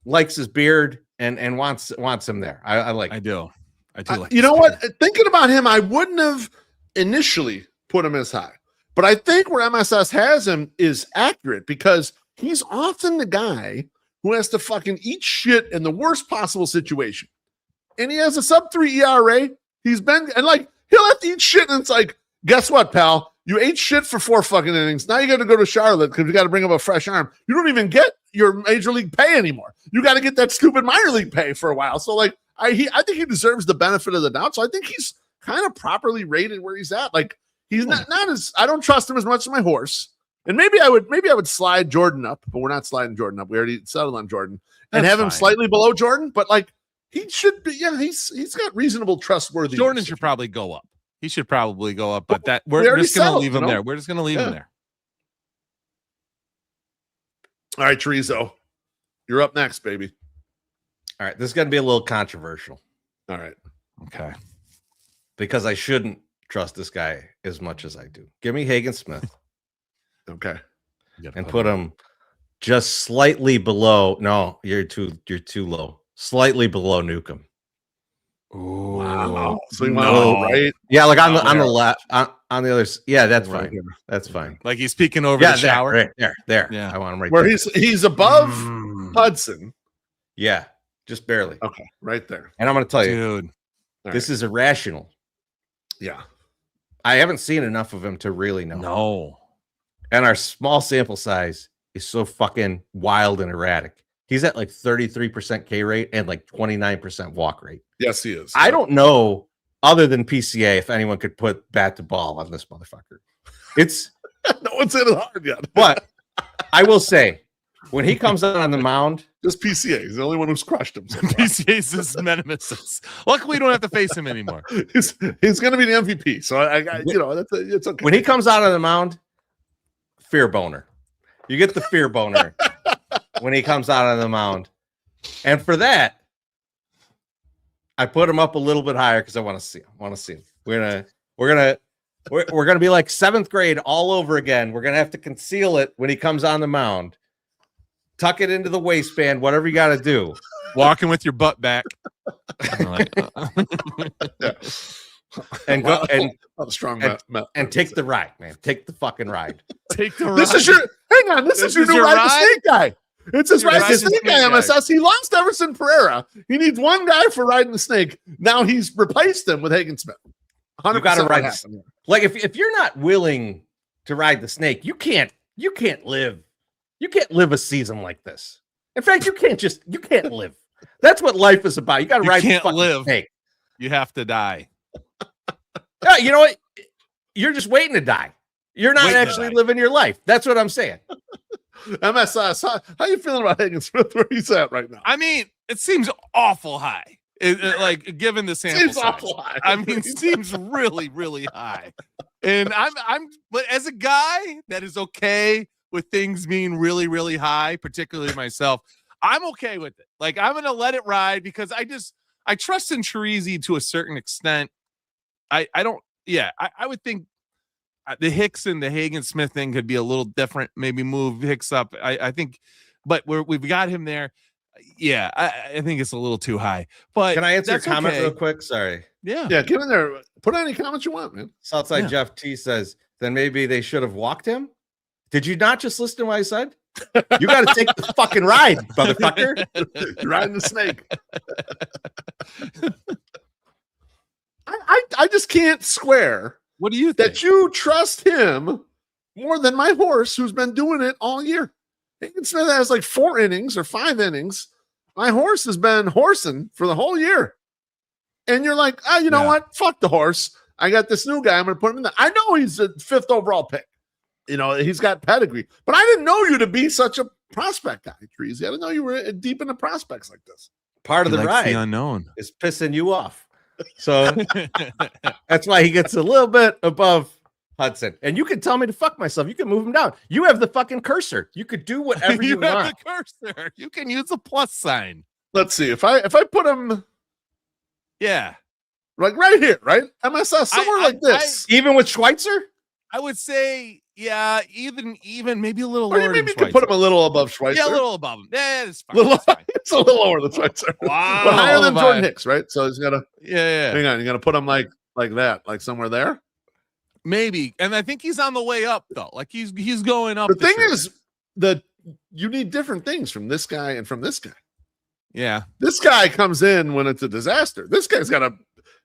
likes his beard and wants him there. I do like you know what? Thinking about him, I wouldn't have initially put him as high. But I think where MSS has him is accurate because he's often the guy who has to fucking eat shit in the worst possible situation. And he has a sub-3 ERA. He's been, and like, he'll have to eat shit. And it's like, guess what, pal? You ate shit for 4 fucking innings. Now you got to go to Charlotte because you got to bring up a fresh arm. You don't even get your major league pay anymore. You got to get that stupid minor league pay for a while. So like, I think he deserves the benefit of the doubt. So I think he's kind of properly rated where he's at. Like, he's not as, I don't trust him as much as my horse. And maybe I would slide Jordan up, but we're not sliding Jordan up. We already settled on Jordan and have him slightly below Jordan. But like, he should be, yeah, he's got reasonable trustworthy. Jordan should probably go up. He should probably go up, but that we're just going to leave him there. We're just going to leave him there. All right, Chorizo, you're up next, baby. All right, this is going to be a little controversial. All right. Okay. Because I shouldn't trust this guy as much as I do. Give me Hagen Smith. Okay. And put him just slightly below. No, you're too low. Slightly below Newcomb. Ooh. Wow. So you want right? Yeah, like on the left, on the other. Yeah, that's fine. That's fine. Like he's peeking over the shower. Right there. Yeah, I want him right where there. he's above Hudson. Yeah, just barely. Okay, right there. And I'm going to tell you, dude, this is irrational. Yeah, I haven't seen enough of him to really know. No, and our small sample size is so fucking wild and erratic. He's at like 33% K rate and like 29% walk rate. Yes, he is. I don't know, other than PCA, if anyone could put bat to ball on this motherfucker. It's no one's hit it hard yet. But I will say, when he comes out on the mound, just PCA. He's the only one who's crushed him. So PCA's his nemesis. Luckily, we don't have to face him anymore. He's going to be the MVP. So it's okay. When he comes out on the mound, fear boner. You get the fear boner when he comes out on the mound, and for that, I put him up a little bit higher because I want to see him. We're gonna be like 7th grade all over again. We're gonna have to conceal it when he comes on the mound. Tuck it into the waistband, whatever you got to do. Walking with your butt back. And go and strong and take the ride, man. Take the fucking ride. Take the ride. This is your new ride the snake guy. It's his ride the snake guy MSS. He lost Everson Pereira. He needs one guy for riding the snake. Now he's replaced him with Hagen Smith. 100% you got to ride. Like if you're not willing to ride the snake, you can't live. You can't live a season like this. In fact, you can't live. That's what life is about. You got to ride the fucking snake. You have to die. Yeah, you know what? You're just waiting to die. You're not actually living your life. That's what I'm saying. MSS, how you feeling about Hagen Smith where he's at right now? I mean, it seems awful high. Like given the sample seems size. Awful high. I mean, it seems really, really high. And but as a guy that is okay with things being really, really high, particularly myself, I'm okay with it. Like I'm gonna let it ride because I trust in Chorizy to a certain extent. I would think the Hicks and the Hagen Smith thing could be a little different. Maybe move Hicks up. I think, but we've got him there. Yeah, I think it's a little too high. But can I answer a comment real quick? Sorry. Yeah, get in there. Put any comments you want, man. Southside Jeff T says, then maybe they should have walked him. Did you not just listen to what I said? You got to take the fucking ride, motherfucker. You're riding the snake. I just can't square. What do you think? That you trust him more than my horse, who's been doing it all year. Hagen Smith has like 4 innings or 5 innings. My horse has been horsing for the whole year. And you're like, you know what? Fuck the horse. I got this new guy. I'm going to put him in there. I know he's a 5th overall pick. You know, he's got pedigree. But I didn't know you to be such a prospect guy, Chorizy. I didn't know you were deep into prospects like this. Part of the ride the unknown is pissing you off. So that's why he gets a little bit above Hudson. And you can tell me to fuck myself. You can move him down. You have the fucking cursor. You could do whatever you want. Have the cursor. You can use a plus sign. Let's see. If I put him like right here, right? MSS somewhere like this. Even with Schweitzer? I would say, even maybe a little or lower. Maybe you could put him a little above Schweitzer. Yeah, a little above him. Yeah, it's fine. It's a little lower than Schweitzer. Wow. But higher than Jordan Hicks, right? So he's got to hang on, you gotta put him like that, like somewhere there. Maybe. And I think he's on the way up though. Like he's going up. The thing is, the you need different things from this guy and from this guy. Yeah. This guy comes in when it's a disaster. This guy's got to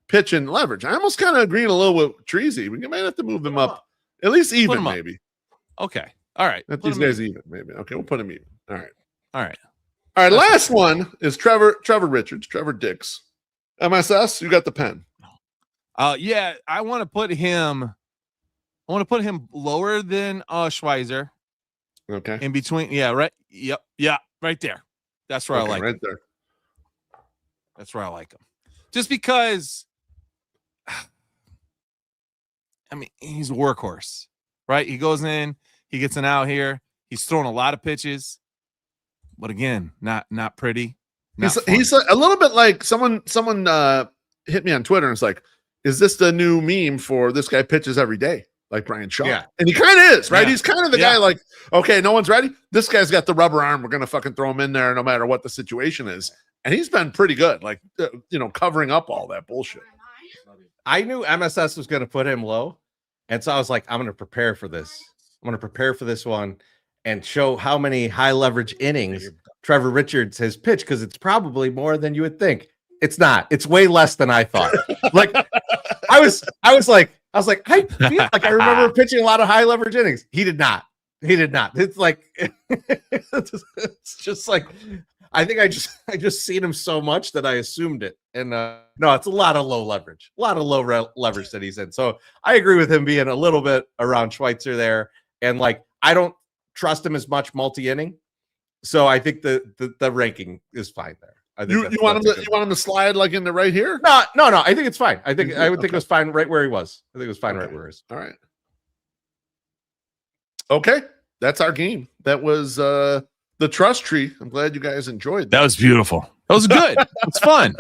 pitch and leverage. I almost kind of agreeing a little with Chorizy. We might have to move them up at least even, maybe. Okay. All right. Let these guys even, maybe. Okay, we'll put him even. All right. All right. All right. Last one is Trevor Richards, Trevor Dix. MSS, you got the pen. Yeah, I want to put him lower than Schweizer. Okay. In between. Yeah, right. Yep. Yeah, right there. That's where I like right him. there. That's where I like him. Just because I mean, he's a workhorse, right? He goes in, he gets an out here. He's throwing a lot of pitches. But again, not pretty. He's a little bit like someone hit me on Twitter and it's like, is this the new meme for this guy pitches every day, like Brian Shaw? Yeah. And he kind of is, right? Yeah. He's kind of the guy like, okay, no one's ready. This guy's got the rubber arm. We're going to fucking throw him in there no matter what the situation is. And he's been pretty good, like, covering up all that bullshit. I knew MSS was going to put him low. And so I was like, I'm going to prepare for this. I'm going to prepare for this one and show how many high leverage innings Trevor Richards has pitched, because it's probably more than you would think. It's not. It's way less than I thought. Like I was like, I feel like I remember pitching a lot of high leverage innings. He did not. It's like it's just like I think I just seen him so much that I assumed it. And no, it's a lot of low leverage, leverage that he's in. So I agree with him being a little bit around Schweitzer there. And like, I don't trust him as much multi-inning. So I think the ranking is fine there. I think you want him to slide like in the right here? No. I think it's fine. I think it was fine right where he was. I think it was fine right where he was. All right. Okay, that's our game. That was the trust tree. I'm glad you guys enjoyed that. That was beautiful. That was good. It's fun.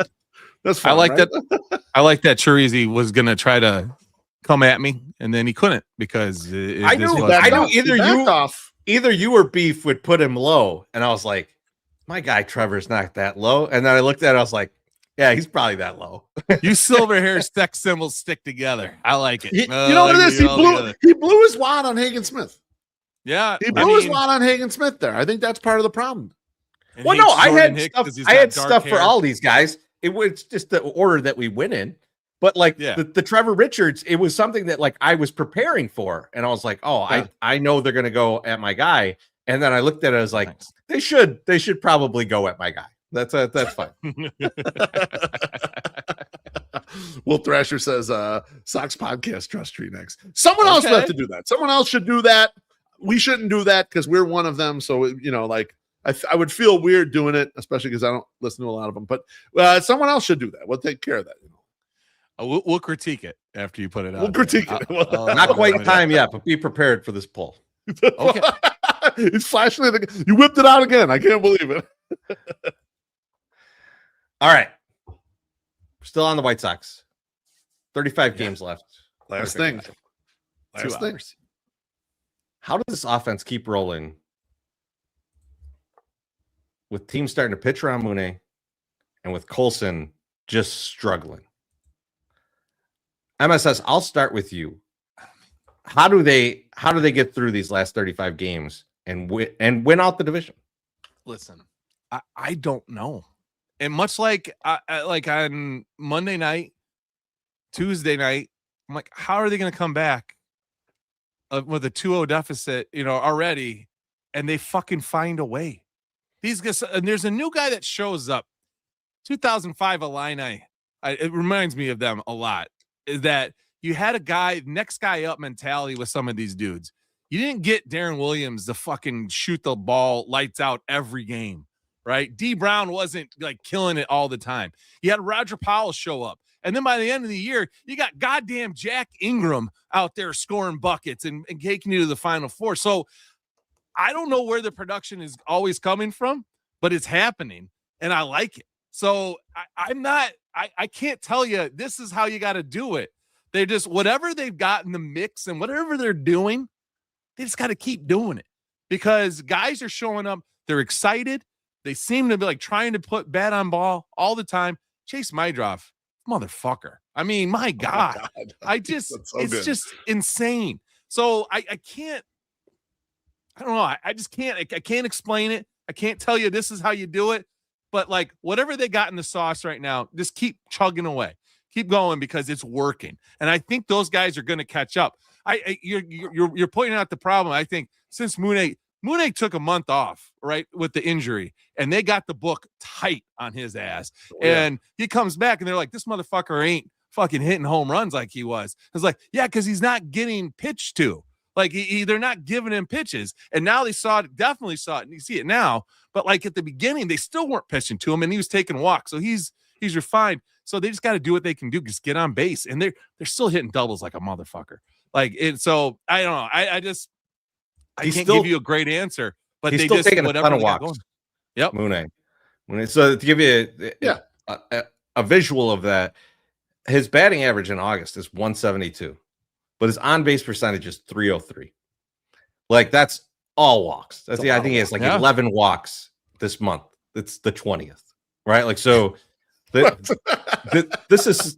That's fun. I like right? that. I like that Chorizy was gonna try to come at me, and then he couldn't because I knew either you or Beef would put him low, and I was like, my guy Trevor's not that low. And then I looked at it, I was like, yeah, he's probably that low. You silver hair sex symbols stick together. I like it. You know what it is? He blew his wad on Hagen Smith. Yeah, he blew his wad on Hagen Smith there. I think that's part of the problem. Well, no, I had stuff for all these guys. It was just the order that we went in. But like the Trevor Richards, it was something that like I was preparing for, and I was like, oh, I know they're gonna go at my guy. And then I looked at it, I was like, they should probably go at my guy. That's fine. Will Thrasher says Sox podcast trust tree next. Someone else will have to do that. Someone else should do that. We shouldn't do that because we're one of them. So like I would feel weird doing it, especially because I don't listen to a lot of them. But someone else should do that. We'll take care of that. We'll critique it after you put it out. We'll critique it. Not quite time yet, but be prepared for this poll. Okay. He's flashing it. You whipped it out again. I can't believe it. All right. We're still on the White Sox. 35 games left. Last thing. How does this offense keep rolling with teams starting to pitch around Mune and with Colson just struggling? MSS, I'll start with you. How do they get through these last 35 games and win out the division? Listen, I don't know. And much like on Monday night, Tuesday night, I'm like, how are they going to come back with a 2-0 deficit, already, and they fucking find a way? These guys, and there's a new guy that shows up, 2005 Illini. It reminds me of them a lot. Is that you had a guy, next guy up mentality with some of these dudes. You didn't get Darren Williams to fucking shoot the ball lights out every game, right? D Brown wasn't like killing it all the time. You had Roger Powell show up. And then by the end of the year, you got goddamn Jack Ingram out there scoring buckets and taking you to the Final Four. So I don't know where the production is always coming from, but it's happening, and I like it. So I can't tell you this is how you got to do it. They just, whatever they've got in the mix and whatever they're doing, they just got to keep doing it because guys are showing up. They're excited. They seem to be like trying to put bat on ball all the time. Chase Mydroff, motherfucker. I mean, my God. It's good. just insane. So I I don't know. I just can't. I can't explain it. I can't tell you this is how you do it. But like whatever they got in the sauce right now, just keep chugging away, keep going because it's working. And I think those guys are going to catch up. You're pointing out the problem. I think since Mooney took a month off, right, with the injury, and they got the book tight on his ass, and he comes back, and they're like, this motherfucker ain't fucking hitting home runs like he was. It's like, yeah, because he's not getting pitched to. Like they're not giving him pitches, and now they definitely saw it, and you see it now. But like at the beginning, they still weren't pitching to him, and he was taking walks, so he's refined. So they just got to do what they can do, just get on base, and they're still hitting doubles like a motherfucker. Like it. So I don't know. I can't give you a great answer, but he's they still just taking a ton of walks. Yep. Mooney. So to give you a visual of that, his batting average in August is 172. But his on-base percentage is 303. Like that's all walks. I think he has like 11 walks this month. It's the 20th, right? Like so. This is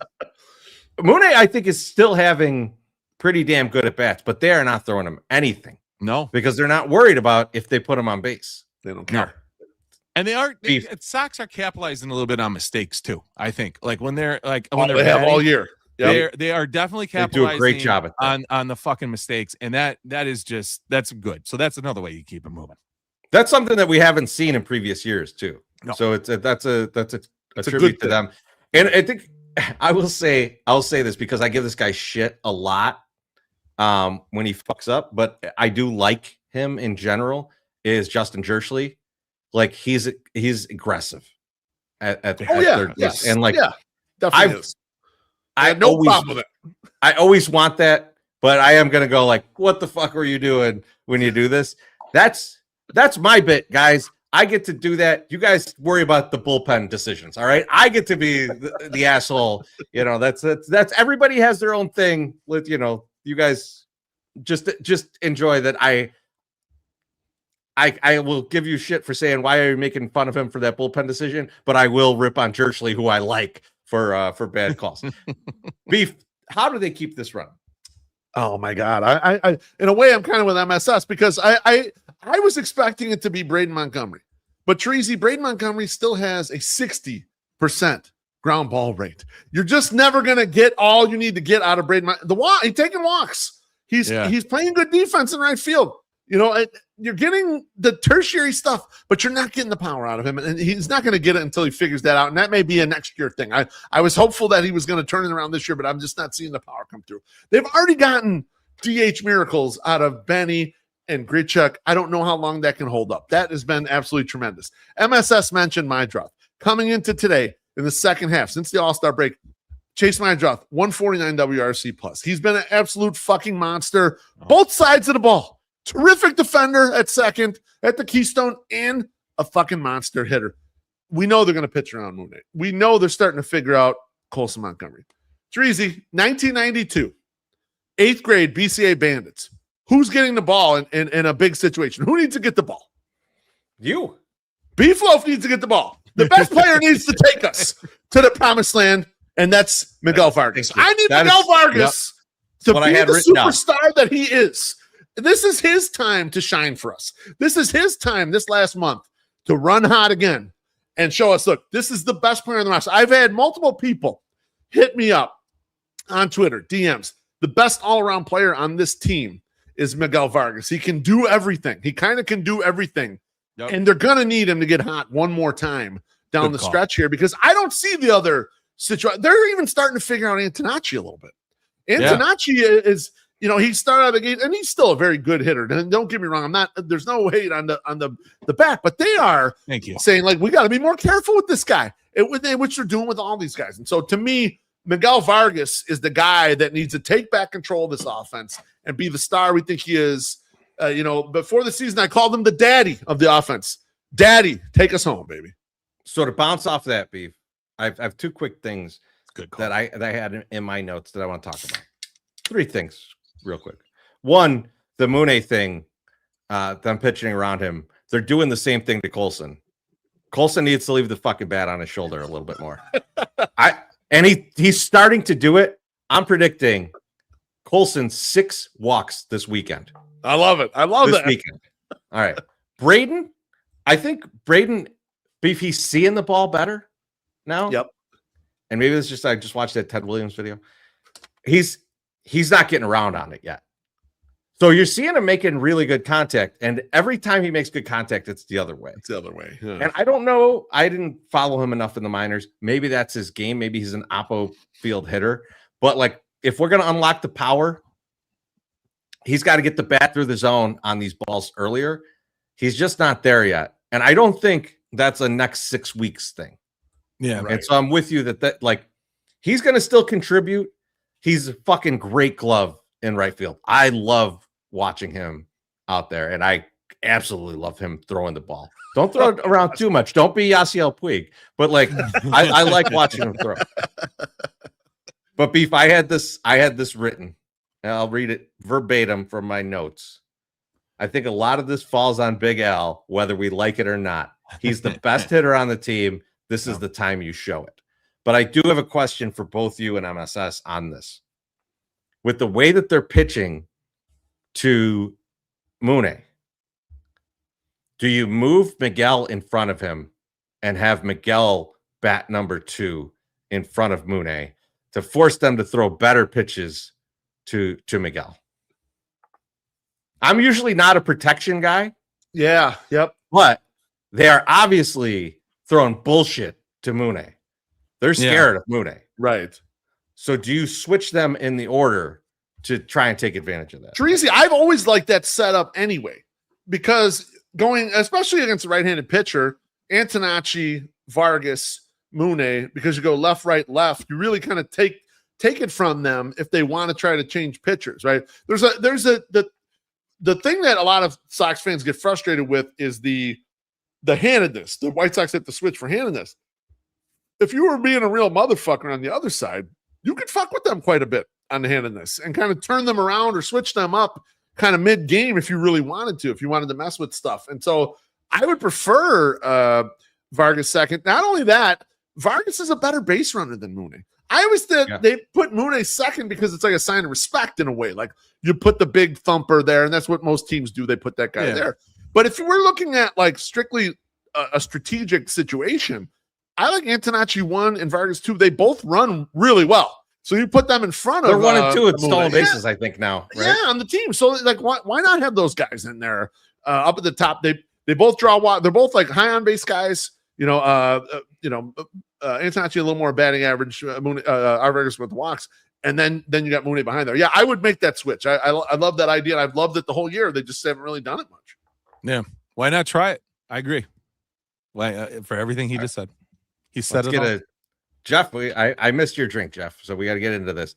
Mooney. I think is still having pretty damn good at bats, but they are not throwing him anything. No, because they're not worried about if they put him on base. They don't care. No. And they are. Sox are capitalizing a little bit on mistakes too. I think like when they're like when they have all year. Yep. They are definitely capitalizing. They do a great job at that. on the fucking mistakes, and that is just that's good. So that's another way you keep it moving. That's something that we haven't seen in previous years too. No. So that's a tribute to them. And I think I'll say this because I give this guy shit a lot when he fucks up, but I do like him in general. Is Justin Jerschley. Like he's aggressive at third base, and like definitely. I had no problem with it. I always want that, but I am gonna go like, what the fuck are you doing when you do this? That's my bit, guys. I get to do that. You guys worry about the bullpen decisions, all right? I get to be the asshole. You know, that's everybody has their own thing. With you guys just enjoy that. I will give you shit for saying why are you making fun of him for that bullpen decision, but I will rip on Jerschley, who I like for bad calls. Beef, how do they keep this running? Oh my God. I in a way I'm kind of with MSS because I was expecting it to be Braden Montgomery, but Braden Montgomery still has a 60% ground ball rate. You're just never going to get all you need to get out of Braden. He's taking walks. He's playing good defense in right field. You're getting the tertiary stuff, but you're not getting the power out of him. And he's not going to get it until he figures that out. And that may be a next year thing. I was hopeful that he was going to turn it around this year, but I'm just not seeing the power come through. They've already gotten DH miracles out of Benny and Grichuk. I don't know how long that can hold up. That has been absolutely tremendous. MSS mentioned Meidroth. Coming into today in the second half, since the All-Star break, Chase Meidroth, 149 WRC plus. He's been an absolute fucking monster. Both sides of the ball. Terrific defender at second, at the Keystone, and a fucking monster hitter. We know they're going to pitch around Mooney. We know they're starting to figure out Colson Montgomery. Chorizy, 1992, 8th grade BCA Bandits. Who's getting the ball in a big situation? Who needs to get the ball? You. BeefLoaf needs to get the ball. The best player needs to take us to the promised land, and that's Miguel Vargas. I need Miguel Vargas to be the superstar that he is. This is his time to shine for us. This is his time this last month to run hot again and show us, look, this is the best player in the roster. I've had multiple people hit me up on Twitter, DMs. The best all-around player on this team is Miguel Vargas. He can do everything. He kind of can do everything. Yep. And they're going to need him to get hot one more time down the stretch here because I don't see the other situation. They're even starting to figure out Antonacci a little bit. Antonacci is... he started out the gate, and he's still a very good hitter. And don't get me wrong, there's no hate on the back, but they are saying, like, we got to be more careful with this guy, which they're doing with all these guys. And so to me, Miguel Vargas is the guy that needs to take back control of this offense and be the star we think he is. Before the season, I called him the daddy of the offense. Daddy, take us home, baby. So to bounce off that, Beef, I have two quick things that I had in my notes that I want to talk about. 3 things. Real quick. One, the Mooney thing, them pitching around him. They're doing the same thing to Colson. Colson needs to leave the fucking bat on his shoulder a little bit more. He's starting to do it. I'm predicting Colson 6 walks this weekend. I love it. I love this that weekend. All right. Braden, I think Braden, Beef, he's seeing the ball better now. Yep. And maybe it's just I just watched that Ted Williams video. He's not getting around on it yet. So you're seeing him making really good contact, and every time he makes good contact, it's the other way. It's the other way. Yeah. And I don't know. I didn't follow him enough in the minors. Maybe that's his game. Maybe he's an oppo field hitter. But like, if we're going to unlock the power, he's got to get the bat through the zone on these balls earlier. He's just not there yet. And I don't think that's a next 6 weeks thing. Yeah. Right. And so I'm with you that like, he's going to still contribute. He's a fucking great glove in right field. I love watching him out there, and I absolutely love him throwing the ball. Don't throw it around too much. Don't be Yasiel Puig, but like I like watching him throw. But Beef, I had this written, and I'll read it verbatim from my notes. I think a lot of this falls on Big Al, whether we like it or not. He's the best hitter on the team. This is the time you show it. But I do have a question for both you and MSS on this. With the way that they're pitching to Mune, do you move Miguel in front of him and have Miguel bat number 2 in front of Mune to force them to throw better pitches to Miguel? I'm usually not a protection guy. Yeah. Yep. But they are obviously throwing bullshit to Mune. They're scared of Mune. Right. So do you switch them in the order to try and take advantage of that? Chorizy, I've always liked that setup anyway, because going, especially against a right-handed pitcher, Antonacci, Vargas, Mune, because you go left, right, left, you really kind of take it from them if they want to try to change pitchers, right? The thing that a lot of Sox fans get frustrated with is the handedness. The White Sox have to switch for handedness. If you were being a real motherfucker on the other side, you could fuck with them quite a bit on the handedness and kind of turn them around or switch them up kind of mid-game if you really wanted to, if you wanted to mess with stuff. And so I would prefer Vargas second. Not only that, Vargas is a better base runner than Mune. I always think they put Mune second because it's like a sign of respect in a way. Like, you put the big thumper there, and that's what most teams do. They put that guy there. But if we're looking at like strictly a strategic situation, I like Antonacci 1 and Vargas 2. They both run really well. So you put them in front of. They're 1 and 2 at stolen bases, I think now. Right? Yeah, on the team. So like, why not have those guys in there up at the top? They both draw. They're both like high on base guys. Antonacci a little more batting average. Vargas with walks, and then you got Mune behind there. Yeah, I would make that switch. I love that idea. And I've loved it the whole year. They just haven't really done it much. Yeah, why not try it? I agree. Why for everything he just said. He said it all. Jeff, I missed your drink, Jeff. So we got to get into this.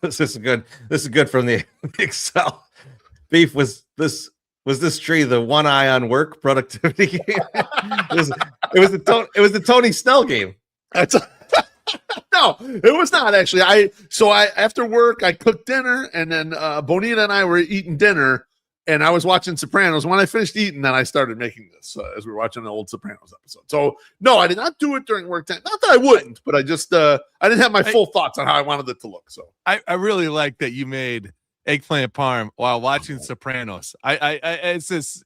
This is good. This is good from the Excel. Beef, was this tree the one eye on work productivity game? it was the Tony Snell game. No, it was not actually. I after work I cooked dinner, and then Bonita and I were eating dinner, and I was watching Sopranos. When I finished eating, then I started making this as we were watching an old Sopranos episode. So no, I did not do it during work time. Not that I wouldn't, but I just I didn't have my full thoughts on how I wanted it to look. So I really like that you made eggplant parm while watching Sopranos. I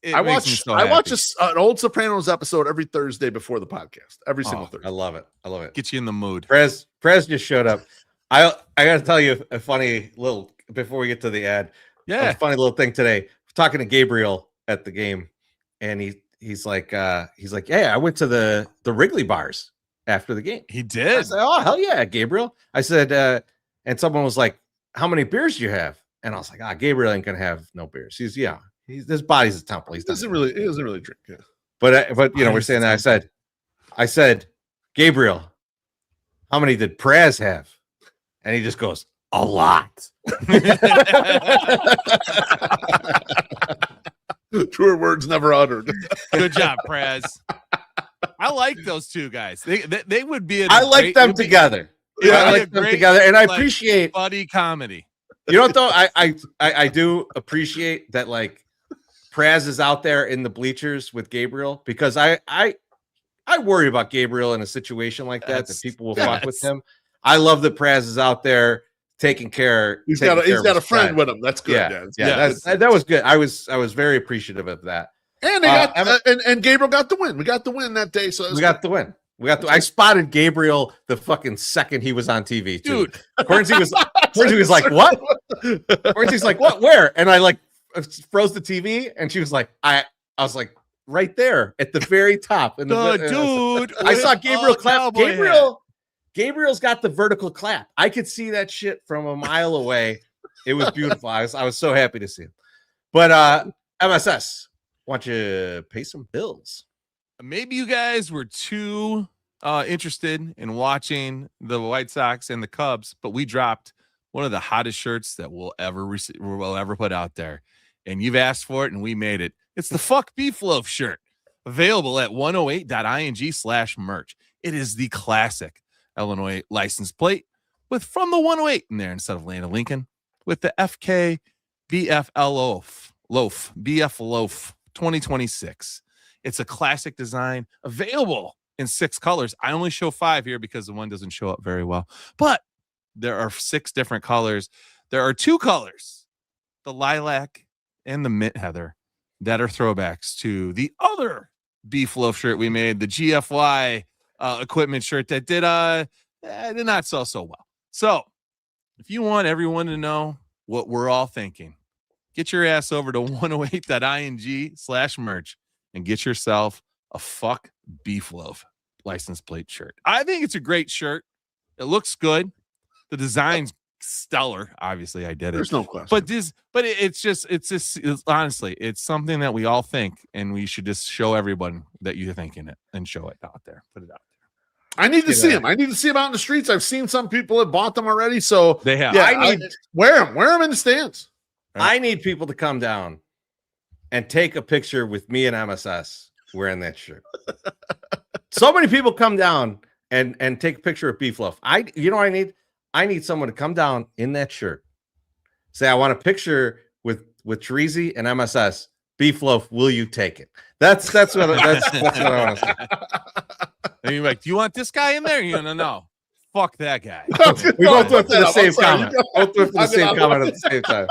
watch an old Sopranos episode every Thursday before the podcast. Every single Thursday. I love it. Get you in the mood. Prez just showed up. I got to tell you a funny little before we get to the ad. Yeah, a funny little thing today. Talking to Gabriel at the game, and he's like, yeah, I went to the Wrigley bars after the game. He did. I said, oh hell yeah, Gabriel. I said, and someone was like, how many beers do you have? And I was like, Gabriel ain't gonna have no beers. He's his body's a temple. He doesn't really drink. Yeah. But we're saying that. I said, Gabriel, how many did Praz have? And he just goes, a lot. Truer words never uttered. Good job, Praz. I like those two guys. They would be. I like them together. I like them together, and I appreciate buddy comedy. You know what though? I do appreciate that. Like, Praz is out there in the bleachers with Gabriel, because I worry about Gabriel in a situation like that. That people will fuck with him. I love that Praz is out there taking care. He's got a friend friend with him. That's good. Yeah. That was good. I was very appreciative of that. And they got and Gabriel got the win. We got the win that day. So we got the win. I spotted Gabriel the fucking second he was on TV, too. Dude. Cornsey was like, what? Cornsey's like, what? Where? And I like froze the TV, and she was like, I was like, right there at the very top. And dude, I saw Gabriel clap. Gabriel's got the vertical clap. I could see that shit from a mile away. It was beautiful. I was so happy to see him. But MSS, why don't you pay some bills? Maybe you guys were too interested in watching the White Sox and the Cubs, but we dropped one of the hottest shirts that we'll ever put out there. And you've asked for it, and we made it. It's the Fuck BeefLoaf shirt, available at 108.ing/merch. It is the classic Illinois license plate with From the 108 in there instead of Land of Lincoln, with the FK BeefLoaf 2026. It's a classic design, available in 6 colors. I only show 5 here because the one doesn't show up very well, but there are 6 different colors. There are 2 colors, the lilac and the mint heather, that are throwbacks to the other BeefLoaf shirt we made, the GFY equipment shirt that did not sell so well. So if you want everyone to know what we're all thinking, get your ass over to 108.ing/merch and get yourself a Fuck BeefLoaf license plate shirt. I think it's a great shirt. It looks good. The design's stellar. Obviously, I did it. There's no question. But it's honestly, it's something that we all think, and we should just show everyone that you're thinking it and show it out there. Put it out there. I need to see him. I need to see him out in the streets. I've seen some people have bought them already. So they have. Yeah, wear them in the stands. Right. I need people to come down and take a picture with me and MSS wearing that shirt. So many people come down and take a picture of BeefLoaf. You know what I need? I need someone to come down in that shirt. Say, I want a picture with Chorizy and MSS. BeefLoaf, will you take it? That's what I want to say. And you're like, do you want this guy in there? You no. Fuck that guy. We both went to the same comment. Both went to the same comment at the same time.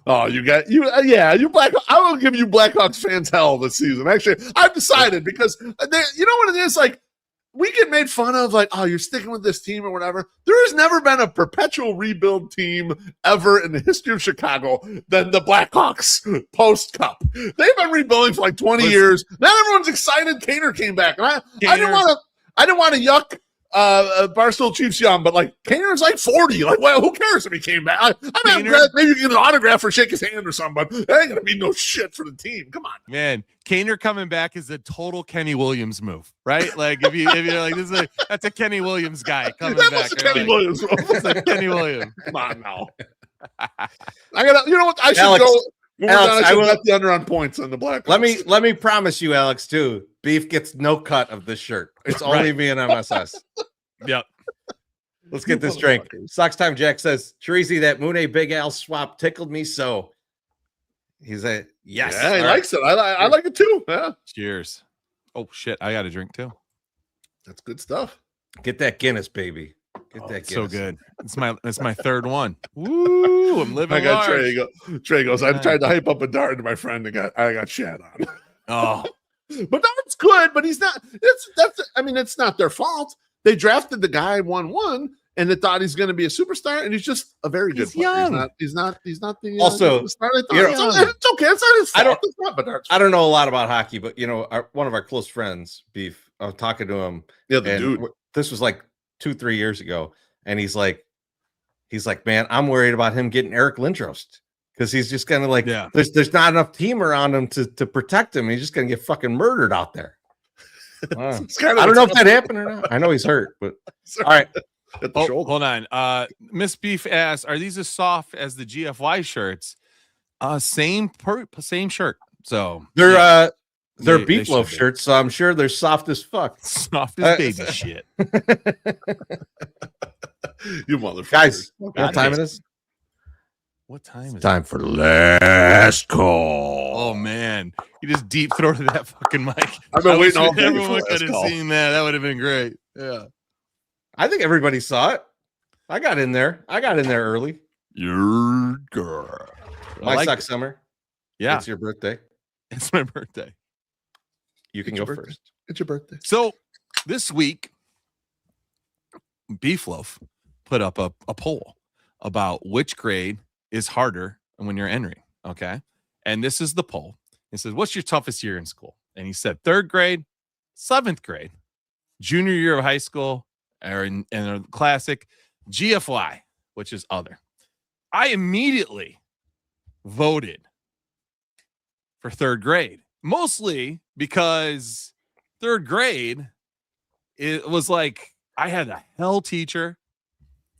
Oh, you Black. I will give you Blackhawks fans hell this season. Actually, I've decided because you know what it is like. We get made fun of like, oh, you're sticking with this team or whatever. There has never been a perpetual rebuild team ever in the history of Chicago than the Blackhawks post-Cup. They've been rebuilding for like 20 years. Now everyone's excited. Kaner came back. And I didn't want to yuck Barstool Chiefs young, but like Kaner's like 40. Like, well, who cares if he came back? I'm glad maybe you get an autograph or shake his hand or something, but that ain't gonna be no shit for the team. Come on, man. Kaner coming back is a total Kenny Williams move, right? Like if you're like that's a Kenny Williams guy coming back. Kenny Williams. It's like Kenny Williams. Come on now. I gotta. You know what? I should Alex, go. I will bet the under on points on the Blackhawks. Let me promise you, Alex, too. Beef gets no cut of this shirt. It's only me and MSS. Yep. Let's get this drink. Sox Time Jack says, Chorizy, that Mooney Big Al swap tickled me so. He's a yes. Yeah, he likes it. I like it too. Yeah. Cheers. Oh shit, I got a drink too. That's good stuff. Get that Guinness, baby. Get that Guinness. So good. It's my third one. Woo! I'm living. I got Trey goes. I tried to hype up a dart to my friend and I got shat on. Oh, but that's good. But he's not. It's not their fault. They drafted the guy 1-1, and they thought he's going to be a superstar, and he's just a very good player. Young. He's not the also. Star it's okay. It's not his fault. I don't know a lot about hockey, but one of our close friends, Beef. I was talking to him. Yeah, the dude. This was like 2-3 years ago, and he's like, man, I'm worried about him getting Eric Lindros because he's just kind of like, there's not enough team around him to protect him. He's just gonna get fucking murdered out there. I don't know if that happened or not. I know he's hurt, but all right. Hold on. Miss Beef asks, are these as soft as the GFY shirts? Same shirt. So they're BeefLoaf shirts, so I'm sure they're soft as fuck. Soft as baby shit. You motherfuckers. Guys, what time it is? What time is time for last call. Oh man, you just deep throated that fucking mic. I've been waiting all day. Everyone could have seen that. That would have been great. Yeah, I think everybody saw it. I got in there early. Your girl. MySoxSummer. Yeah, It's your birthday. it's my birthday. You can It's go your birthday. first. It's your birthday. So this week, BeefLoaf put up a poll about which grade is harder when you're entering. Okay. And this is the poll. It says, what's your toughest year in school? And he said 3rd grade, 7th grade, junior year of high school, or in a classic GFY, which is other. I immediately voted for 3rd grade, mostly because 3rd grade, it was like I had a hell teacher,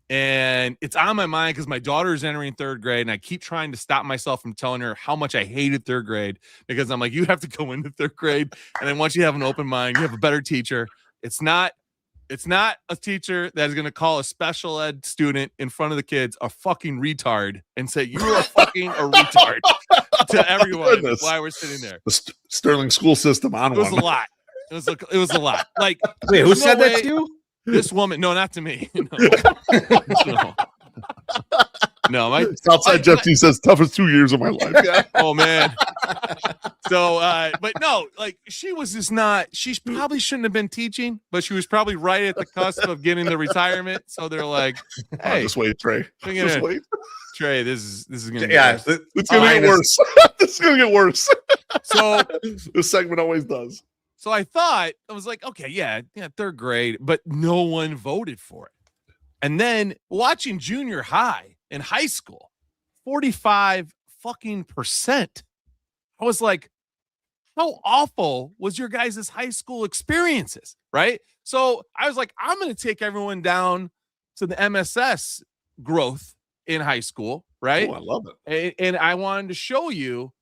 and it's on my mind because my daughter is entering 3rd grade, and I keep trying to stop myself from telling her how much I hated 3rd grade, because I'm like, you have to go into 3rd grade, and then once you have an open mind, you have a better teacher. It's not a teacher that is going to call a special ed student in front of the kids a fucking retard and say you are fucking a retard to everyone while we're sitting there. The Sterling school system on It was one. a lot. It was a lot. Like, Wait, who there's said no that way to you? This woman, no, not to me. No, my Southside Jeff T says toughest 2 years of my life. oh man. So, but no, like she was just not. She probably shouldn't have been teaching, but she was probably right at the cusp of getting the retirement. So they're like, "Hey, Just wait, Trey. Just wait. Trey, this is gonna Yeah, be It's gonna get worse. This is gonna get worse. so." This segment always does. So I was like, okay, yeah, 3rd grade, but no one voted for it. And then watching junior high and high school, 45 fucking %. I was like, how awful was your guys' high school experiences, right? So I was like, I'm going to take everyone down to the MSS growth in high school, right? Oh, I love it. And I wanted to show you,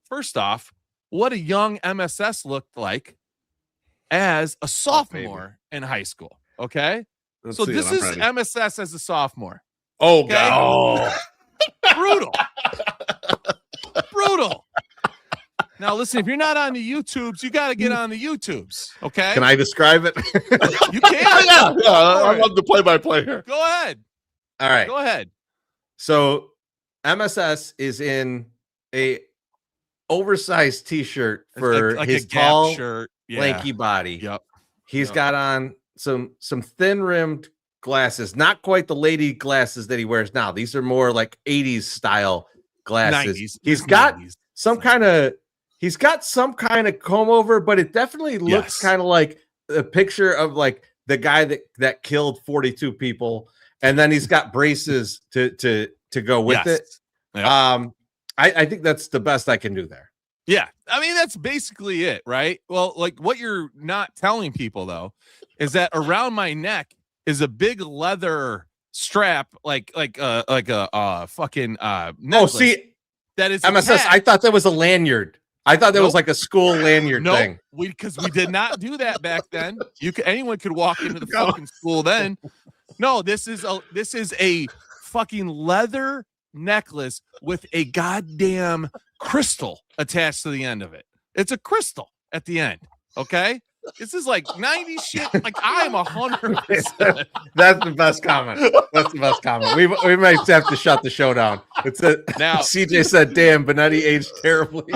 first off, what a young MSS looked like as a sophomore in high school. Okay. Let's So see this it. is I'm ready. MSS as a sophomore. Oh, Okay. God. Brutal. Brutal. Now, listen, if you're not on the YouTubes, you got to get on the YouTubes. Okay. Can I describe it? You can. Yeah, I love the play-by-play here. Go ahead. All right. Go ahead. So MSS is in a oversized t-shirt for like his a Gap tall, shirt. Yeah. lanky body. Yep. He's Yep. got on some thin-rimmed glasses, not quite the lady glasses that he wears now. These are more like 80s style glasses. 90s. He's got 90s. he's got some kind of comb over, but it definitely looks Yes. kind of like a picture of like the guy that killed 42 people, and then he's got braces to go with it. Yep. I think that's the best I can do there. Yeah. I mean, that's basically it, right? Well, like what you're not telling people though, is that around my neck is a big leather strap, like a fucking necklace See, that is MSS. attached. I thought that was a lanyard. I thought that was Nope. like a school lanyard No, thing. because we did not do that back then. Anyone could walk into the fucking school then. No, this is a fucking leather necklace with a goddamn crystal attached to the end of it. It's a crystal at the end. Okay. This is like 90s shit. Like I am 100%. That's the best comment. That's the best comment. We might have to shut the show down. It's a Now- CJ said, "Damn, Benetti aged terribly."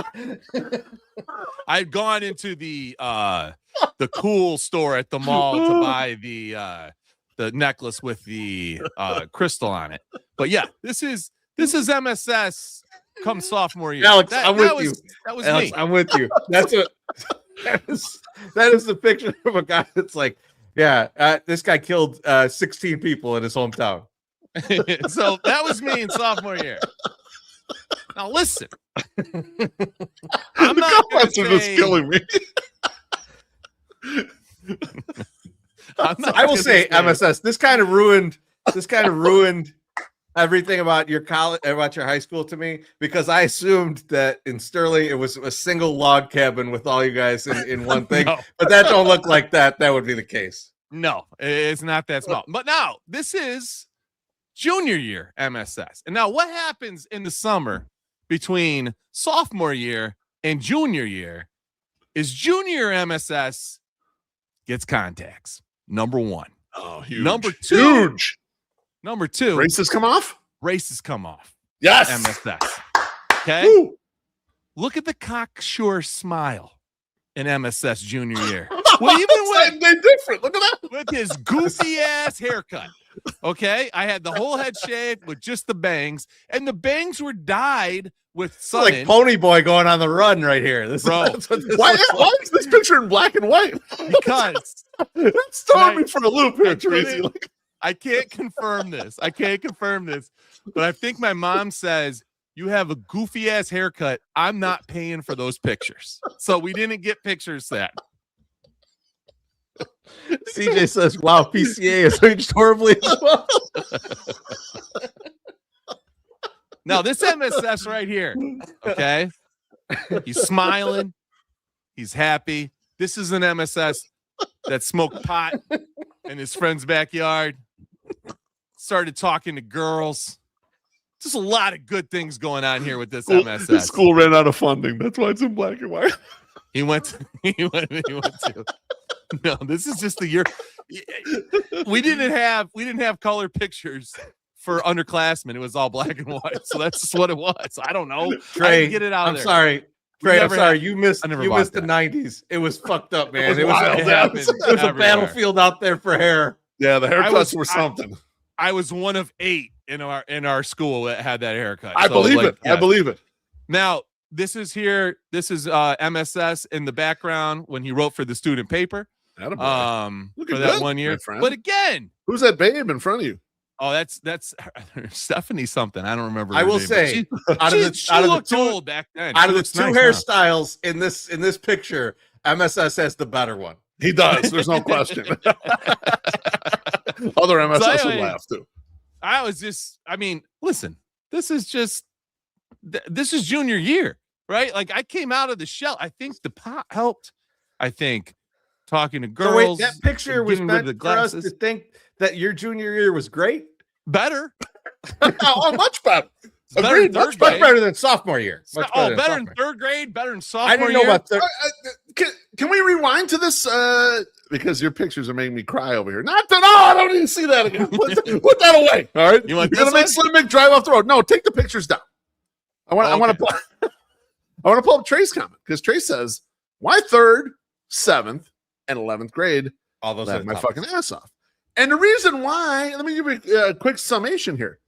I'd gone into the cool store at the mall to buy the necklace with the crystal on it. But yeah, this is MSS come sophomore year. Alex, I'm with you. That was Alex, me. I'm with you. That's what that is the picture of a guy that's like, yeah, this guy killed 16 people in his hometown. So that was me in sophomore year. Now listen, I'm not gonna Comments are just say, killing me. I will say, MSS, this kind of ruined everything about your college, about your high school to me, because I assumed that in Sterling it was a single log cabin with all you guys in one thing. No. But that don't look like that. That would be the case. No, it's not that small. But now this is junior year MSS. And now what happens in the summer between sophomore year and junior year is junior MSS gets contacts. Number one. Oh, huge. Number two. Huge. Number 2, Races come off. Yes. MSS. Okay. Woo. Look at the cocksure smile in MSS junior year. Well, even they're different. Look at that. with his goofy ass haircut. Okay. I had the whole head shaved with just the bangs, and the bangs were dyed with sun. Like Pony Boy going on the run right here. Bro. Why is this picture in black and white? Because That's throwing me for a loop here, Chorizy. I can't confirm this. But I think my mom says, you have a goofy ass haircut. I'm not paying for those pictures. So we didn't get pictures that. CJ says, wow, PCA is aged horribly as well. Now, this MSS right here, okay? He's smiling. He's happy. This is an MSS that smoked pot in his friend's backyard, started talking to girls. Just a lot of good things going on here with this MSS. The school ran out of funding. That's why it's in black and white. He went to. No, this is just the year. We didn't have color pictures for underclassmen. It was all black and white. So that's just what it was. I don't know. Trey, get it out I'm there. sorry. Trey, I'm sorry. You missed the bought that. 90s. It was fucked up, man. It was wild. It was a battlefield out there for hair. Yeah, the haircuts were something. I was one of 8 in our school that had that haircut. I believe it. Yeah. I believe it. Now, this is MSS in the background when he wrote for the student paper. For that 1 year. But again, who's that babe in front of you? Oh, that's Stephanie something. I don't remember. I will say, out of the two old back then. Out of the two hairstyles in this picture, MSS has the better one. He does. There's no question. Other MSS would laugh too. Listen, this is junior year, right? Like I came out of the shell. I think the pot helped. I think talking to girls. So wait, that picture was meant for us to think that your junior year was great. Better. Oh, much better. Agreed. Much better than sophomore year. Better in third grade. Better in sophomore year. I didn't know about third. Can we rewind to this? Because your pictures are making me cry over here. Not that. Oh, I don't need to see that again. Put that away. All right. You're gonna make Slim Mick drive off the road. No, take the pictures down. I want to pull up Trey's comment because Trey says, "Why 3rd, 7th, and 11th grade? All those laughed my fucking ass off." And the reason why, let me give you a quick summation here.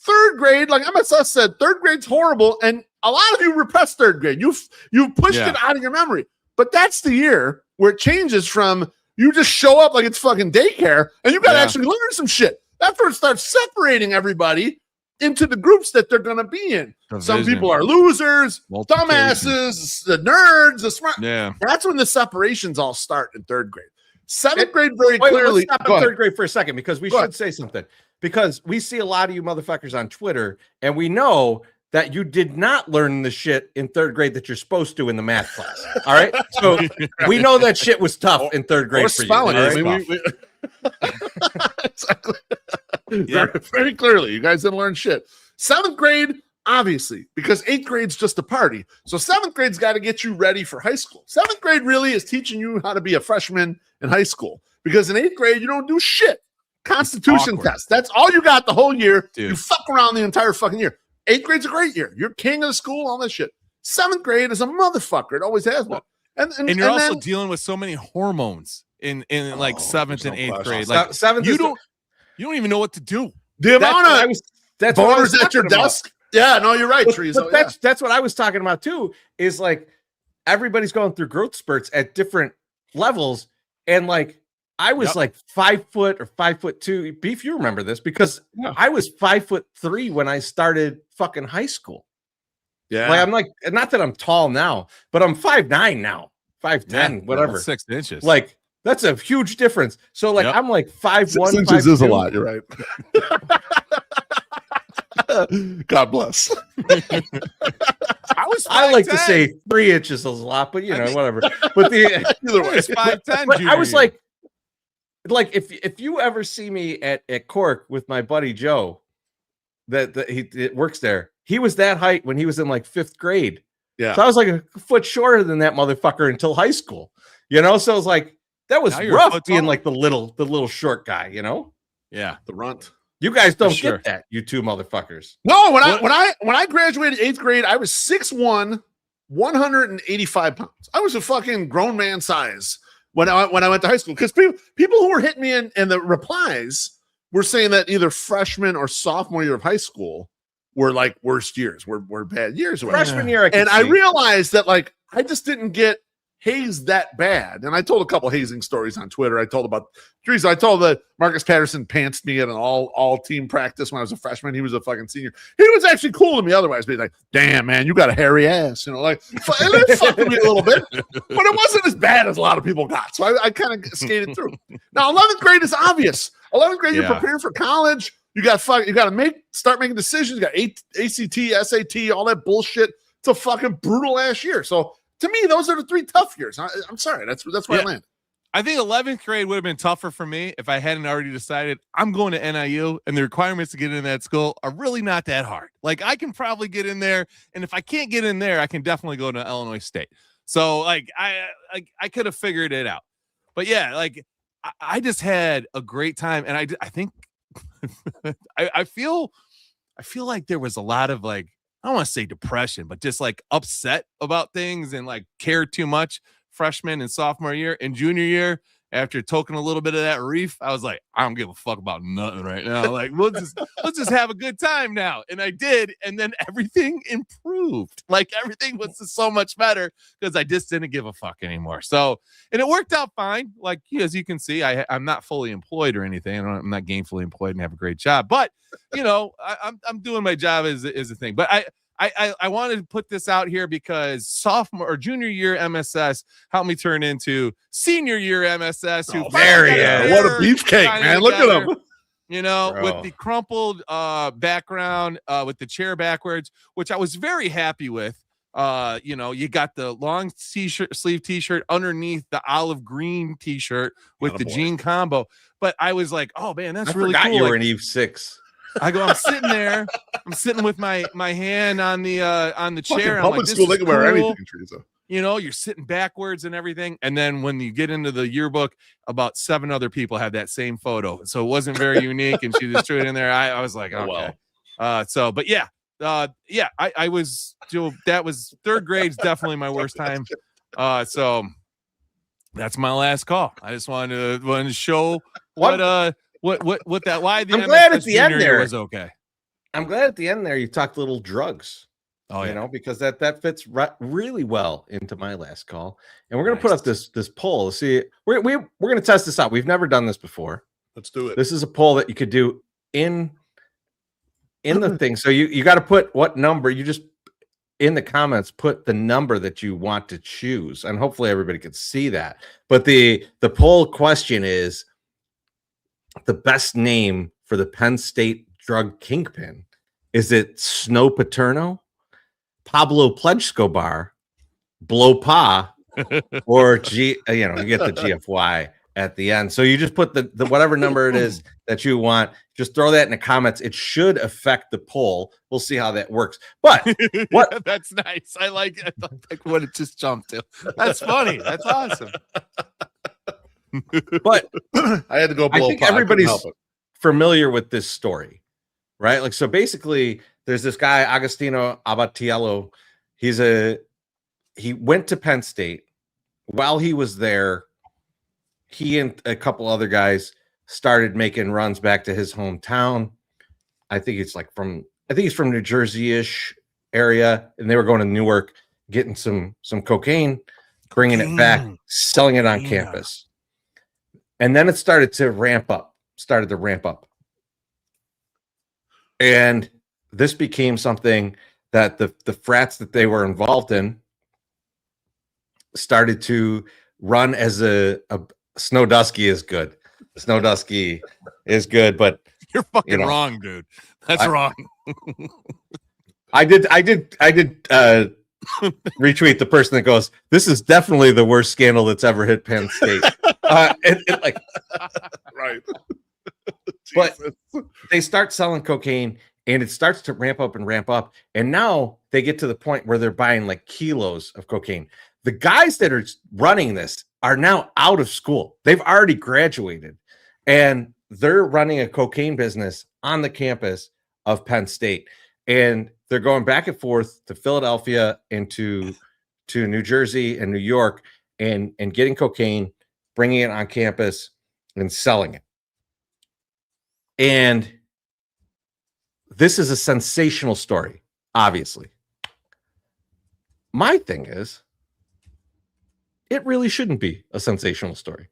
3rd grade, like MSS said, 3rd grade's horrible, and a lot of you repressed 3rd grade. You've pushed it out of your memory. But that's the year where it changes from you just show up like it's fucking daycare, and you got to actually learn some shit. That's where it starts separating everybody into the groups that they're going to be in. Some people are losers, dumbasses, the nerds, the smart. Yeah. That's when the separations all start in 3rd grade. 7th grade very clearly. Let's stop in 3rd grade for a second because we should say something. Because we see a lot of you motherfuckers on Twitter, and we know that you did not learn the shit in 3rd grade that you're supposed to in the math class. All right. So we know that shit was tough in 3rd grade for spelling, you. Right? Exactly. Very clearly. You guys didn't learn shit. 7th grade, obviously, because 8th grade's just a party. So 7th grade's got to get you ready for high school. 7th grade really is teaching you how to be a freshman in high school. Because in 8th grade, you don't do shit. Constitution test. That's all you got the whole year. Dude. You fuck around the entire fucking year. 8th grade's a great year. You're king of the school, all that shit. 7th grade is a motherfucker. It always has been. And you're also dealing with so many hormones in like 7th and 8th grade. Like 7th, you don't even know what to do. The amount of boners at your desk. Yeah, no, you're right, Trees. That's what I was talking about too. Is like everybody's going through growth spurts at different levels, and like I was like 5 foot or 5'2". Beef, you remember this because I was 5'3" when I started fucking high school. Yeah, like I'm like, not that I'm tall now, but I'm 5'9" now, 5'10", whatever, 6 inches. Like that's a huge difference. So like I'm like 5'1". 6 inches is a lot. You're right. God bless. I like to say 3 inches is a lot, but whatever. But either way, it's 5'10". But I was like if you ever see me at Cork with my buddy Joe, that he works there, he was that height when he was in like 5th grade. Yeah, so I was like a foot shorter than that motherfucker until high school. So it was like that was rough being like the little short guy. Yeah, the runt. You guys don't sure. get that, you two motherfuckers. No, when I graduated 8th grade, I was 6'1", 185 pounds. I was a fucking grown man size when I went to high school. Because people who were hitting me in the replies were saying that either freshman or sophomore year of high school were like worst years, were bad years. Freshman year, I realized that like I just didn't get hazed that bad. And I told a couple hazing stories on Twitter. I told about Chorizy. I told that Marcus Patterson pantsed me at an all team practice when I was a freshman. He was a fucking senior. He was actually cool to me otherwise, but he's like, damn, man, you got a hairy ass. You know, like it fucked with me a little bit, but it wasn't as bad as a lot of people got. So I kind of skated through. Now, 11th grade is obvious. 11th grade, you're preparing for college. You got to start making decisions. You got ACT, SAT, all that bullshit. It's a fucking brutal ass year. So to me, those are the 3 tough years. I'm sorry. That's where I landed. I think 11th grade would have been tougher for me if I hadn't already decided I'm going to NIU, and the requirements to get in that school are really not that hard. Like I can probably get in there, and if I can't get in there, I can definitely go to Illinois State. So like I could have figured it out. But yeah, like I just had a great time, and I think I feel like there was a lot of like, I don't want to say depression, but just like upset about things and like care too much freshman and sophomore year. And junior year, after toking a little bit of that reef, I was like, I don't give a fuck about nothing right now. Like, let's just have a good time now. And I did. And then everything improved. Like everything was just so much better because I just didn't give a fuck anymore. So, and it worked out fine. Like, as you can see, I'm not fully employed or anything. I'm not gainfully employed and have a great job, but you know, I'm doing my job as a thing. But I wanted to put this out here because sophomore or junior year MSS helped me turn into senior year MSS. Who there he is. What a beefcake, man. Look at him. You know, with the crumpled background, with the chair backwards, which I was very happy with. You know, you got the long sleeve t-shirt underneath the olive green t-shirt with the jean combo. But I was like, oh man, that's really cool. You were in Eve 6. I'm sitting there. I'm sitting with my hand on the chair. Public like, school, they can wear anything, Teresa. You know, you're sitting backwards and everything. And then when you get into the yearbook, about 7 other people had that same photo. So it wasn't very unique. And she just threw it in there. I was like, okay. But yeah. I was, that was 3rd grade's definitely my worst time. So that's my last call. I just wanted to show what that, why the I'm glad at the end there was okay. I'm glad at the end there you talked little drugs. Oh, you know, because that fits really well into my last call. And we're gonna put up this poll. See, we're gonna test this out. We've never done this before. Let's do it. This is a poll that you could do in the thing. So you got to put what number. You just in the comments put the number that you want to choose, and hopefully everybody can see that. But the poll question is the best name for the Penn State drug kingpin. Is it Snow Paterno, Pablo Pledge-Scobar, Blow Pa, or you get the GFY at the end. So you just put the whatever number it is that you want. Just throw that in the comments. It should affect the poll. We'll see how that works. But what? That's nice. I like what it just jumped to. That's funny. That's awesome. But I had to go blow. I think everybody's familiar with this story, right? Like, so basically, there's this guy Agostino Abatiello. He went to Penn State. While he was there, he and a couple other guys started making runs back to his hometown. I think he's from New Jersey-ish area, and they were going to Newark, getting some cocaine, bringing it back, selling it on campus. And then it started to ramp up. And this became something that the frats that they were involved in started to run as a Snowdusky is good. Snowdusky is good, but you're fucking wrong, dude. That's wrong. I did retweet the person that goes, "This is definitely the worst scandal that's ever hit Penn State." Right. But they start selling cocaine, and it starts to ramp up, and now they get to the point where they're buying like kilos of cocaine. The guys that are running this are now out of school. They've already graduated, and they're running a cocaine business on the campus of Penn State. And they're going back and forth to Philadelphia and to New Jersey and New York and getting cocaine, bringing it on campus and selling it. And this is a sensational story, obviously. My thing is, it really shouldn't be a sensational story.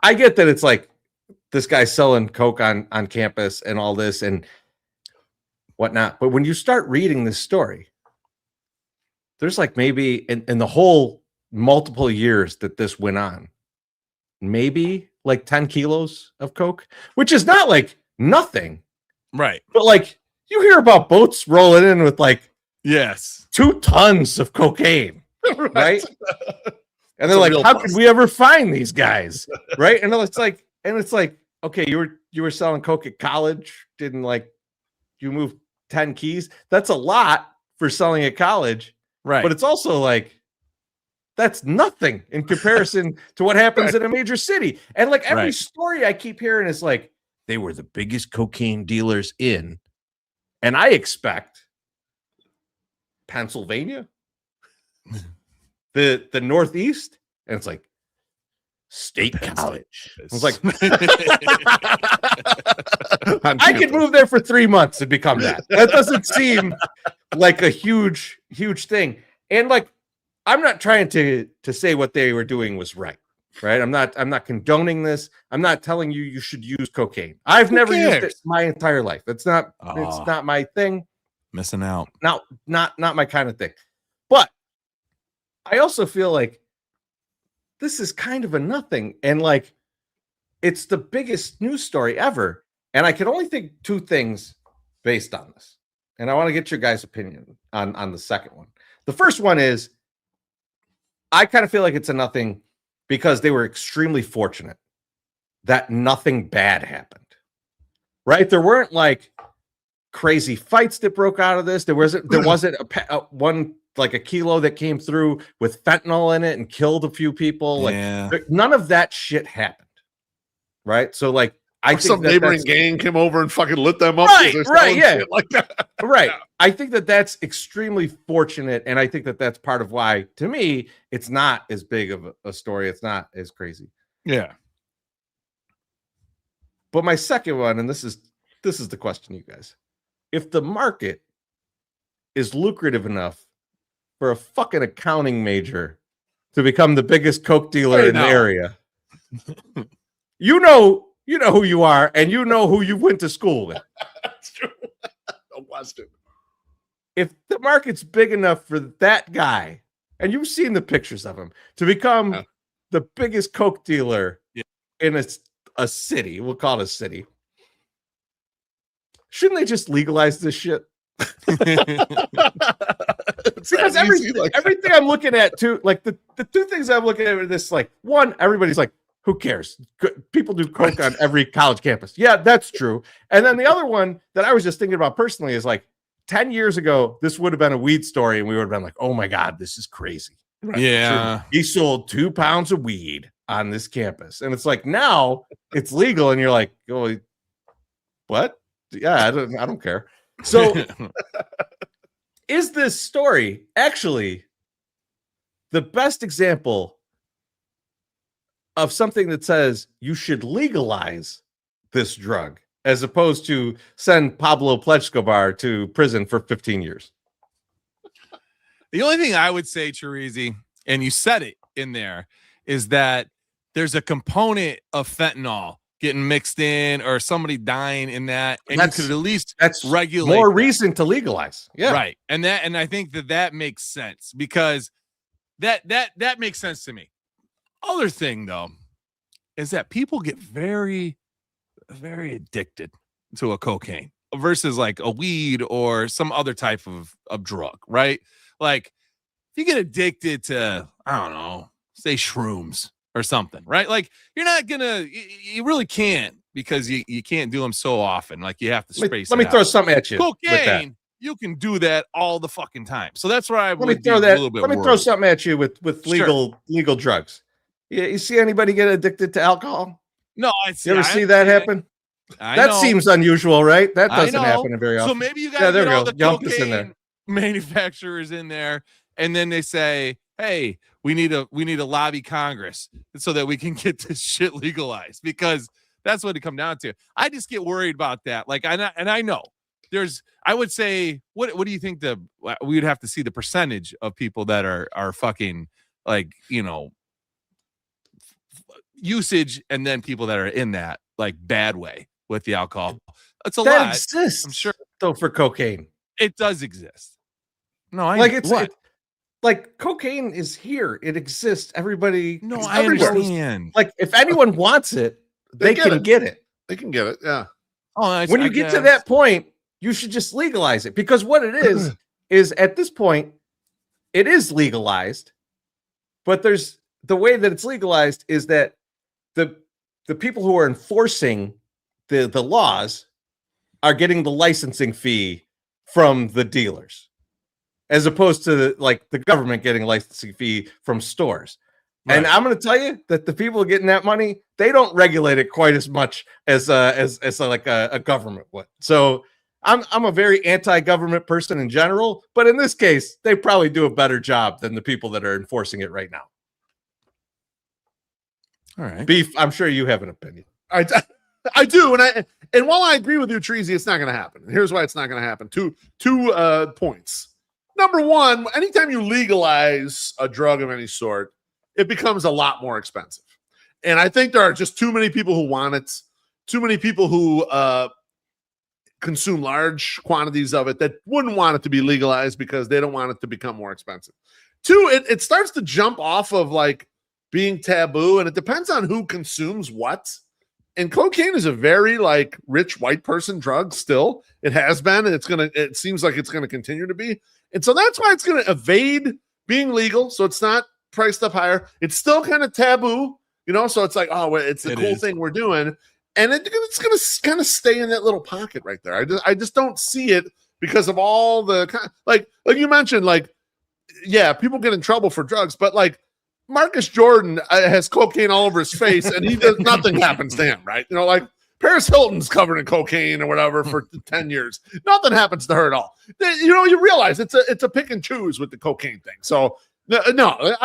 I get that it's like this guy's selling coke on campus and all this and whatnot. But when you start reading this story, there's like maybe in the whole multiple years that this went on, maybe like 10 kilos of coke, which is not like nothing. Right. But like you hear about boats rolling in with like, yes, 2 tons of cocaine, right? And they're like, how could we ever find these guys? Right. And it's like, okay, you were selling coke at college, didn't like you move 10 keys. That's a lot for selling at college. Right. But it's also like that's nothing in comparison to what happens in a major city. And like every story I keep hearing is like they were the biggest cocaine dealers in, and I expect Pennsylvania, the Northeast, and it's like State College. I was like, I could move there for 3 months and become that. That doesn't seem like a huge thing. And like, I'm not trying to say what they were doing was right. I'm not condoning this. I'm not telling you should use cocaine. I've never used it my entire life. It's not my thing. Missing out. Not my kind of thing. But I also feel like this is kind of a nothing. And like, it's the biggest news story ever. And I can only think 2 things based on this. And I want to get your guys' opinion on the second one. The first one is, I kind of feel like it's a nothing because they were extremely fortunate that nothing bad happened, right? There weren't like crazy fights that broke out of this. There wasn't one like a kilo that came through with fentanyl in it and killed a few people. Like none of that shit happened, right? So like, I think some neighboring gang came over and fucking lit them up. Right, yeah, like that. Right. Yeah. I think that's extremely fortunate, and I think that's part of why, to me, it's not as big of a story. It's not as crazy. Yeah. But my second one, and this is the question, you guys: if the market is lucrative enough for a fucking accounting major to become the biggest coke dealer in the area, you know who you are, and you know who you went to school with. That's true. Boston. If the market's big enough for that guy, and you've seen the pictures of him, to become the biggest coke dealer in a city, we'll call it a city, shouldn't they just legalize this shit? Because everything I'm looking at too, like the 2 things I'm looking at are this, like, one, everybody's like, who cares? People do coke on every college campus. Yeah, that's true. And then the other one that I was just thinking about personally is like 10 years ago, this would have been a weed story, and we would have been like, oh my God, this is crazy. Right? Yeah. So he sold 2 pounds of weed on this campus. And it's like, now it's legal, and you're like, oh, what? Yeah, I don't care. So is this story actually the best example of something that says you should legalize this drug as opposed to send Pablo Escobar to prison for 15 years? The only thing I would say, Chorizy, and you said it in there, is that there's a component of fentanyl getting mixed in or somebody dying in that, and you could at least regulate more reason to legalize. Yeah, right. And I think that makes sense, because that makes sense to me. Other thing, though, is that people get very, very addicted to a cocaine versus like a weed or some other type of drug, right? Like, if you get addicted to, I don't know, say shrooms or something, right? Like, you're not gonna, you really can't, because you can't do them so often. Like, you have to space. Let me throw something at you. Cocaine, you can do that all the fucking time. So that's where I let me throw something at you with legal drugs. You see anybody get addicted to alcohol? No, you ever see that happen? That seems unusual, right? That doesn't happen very often. So maybe you got to get all the Jump this in there. cocaine manufacturers in there, and then they say, "Hey, we need a lobby Congress so that we can get this shit legalized," because that's what it come down to. I just get worried about that. Like, I know I would say, what do you think we would have to see the percentage of people that are fucking like, usage, and then people that are in that like bad way with the alcohol. It's a lot. That exists, I'm sure. Though for cocaine, it does exist. No, like cocaine is here. It exists. Everybody. No, I understand. Like if anyone wants it, they can get it. They can get it. Yeah. Oh, when you get to that point, you should just legalize it, because what it is at this point, it is legalized. But there's the way that it's legalized is that the people who are enforcing the laws are getting the licensing fee from the dealers, as opposed to like the government getting a licensing fee from stores. Right. And I'm going to tell you that the people getting that money, they don't regulate it quite as much as a government would. So I'm a very anti-government person in general, but in this case, they probably do a better job than the people that are enforcing it right now. All right, Beef, I'm sure you have an opinion. I do, and while I agree with you, Chorizy, it's not going to happen. Here's why it's not going to happen. Two points. Number one, anytime you legalize a drug of any sort, it becomes a lot more expensive, and I think there are just too many people who want it. Too many people who consume large quantities of it that wouldn't want it to be legalized because they don't want it to become more expensive. Two, it starts to jump off of like being taboo, and it depends on who consumes what. And cocaine is a very like rich white person drug still. It has been, and it seems like it's gonna continue to be. And so that's why it's gonna evade being legal. So it's not priced up higher. It's still kind of taboo, so it's like, oh, it's the cool thing we're doing. And it's going to kind of stay in that little pocket right there. I just don't see it because of all the like you mentioned, like, yeah, people get in trouble for drugs, but like Marcus Jordan has cocaine all over his face and nothing happens to him, right? Like Paris Hilton's covered in cocaine or whatever for 10 years. Nothing happens to her at all. You realize it's a pick and choose with the cocaine thing. So no,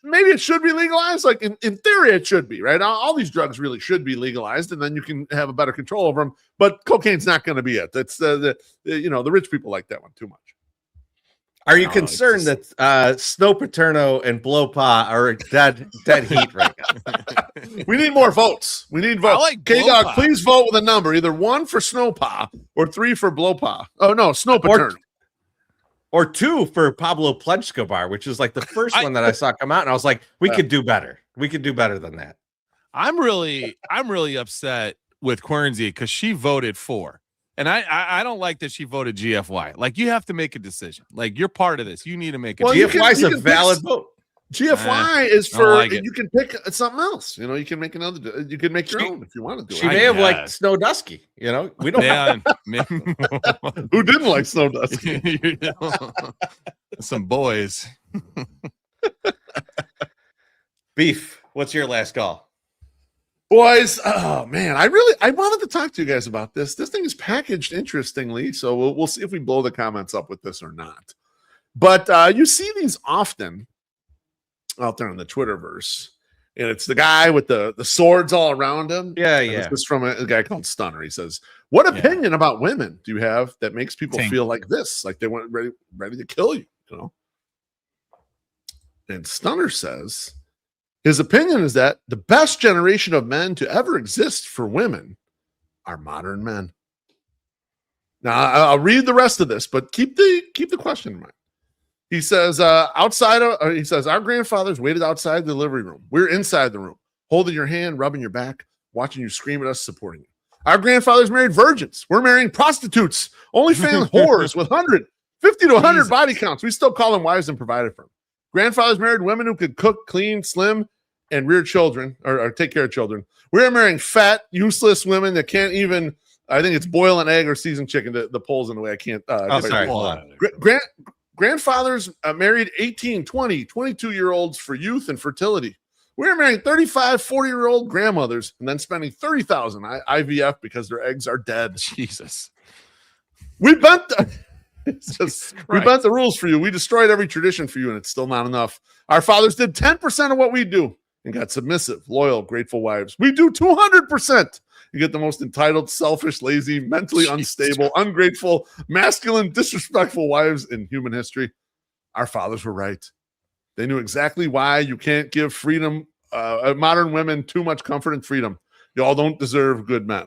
maybe it should be legalized. Like in theory, it should be, right? All these drugs really should be legalized, and then you can have a better control over them. But cocaine's not going to be it. That's the rich people like that one too much. Are you concerned that Snow Paterno and Blow Pa are dead heat right now? We need more votes. We need votes. Like K-Dog, please vote with a number, either 1 for Snow Pa or 3 for Blow Pa. Oh no, Snow Paterno. Or 2 for Pablo Plejskobar, which is like the first one that I saw come out, and I was like, we could do better. We could do better than that. I'm really upset with Chorizy because she voted for, and I don't like that she voted GFY. Like, you have to make a decision. Like, you're part of this. You need to make a decision. GFY is a valid vote. GFY is for you can pick something else. You can make you can make your own if you want to do it. She may have liked Snow Dusky. We don't. Yeah, who didn't like Snow Dusky? Some boys. Beef, what's your last call? Boys, oh man, I wanted to talk to you guys about this. This thing is packaged interestingly, so we'll see if we blow the comments up with this or not. But you see these often out there in the Twitterverse, and it's the guy with the swords all around him. Yeah. This is from a guy called Stunner. He says, "What opinion about women do you have that makes people feel like this, like they want ready to kill you?" And Stunner says his opinion is that the best generation of men to ever exist for women are modern men. Now I'll read the rest of this, but keep the question in mind. He says, he says, our grandfathers waited outside the delivery room. We're inside the room, holding your hand, rubbing your back, watching you scream at us, supporting you. Our grandfathers married virgins. We're marrying prostitutes, OnlyFans whores with 50 to 100 body counts. We still call them wives and provided for them. Grandfathers married women who could cook, clean, slim, and rear children or take care of children. We're marrying fat, useless women that can't even, I think it's boil an egg or season chicken. The poll's in the way. I can't. Sorry. Hold on. Grandfathers married 18, 20, 22-year-olds for youth and fertility. We're marrying 35, 40-year-old grandmothers and then spending $30,000 IVF because their eggs are dead. Jesus. We bent we bent the rules for you. We destroyed every tradition for you, and it's still not enough. Our fathers did 10% of what we do and got submissive, loyal, grateful wives. We do 200%. You get the most entitled, selfish, lazy, mentally unstable, ungrateful, masculine, disrespectful wives in human history. Our fathers were right. They knew exactly why you can't give freedom, modern women too much comfort and freedom. Y'all don't deserve good men.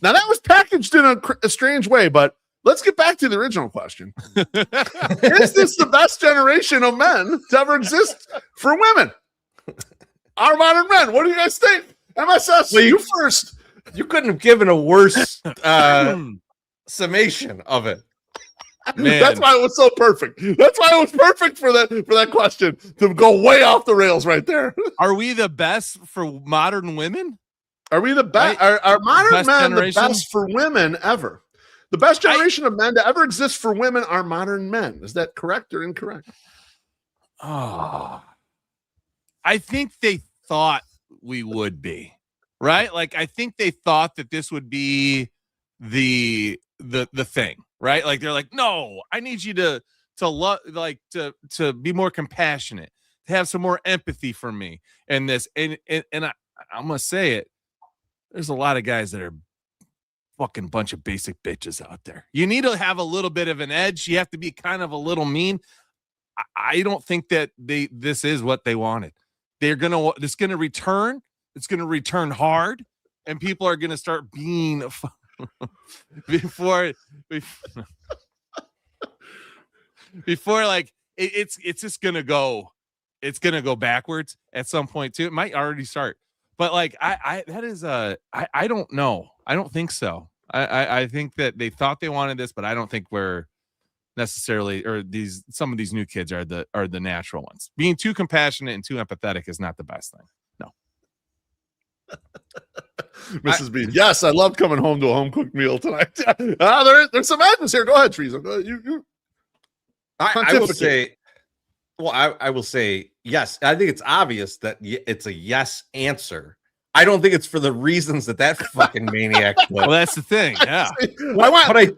Now, that was packaged in a strange way, but let's get back to the original question. Is this the best generation of men to ever exist for women? Our modern men. What do you guys think? MSS, well, you first. You couldn't have given a worse summation of it. Man. That's why it was so perfect. That's why it was perfect for that question to go way off the rails right there. Are we the best for modern women? Are we the best? Right? Are modern Best men generation? the best for women ever? The best generation of men to ever exist for women are modern men. Is that correct or incorrect? Oh, I think they thought we would be, right? Like, I think they thought that this would be the thing, right? Like, they're like, no, I need you to love, like, to be more compassionate, to have some more empathy for me, and this, and I'm gonna say it. There's a lot of guys that are fucking bunch of basic bitches out there. You need to have a little bit of an edge. You have to be kind of a little mean. I don't think that this is what they wanted. It's gonna return. It's gonna return hard, and people are gonna start being before like it's just gonna go. It's gonna go backwards at some point too. It might already start. But like I don't know. I don't think so. I think that they thought they wanted this, but I don't think we're necessarily, or some of these new kids are the natural ones. Being too compassionate and too empathetic is not the best thing. No. Mrs. B. Yes, I love coming home to a home cooked meal tonight. There's some madness here. Go ahead, Teresa. I will say. Well, I will say yes. I think it's obvious that it's a yes answer. I don't think it's for the reasons that fucking maniac put. Well, that's the thing. Yeah. I wanted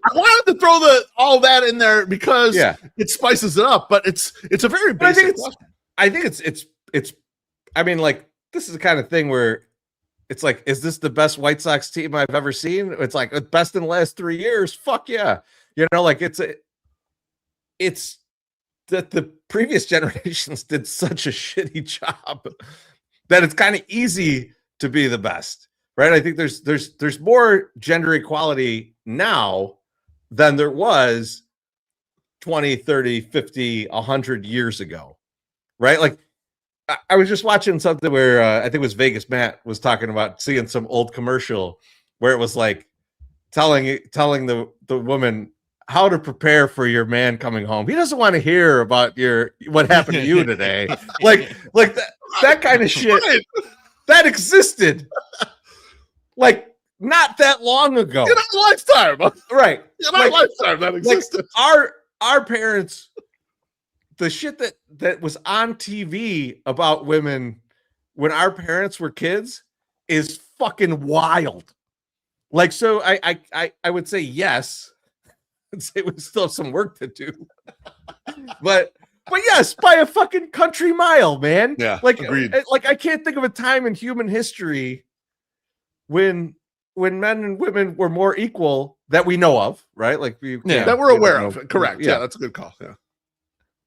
to throw all that in there because it spices it up, but it's a very basic question. I think it's. I mean, like, this is the kind of thing where it's like, is this the best White Sox team I've ever seen? It's like best in the last 3 years. Fuck yeah, like it's that the previous generations did such a shitty job that it's kind of easy to be the best, right? I think there's more gender equality now than there was 20, 30, 50, 100 years ago, right? Like, I was just watching something where I think it was Vegas Matt was talking about seeing some old commercial where it was like telling the woman how to prepare for your man coming home. He doesn't want to hear about what happened to you today. like that kind of shit that existed like not that long ago. In our lifetime. Right. In our lifetime that existed. Like our parents, the shit that was on TV about women when our parents were kids is fucking wild. Like, so I would say yes. I'd say we still have some work to do. but yes, by a fucking country mile, man. Yeah, like agreed. Like, I can't think of a time in human history when men and women were more equal that we know of, right? Like that we're aware of. Correct. Yeah, that's a good call. Yeah.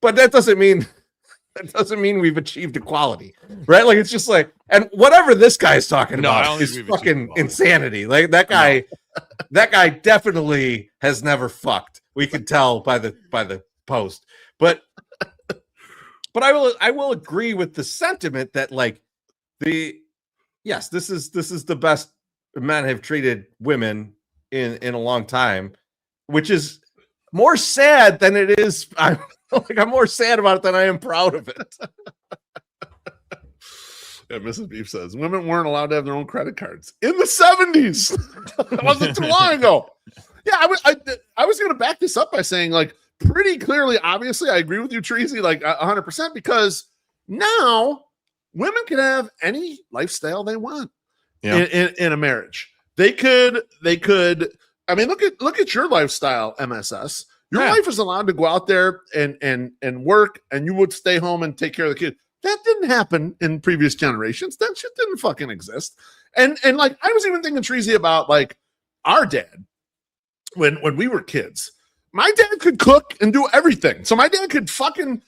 But that doesn't mean we've achieved equality, right? Like, it's just like, and whatever this guy's talking about is fucking insanity. Like, that guy, that guy definitely has never fucked. We can tell by the post, but I will agree with the sentiment that, like, this is the best men have treated women in a long time, which is more sad than it is. I'm more sad about it than I am proud of it. Yeah, Mrs. Beef says women weren't allowed to have their own credit cards in the 70s. That wasn't too long ago. Yeah, I was going to back this up by saying, like, pretty clearly, obviously, I agree with you, Chorizy, like 100%, because now women can have any lifestyle they want Yeah. in a marriage. They could. I mean, look at your lifestyle, MSS. Your wife is allowed to go out there and work, and you would stay home and take care of the kid. That didn't happen in previous generations. That shit didn't fucking exist. And like, I was even thinking, Chorizy, about like our dad when we were kids. My dad could cook and do everything. So my dad could fucking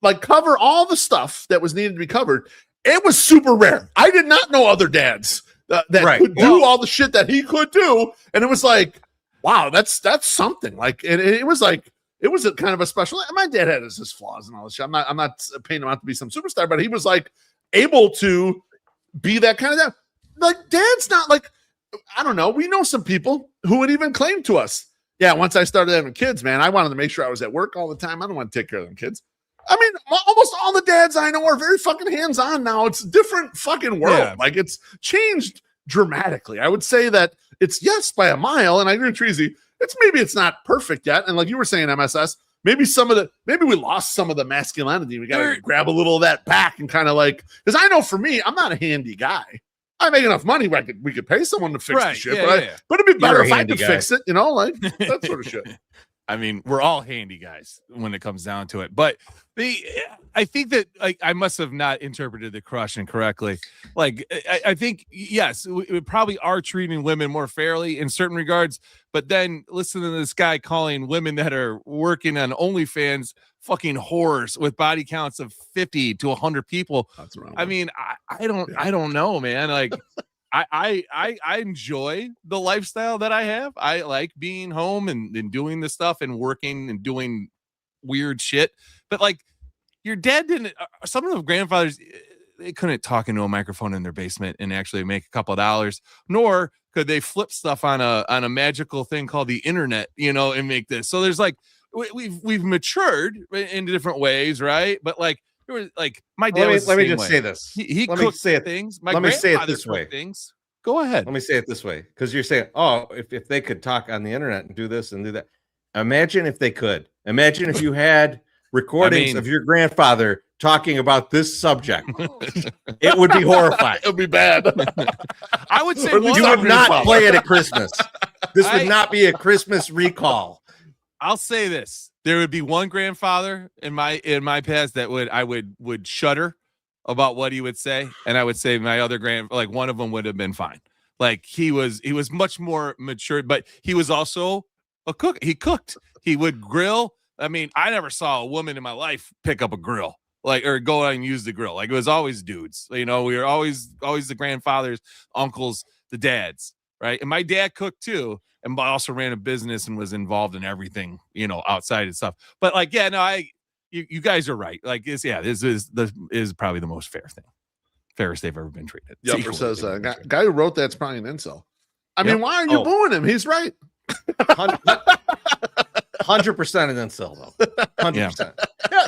like cover all the stuff that was needed to be covered. It was super rare. I did not know other dads that could do all the shit that he could do. And it was like, wow, that's something. Like, it was like, it was a kind of a special. My dad had his flaws and all this shit. I'm not painting him out to be some superstar, but he was like able to be that kind of dad. Like, dad's not like, I don't know. We know some people who would even claim to us, yeah, once I started having kids, man, I wanted to make sure I was at work all the time. I don't want to take care of them kids. I mean, almost all the dads I know are very fucking hands-on now. It's a different fucking world. Yeah. Like, it's changed dramatically. I would say that it's yes by a mile, and I agree with Chorizy. It's not perfect yet. And like you were saying, MSS, maybe we lost some of the masculinity. We got to grab a little of that back and kind of like, because I know for me, I'm not a handy guy. I make enough money where we could pay someone to fix the shit, but it'd be better if I could fix it, you know, like that sort of shit. I mean, we're all handy guys when it comes down to it. But I think that like I must have not interpreted the question correctly. Like I think, yes, we probably are treating women more fairly in certain regards. But then listen to this guy calling women that are working on OnlyFans fucking whores with body counts of 50 to 100 people. That's wrong. I mean, I don't know, man. Like I enjoy the lifestyle that I have. I like being home and doing this stuff and working and doing weird shit. But like your dad didn't, some of the grandfathers, they couldn't talk into a microphone in their basement and actually make a couple of dollars, nor could they flip stuff on a magical thing called the internet, you know, and make this. So there's like, we've matured in different ways, right? But like, it was like my dad. Let me just say this. He cooked things. Let me say it this way. Things. Go ahead. Let me say it this way, because you're saying, oh, if they could talk on the internet and do this and do that. Imagine if they could. Imagine if you had recordings of your grandfather talking about this subject. It would be horrifying. It would be bad. I would say you would not play it at Christmas. This would not be a Christmas recall. I'll say this: there would be one grandfather in my past that I would shudder about what he would say, and I would say my other like one of them would have been fine. Like he was much more mature, but he was also a cook. He cooked. He would grill. I mean, I never saw a woman in my life pick up a grill, like, or go out and use the grill. Like, it was always dudes. You know, we were always the grandfathers, uncles, the dads, right? And my dad cooked too, and also ran a business and was involved in everything, you know, outside and stuff. But like, yeah, no, you guys are right. Like, this is probably the most fairest they've ever been treated. Yupper says, guy who wrote that's probably an incel. I mean, why are you booing him? He's right. 100% an incel, though. 100%. Yeah.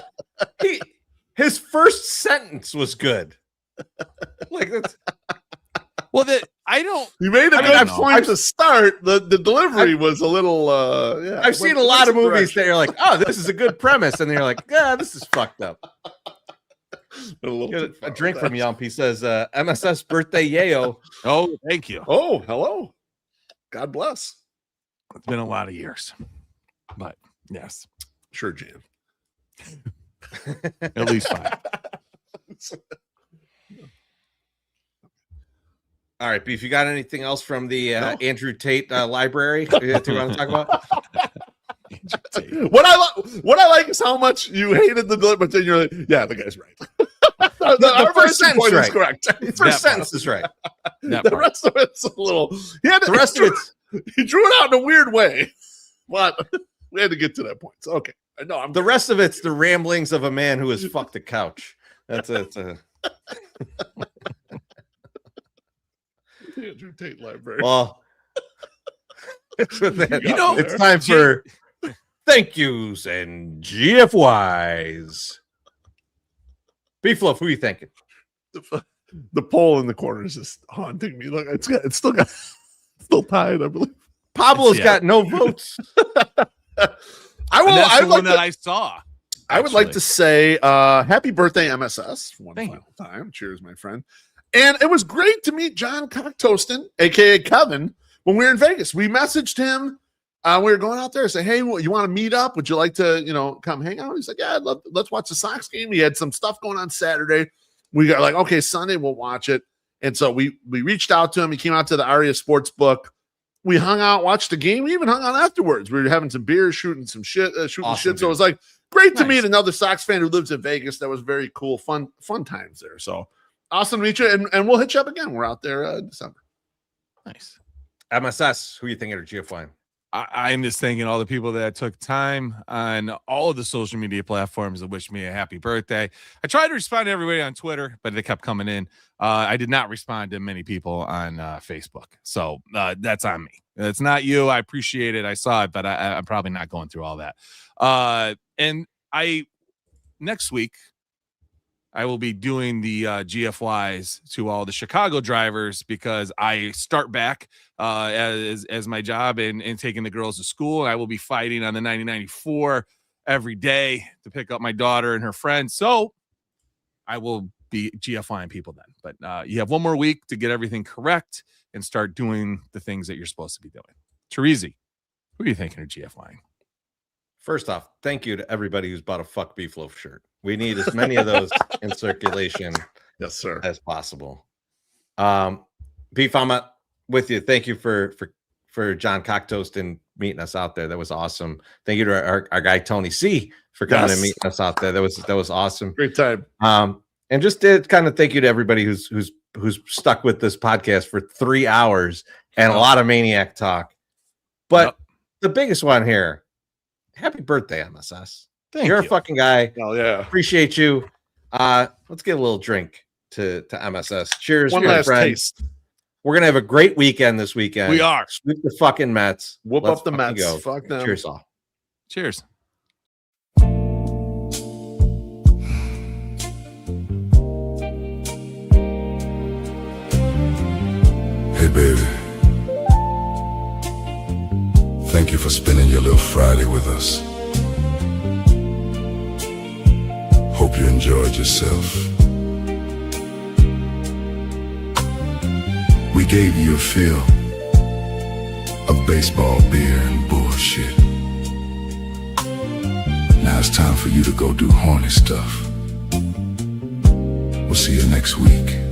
His first sentence was good. Like, that's. Well, you made a good point to start. The delivery was a little. I've seen a lot of movies that you're like, oh, this is a good premise, and then you're like, yeah, this is fucked up. A drink from Yump. He says, MSS birthday yayo. Oh, thank you. Oh, hello. God bless. It's been a lot of years, but yes, sure, Jan. At least 5. All right, Beef, you got anything else from the Andrew Tate library that you want to talk about? What I like is how much you hated the delivery, but then you're like, yeah, the guy's right. the first sentence is correct. First sentence is right. The rest of it's a little. He drew it out in a weird way, but we had to get to that point. So, okay, no, the rest of it's the ramblings of a man who has fucked a couch. That's it. Andrew Tate library. Well, it's time for thank yous and GFYs. BeefLoaf, who are you thinking? The poll in the corner is just haunting me. Look, it's still tied, I believe. Pablo's got no votes. I will. That's the one that I saw. I would like to say happy birthday, MSS, one Thank final time. Cheers, my friend. And it was great to meet John Cocktoastin, aka Kevin, when we were in Vegas. We messaged him. We were going out there, say, hey, you want to meet up? Would you like to, come hang out? He's like, yeah, let's watch the Sox game. He had some stuff going on Saturday. We got like, okay, Sunday we'll watch it. And so we reached out to him. He came out to the Aria Sportsbook. We hung out, watched the game. We even hung out afterwards. We were having some beers, shooting some shit, Awesome, So it was like great to meet another Sox fan who lives in Vegas. That was very cool, fun times there. So awesome to meet you, and we'll hit you up again. We're out there in December. Nice. MSS, who you thinking are GFYing? I'm just thanking all the people that took time on all of the social media platforms to wish me a happy birthday. I tried to respond to everybody on Twitter, but they kept coming in. I did not respond to many people on Facebook. So that's on me. It's not you. I appreciate it. I saw it, but I'm probably not going through all that. And next week, I will be doing the GFYs to all the Chicago drivers because I start back as my job and taking the girls to school. I will be fighting on the 9094 every day to pick up my daughter and her friends. So I will be GFYing people then. But you have one more week to get everything correct and start doing the things that you're supposed to be doing. Chorizy, who are you thinking of GFYing? First off, thank you to everybody who's bought a Fuck BeefLoaf shirt. We need as many of those in circulation Yes, sir. as possible. Beef, I'm with you. Thank you for John Cocktoastin meeting us out there. That was awesome. Thank you to our guy Tony C for coming and meeting us out there. That was awesome. Great time. And just to kind of thank you to everybody who's stuck with this podcast for 3 hours and a lot of maniac talk. But the biggest one here, happy birthday, MSS. You're a fucking guy. Oh yeah. Appreciate you. Let's get a little drink to MSS. Cheers. One last taste. We're gonna have a great weekend this weekend. We are. Sweep the fucking Mets. Whoop up the Mets. Go. Fuck them. Cheers all. Cheers. Hey, baby. Thank you for spending your little Friday with us. Hope you enjoyed yourself. We gave you a feel of baseball, beer, and bullshit. Now it's time for you to go do horny stuff. We'll see you next week.